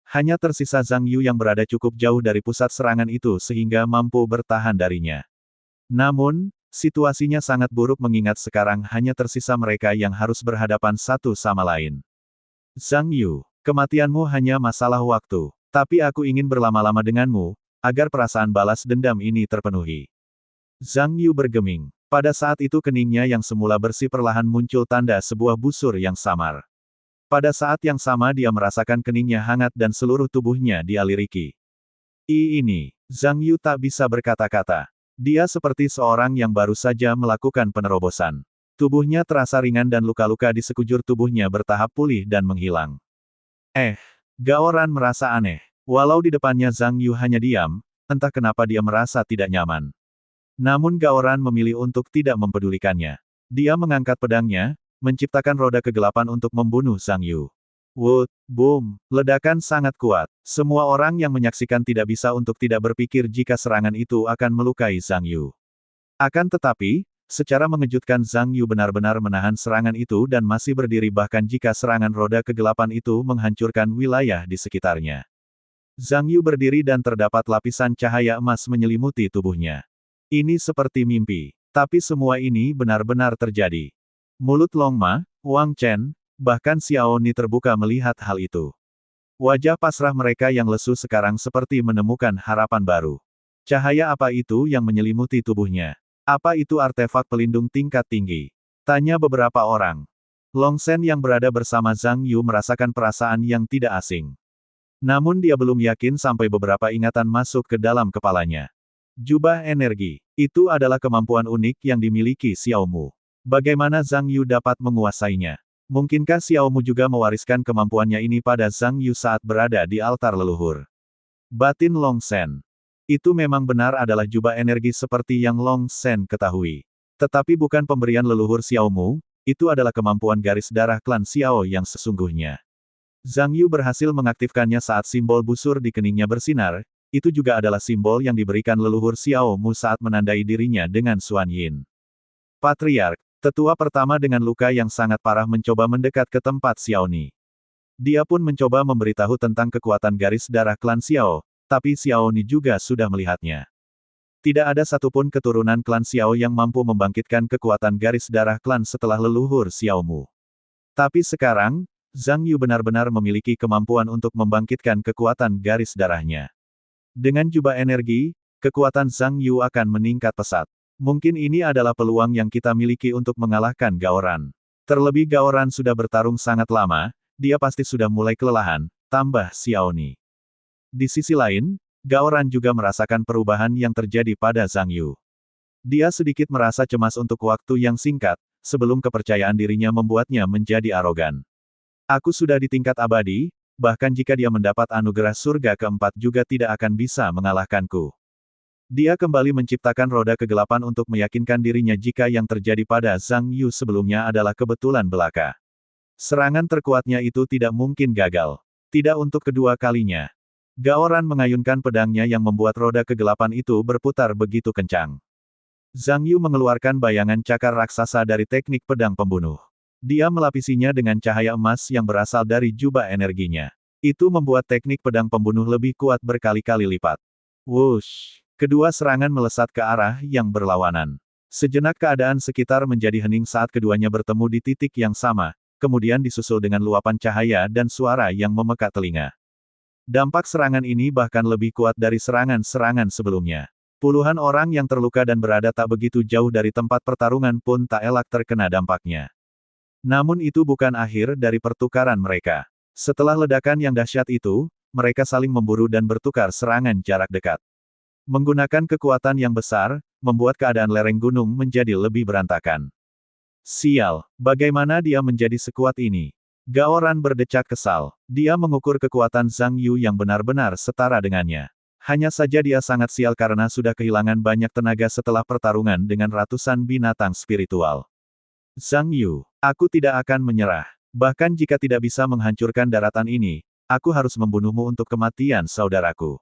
S1: Hanya tersisa Zhang Yu yang berada cukup jauh dari pusat serangan itu sehingga mampu bertahan darinya. Namun, situasinya sangat buruk mengingat sekarang hanya tersisa mereka yang harus berhadapan satu sama lain. Zhang Yu, kematianmu hanya masalah waktu, tapi aku ingin berlama-lama denganmu, agar perasaan balas dendam ini terpenuhi. Zhang Yu bergeming. Pada saat itu keningnya yang semula bersih perlahan muncul tanda sebuah busur yang samar. Pada saat yang sama dia merasakan keningnya hangat dan seluruh tubuhnya dialiri Qi. Ini, Zhang Yu tak bisa berkata-kata. Dia seperti seorang yang baru saja melakukan penerobosan. Tubuhnya terasa ringan dan luka-luka di sekujur tubuhnya bertahap pulih dan menghilang. Gaoran merasa aneh. Walau di depannya Zhang Yu hanya diam, entah kenapa dia merasa tidak nyaman. Namun Gaoran memilih untuk tidak mempedulikannya. Dia mengangkat pedangnya, menciptakan roda kegelapan untuk membunuh Zhang Yu. Wood, boom, ledakan sangat kuat. Semua orang yang menyaksikan tidak bisa untuk tidak berpikir jika serangan itu akan melukai Zhang Yu. Akan tetapi, secara mengejutkan Zhang Yu benar-benar menahan serangan itu dan masih berdiri bahkan jika serangan roda kegelapan itu menghancurkan wilayah di sekitarnya. Zhang Yu berdiri dan terdapat lapisan cahaya emas menyelimuti tubuhnya. Ini seperti mimpi. Tapi semua ini benar-benar terjadi. Mulut Long Ma, Wang Chen, bahkan Xiao Ni terbuka melihat hal itu. Wajah pasrah mereka yang lesu sekarang seperti menemukan harapan baru. Cahaya apa itu yang menyelimuti tubuhnya? Apa itu artefak pelindung tingkat tinggi? Tanya beberapa orang. Long Shen yang berada bersama Zhang Yu merasakan perasaan yang tidak asing. Namun dia belum yakin sampai beberapa ingatan masuk ke dalam kepalanya. Jubah energi. Itu adalah kemampuan unik yang dimiliki Xiao Mu. Bagaimana Zhang Yu dapat menguasainya? Mungkinkah Xiao Mu juga mewariskan kemampuannya ini pada Zhang Yu saat berada di altar leluhur? Batin Long Shen. Itu memang benar adalah jubah energi seperti yang Long Shen ketahui. Tetapi bukan pemberian leluhur Xiao Mu, itu adalah kemampuan garis darah klan Xiao yang sesungguhnya. Zhang Yu berhasil mengaktifkannya saat simbol busur di keningnya bersinar, itu juga adalah simbol yang diberikan leluhur Xiao Mu saat menandai dirinya dengan Xuan Yin. Patriark, tetua pertama dengan luka yang sangat parah mencoba mendekat ke tempat Xiao Ni. Dia pun mencoba memberitahu tentang kekuatan garis darah klan Xiao, tapi Xiao Ni juga sudah melihatnya. Tidak ada satupun keturunan klan Xiao yang mampu membangkitkan kekuatan garis darah klan setelah leluhur Xiao Mu. Tapi sekarang, Zhang Yu benar-benar memiliki kemampuan untuk membangkitkan kekuatan garis darahnya. Dengan jubah energi, kekuatan Zhang Yu akan meningkat pesat. Mungkin ini adalah peluang yang kita miliki untuk mengalahkan Gaoran. Terlebih Gaoran sudah bertarung sangat lama, dia pasti sudah mulai kelelahan, tambah Xiao Ni. Di sisi lain, Gaoran juga merasakan perubahan yang terjadi pada Zhang Yu. Dia sedikit merasa cemas untuk waktu yang singkat, sebelum kepercayaan dirinya membuatnya menjadi arogan. Aku sudah di tingkat abadi, bahkan jika dia mendapat anugerah surga keempat juga tidak akan bisa mengalahkanku. Dia kembali menciptakan roda kegelapan untuk meyakinkan dirinya jika yang terjadi pada Zhang Yu sebelumnya adalah kebetulan belaka. Serangan terkuatnya itu tidak mungkin gagal. Tidak untuk kedua kalinya. Gaoran mengayunkan pedangnya yang membuat roda kegelapan itu berputar begitu kencang. Zhang Yu mengeluarkan bayangan cakar raksasa dari teknik pedang pembunuh. Dia melapisinya dengan cahaya emas yang berasal dari jubah energinya. Itu membuat teknik pedang pembunuh lebih kuat berkali-kali lipat. Wush! Kedua serangan melesat ke arah yang berlawanan. Sejenak keadaan sekitar menjadi hening saat keduanya bertemu di titik yang sama, kemudian disusul dengan luapan cahaya dan suara yang memekat telinga. Dampak serangan ini bahkan lebih kuat dari serangan-serangan sebelumnya. Puluhan orang yang terluka dan berada tak begitu jauh dari tempat pertarungan pun tak elak terkena dampaknya. Namun itu bukan akhir dari pertukaran mereka. Setelah ledakan yang dahsyat itu, mereka saling memburu dan bertukar serangan jarak dekat. Menggunakan kekuatan yang besar, membuat keadaan lereng gunung menjadi lebih berantakan. Sial, bagaimana dia menjadi sekuat ini? Gaoran berdecak kesal. Dia mengukur kekuatan Zhang Yu yang benar-benar setara dengannya. Hanya saja dia sangat sial karena sudah kehilangan banyak tenaga setelah pertarungan dengan ratusan binatang spiritual. Zhang Yu, aku tidak akan menyerah. Bahkan jika tidak bisa menghancurkan daratan ini, aku harus membunuhmu untuk kematian saudaraku.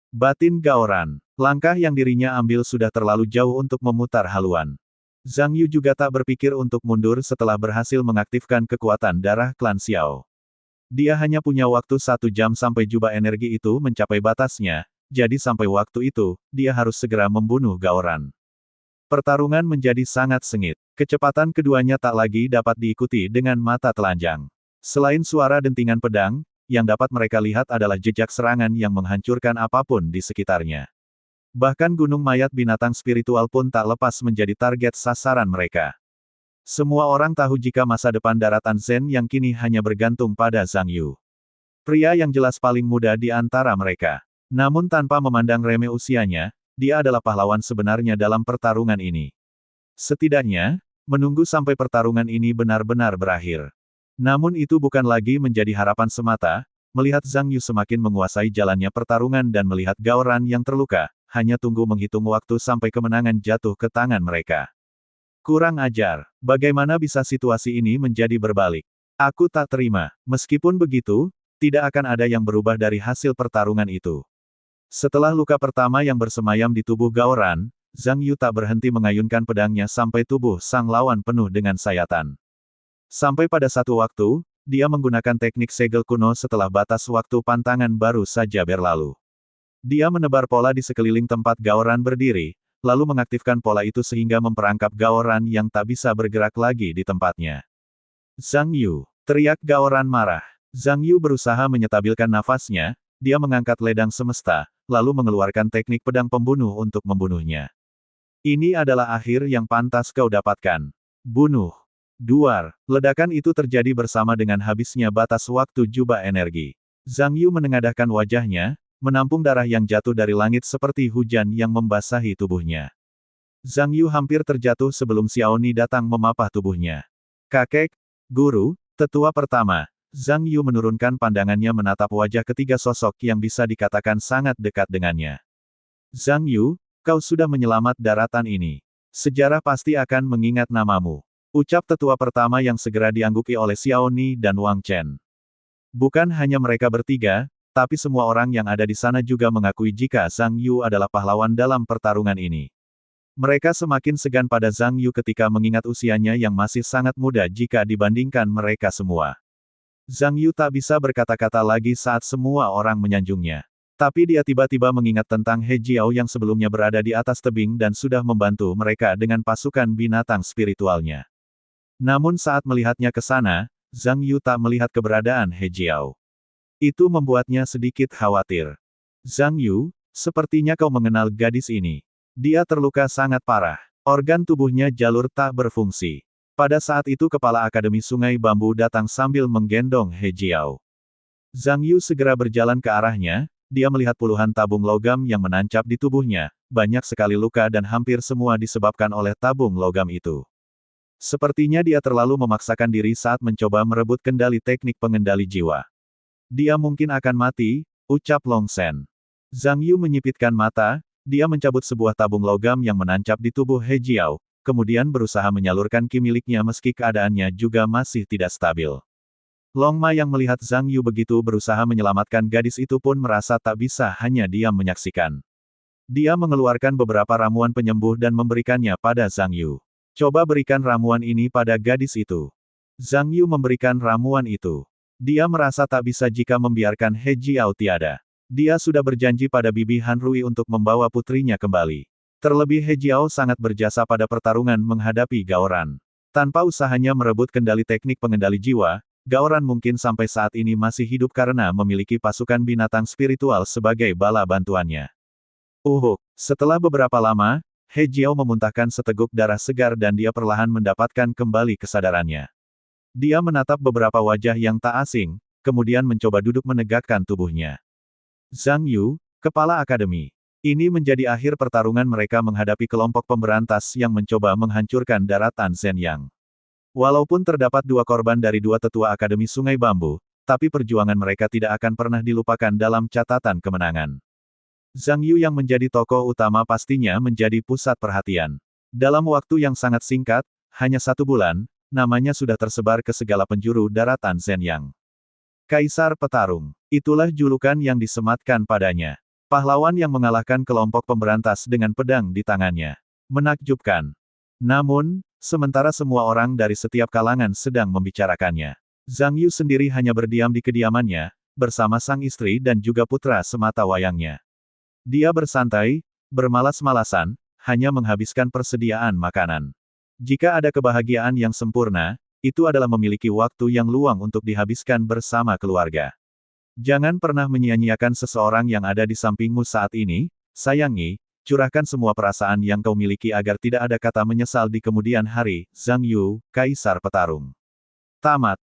S1: Batin Gaoran. Langkah yang dirinya ambil sudah terlalu jauh untuk memutar haluan. Zhang Yu juga tak berpikir untuk mundur setelah berhasil mengaktifkan kekuatan darah klan Xiao. Dia hanya punya waktu 1 jam sampai jubah energi itu mencapai batasnya, jadi sampai waktu itu, dia harus segera membunuh Gaoran. Pertarungan menjadi sangat sengit. Kecepatan keduanya tak lagi dapat diikuti dengan mata telanjang. Selain suara dentingan pedang, yang dapat mereka lihat adalah jejak serangan yang menghancurkan apapun di sekitarnya. Bahkan gunung mayat binatang spiritual pun tak lepas menjadi target sasaran mereka. Semua orang tahu jika masa depan daratan Zen yang kini hanya bergantung pada Zhang Yu. Pria yang jelas paling muda di antara mereka. Namun tanpa memandang remeh usianya, dia adalah pahlawan sebenarnya dalam pertarungan ini. Setidaknya, menunggu sampai pertarungan ini benar-benar berakhir. Namun itu bukan lagi menjadi harapan semata, melihat Zhang Yu semakin menguasai jalannya pertarungan dan melihat Gaoran yang terluka, hanya tunggu menghitung waktu sampai kemenangan jatuh ke tangan mereka. Kurang ajar, bagaimana bisa situasi ini menjadi berbalik? Aku tak terima. Meskipun begitu, tidak akan ada yang berubah dari hasil pertarungan itu. Setelah luka pertama yang bersemayam di tubuh Gaoran, Zhang Yu tak berhenti mengayunkan pedangnya sampai tubuh sang lawan penuh dengan sayatan. Sampai pada satu waktu, dia menggunakan teknik segel kuno setelah batas waktu pantangan baru saja berlalu. Dia menebar pola di sekeliling tempat Gaoran berdiri, lalu mengaktifkan pola itu sehingga memperangkap Gaoran yang tak bisa bergerak lagi di tempatnya. Zhang Yu, Teriak Gaoran marah. Zhang Yu berusaha menyetabilkan nafasnya, dia mengangkat ledang semesta, lalu mengeluarkan teknik pedang pembunuh untuk membunuhnya. Ini adalah akhir yang pantas kau dapatkan. Bunuh. Duar. Ledakan itu terjadi bersama dengan habisnya batas waktu jubah energi. Zhang Yu menengadahkan wajahnya, menampung darah yang jatuh dari langit seperti hujan yang membasahi tubuhnya. Zhang Yu hampir terjatuh sebelum Xiao Ni datang memapah tubuhnya. Kakek, guru, tetua pertama. Zhang Yu menurunkan pandangannya menatap wajah ketiga sosok yang bisa dikatakan sangat dekat dengannya. Zhang Yu, kau sudah menyelamat daratan ini. Sejarah pasti akan mengingat namamu. Ucap tetua pertama yang segera dianggupi oleh Xiao Ni dan Wang Chen. Bukan hanya mereka bertiga, tapi semua orang yang ada di sana juga mengakui jika Zhang Yu adalah pahlawan dalam pertarungan ini. Mereka semakin segan pada Zhang Yu ketika mengingat usianya yang masih sangat muda jika dibandingkan mereka semua. Zhang Yu tak bisa berkata-kata lagi saat semua orang menyanjungnya. Tapi dia tiba-tiba mengingat tentang He Jiao yang sebelumnya berada di atas tebing dan sudah membantu mereka dengan pasukan binatang spiritualnya. Namun saat melihatnya ke sana, Zhang Yu tak melihat keberadaan He Jiao. Itu membuatnya sedikit khawatir. Zhang Yu, sepertinya kau mengenal gadis ini. Dia terluka sangat parah. Organ tubuhnya jalur tak berfungsi. Pada saat itu kepala Akademi Sungai Bambu datang sambil menggendong He Jiao. Zhang Yu segera berjalan ke arahnya, dia melihat puluhan tabung logam yang menancap di tubuhnya, banyak sekali luka dan hampir semua disebabkan oleh tabung logam itu. Sepertinya dia terlalu memaksakan diri saat mencoba merebut kendali teknik pengendali jiwa. Dia mungkin akan mati, ucap Long Shen. Zhang Yu menyipitkan mata, dia mencabut sebuah tabung logam yang menancap di tubuh He Jiao, kemudian berusaha menyalurkan ki miliknya meski keadaannya juga masih tidak stabil. Long Ma yang melihat Zhang Yu begitu berusaha menyelamatkan gadis itu pun merasa tak bisa hanya diam menyaksikan. Dia mengeluarkan beberapa ramuan penyembuh dan memberikannya pada Zhang Yu. Coba berikan ramuan ini pada gadis itu. Zhang Yu memberikan ramuan itu. Dia merasa tak bisa jika membiarkan He Jiao tiada. Dia sudah berjanji pada Bibi Han Rui untuk membawa putrinya kembali. Terlebih He Jiao sangat berjasa pada pertarungan menghadapi Gaoran. Tanpa usahanya merebut kendali teknik pengendali jiwa, Gaoran mungkin sampai saat ini masih hidup karena memiliki pasukan binatang spiritual sebagai bala bantuannya. Setelah beberapa lama, He Jiao memuntahkan seteguk darah segar dan dia perlahan mendapatkan kembali kesadarannya. Dia menatap beberapa wajah yang tak asing, kemudian mencoba duduk menegakkan tubuhnya. Zhang Yu, kepala akademi. Ini menjadi akhir pertarungan mereka menghadapi kelompok pemberantas yang mencoba menghancurkan daratan Zenyang. Walaupun terdapat dua korban dari dua tetua Akademi Sungai Bambu, tapi perjuangan mereka tidak akan pernah dilupakan dalam catatan kemenangan. Zhang Yu yang menjadi tokoh utama pastinya menjadi pusat perhatian. Dalam waktu yang sangat singkat, hanya 1 bulan, namanya sudah tersebar ke segala penjuru daratan Zenyang. Kaisar Petarung. Itulah julukan yang disematkan padanya. Pahlawan yang mengalahkan kelompok pemberantas dengan pedang di tangannya. Menakjubkan. Namun, sementara semua orang dari setiap kalangan sedang membicarakannya, Zhang Yu sendiri hanya berdiam di kediamannya, bersama sang istri dan juga putra semata wayangnya. Dia bersantai, bermalas-malasan, hanya menghabiskan persediaan makanan. Jika ada kebahagiaan yang sempurna, itu adalah memiliki waktu yang luang untuk dihabiskan bersama keluarga. Jangan pernah menyia-nyiakan seseorang yang ada di sampingmu saat ini, sayangi, curahkan semua perasaan yang kau miliki agar tidak ada kata menyesal di kemudian hari. Zhang Yu, Kaisar Petarung. Tamat.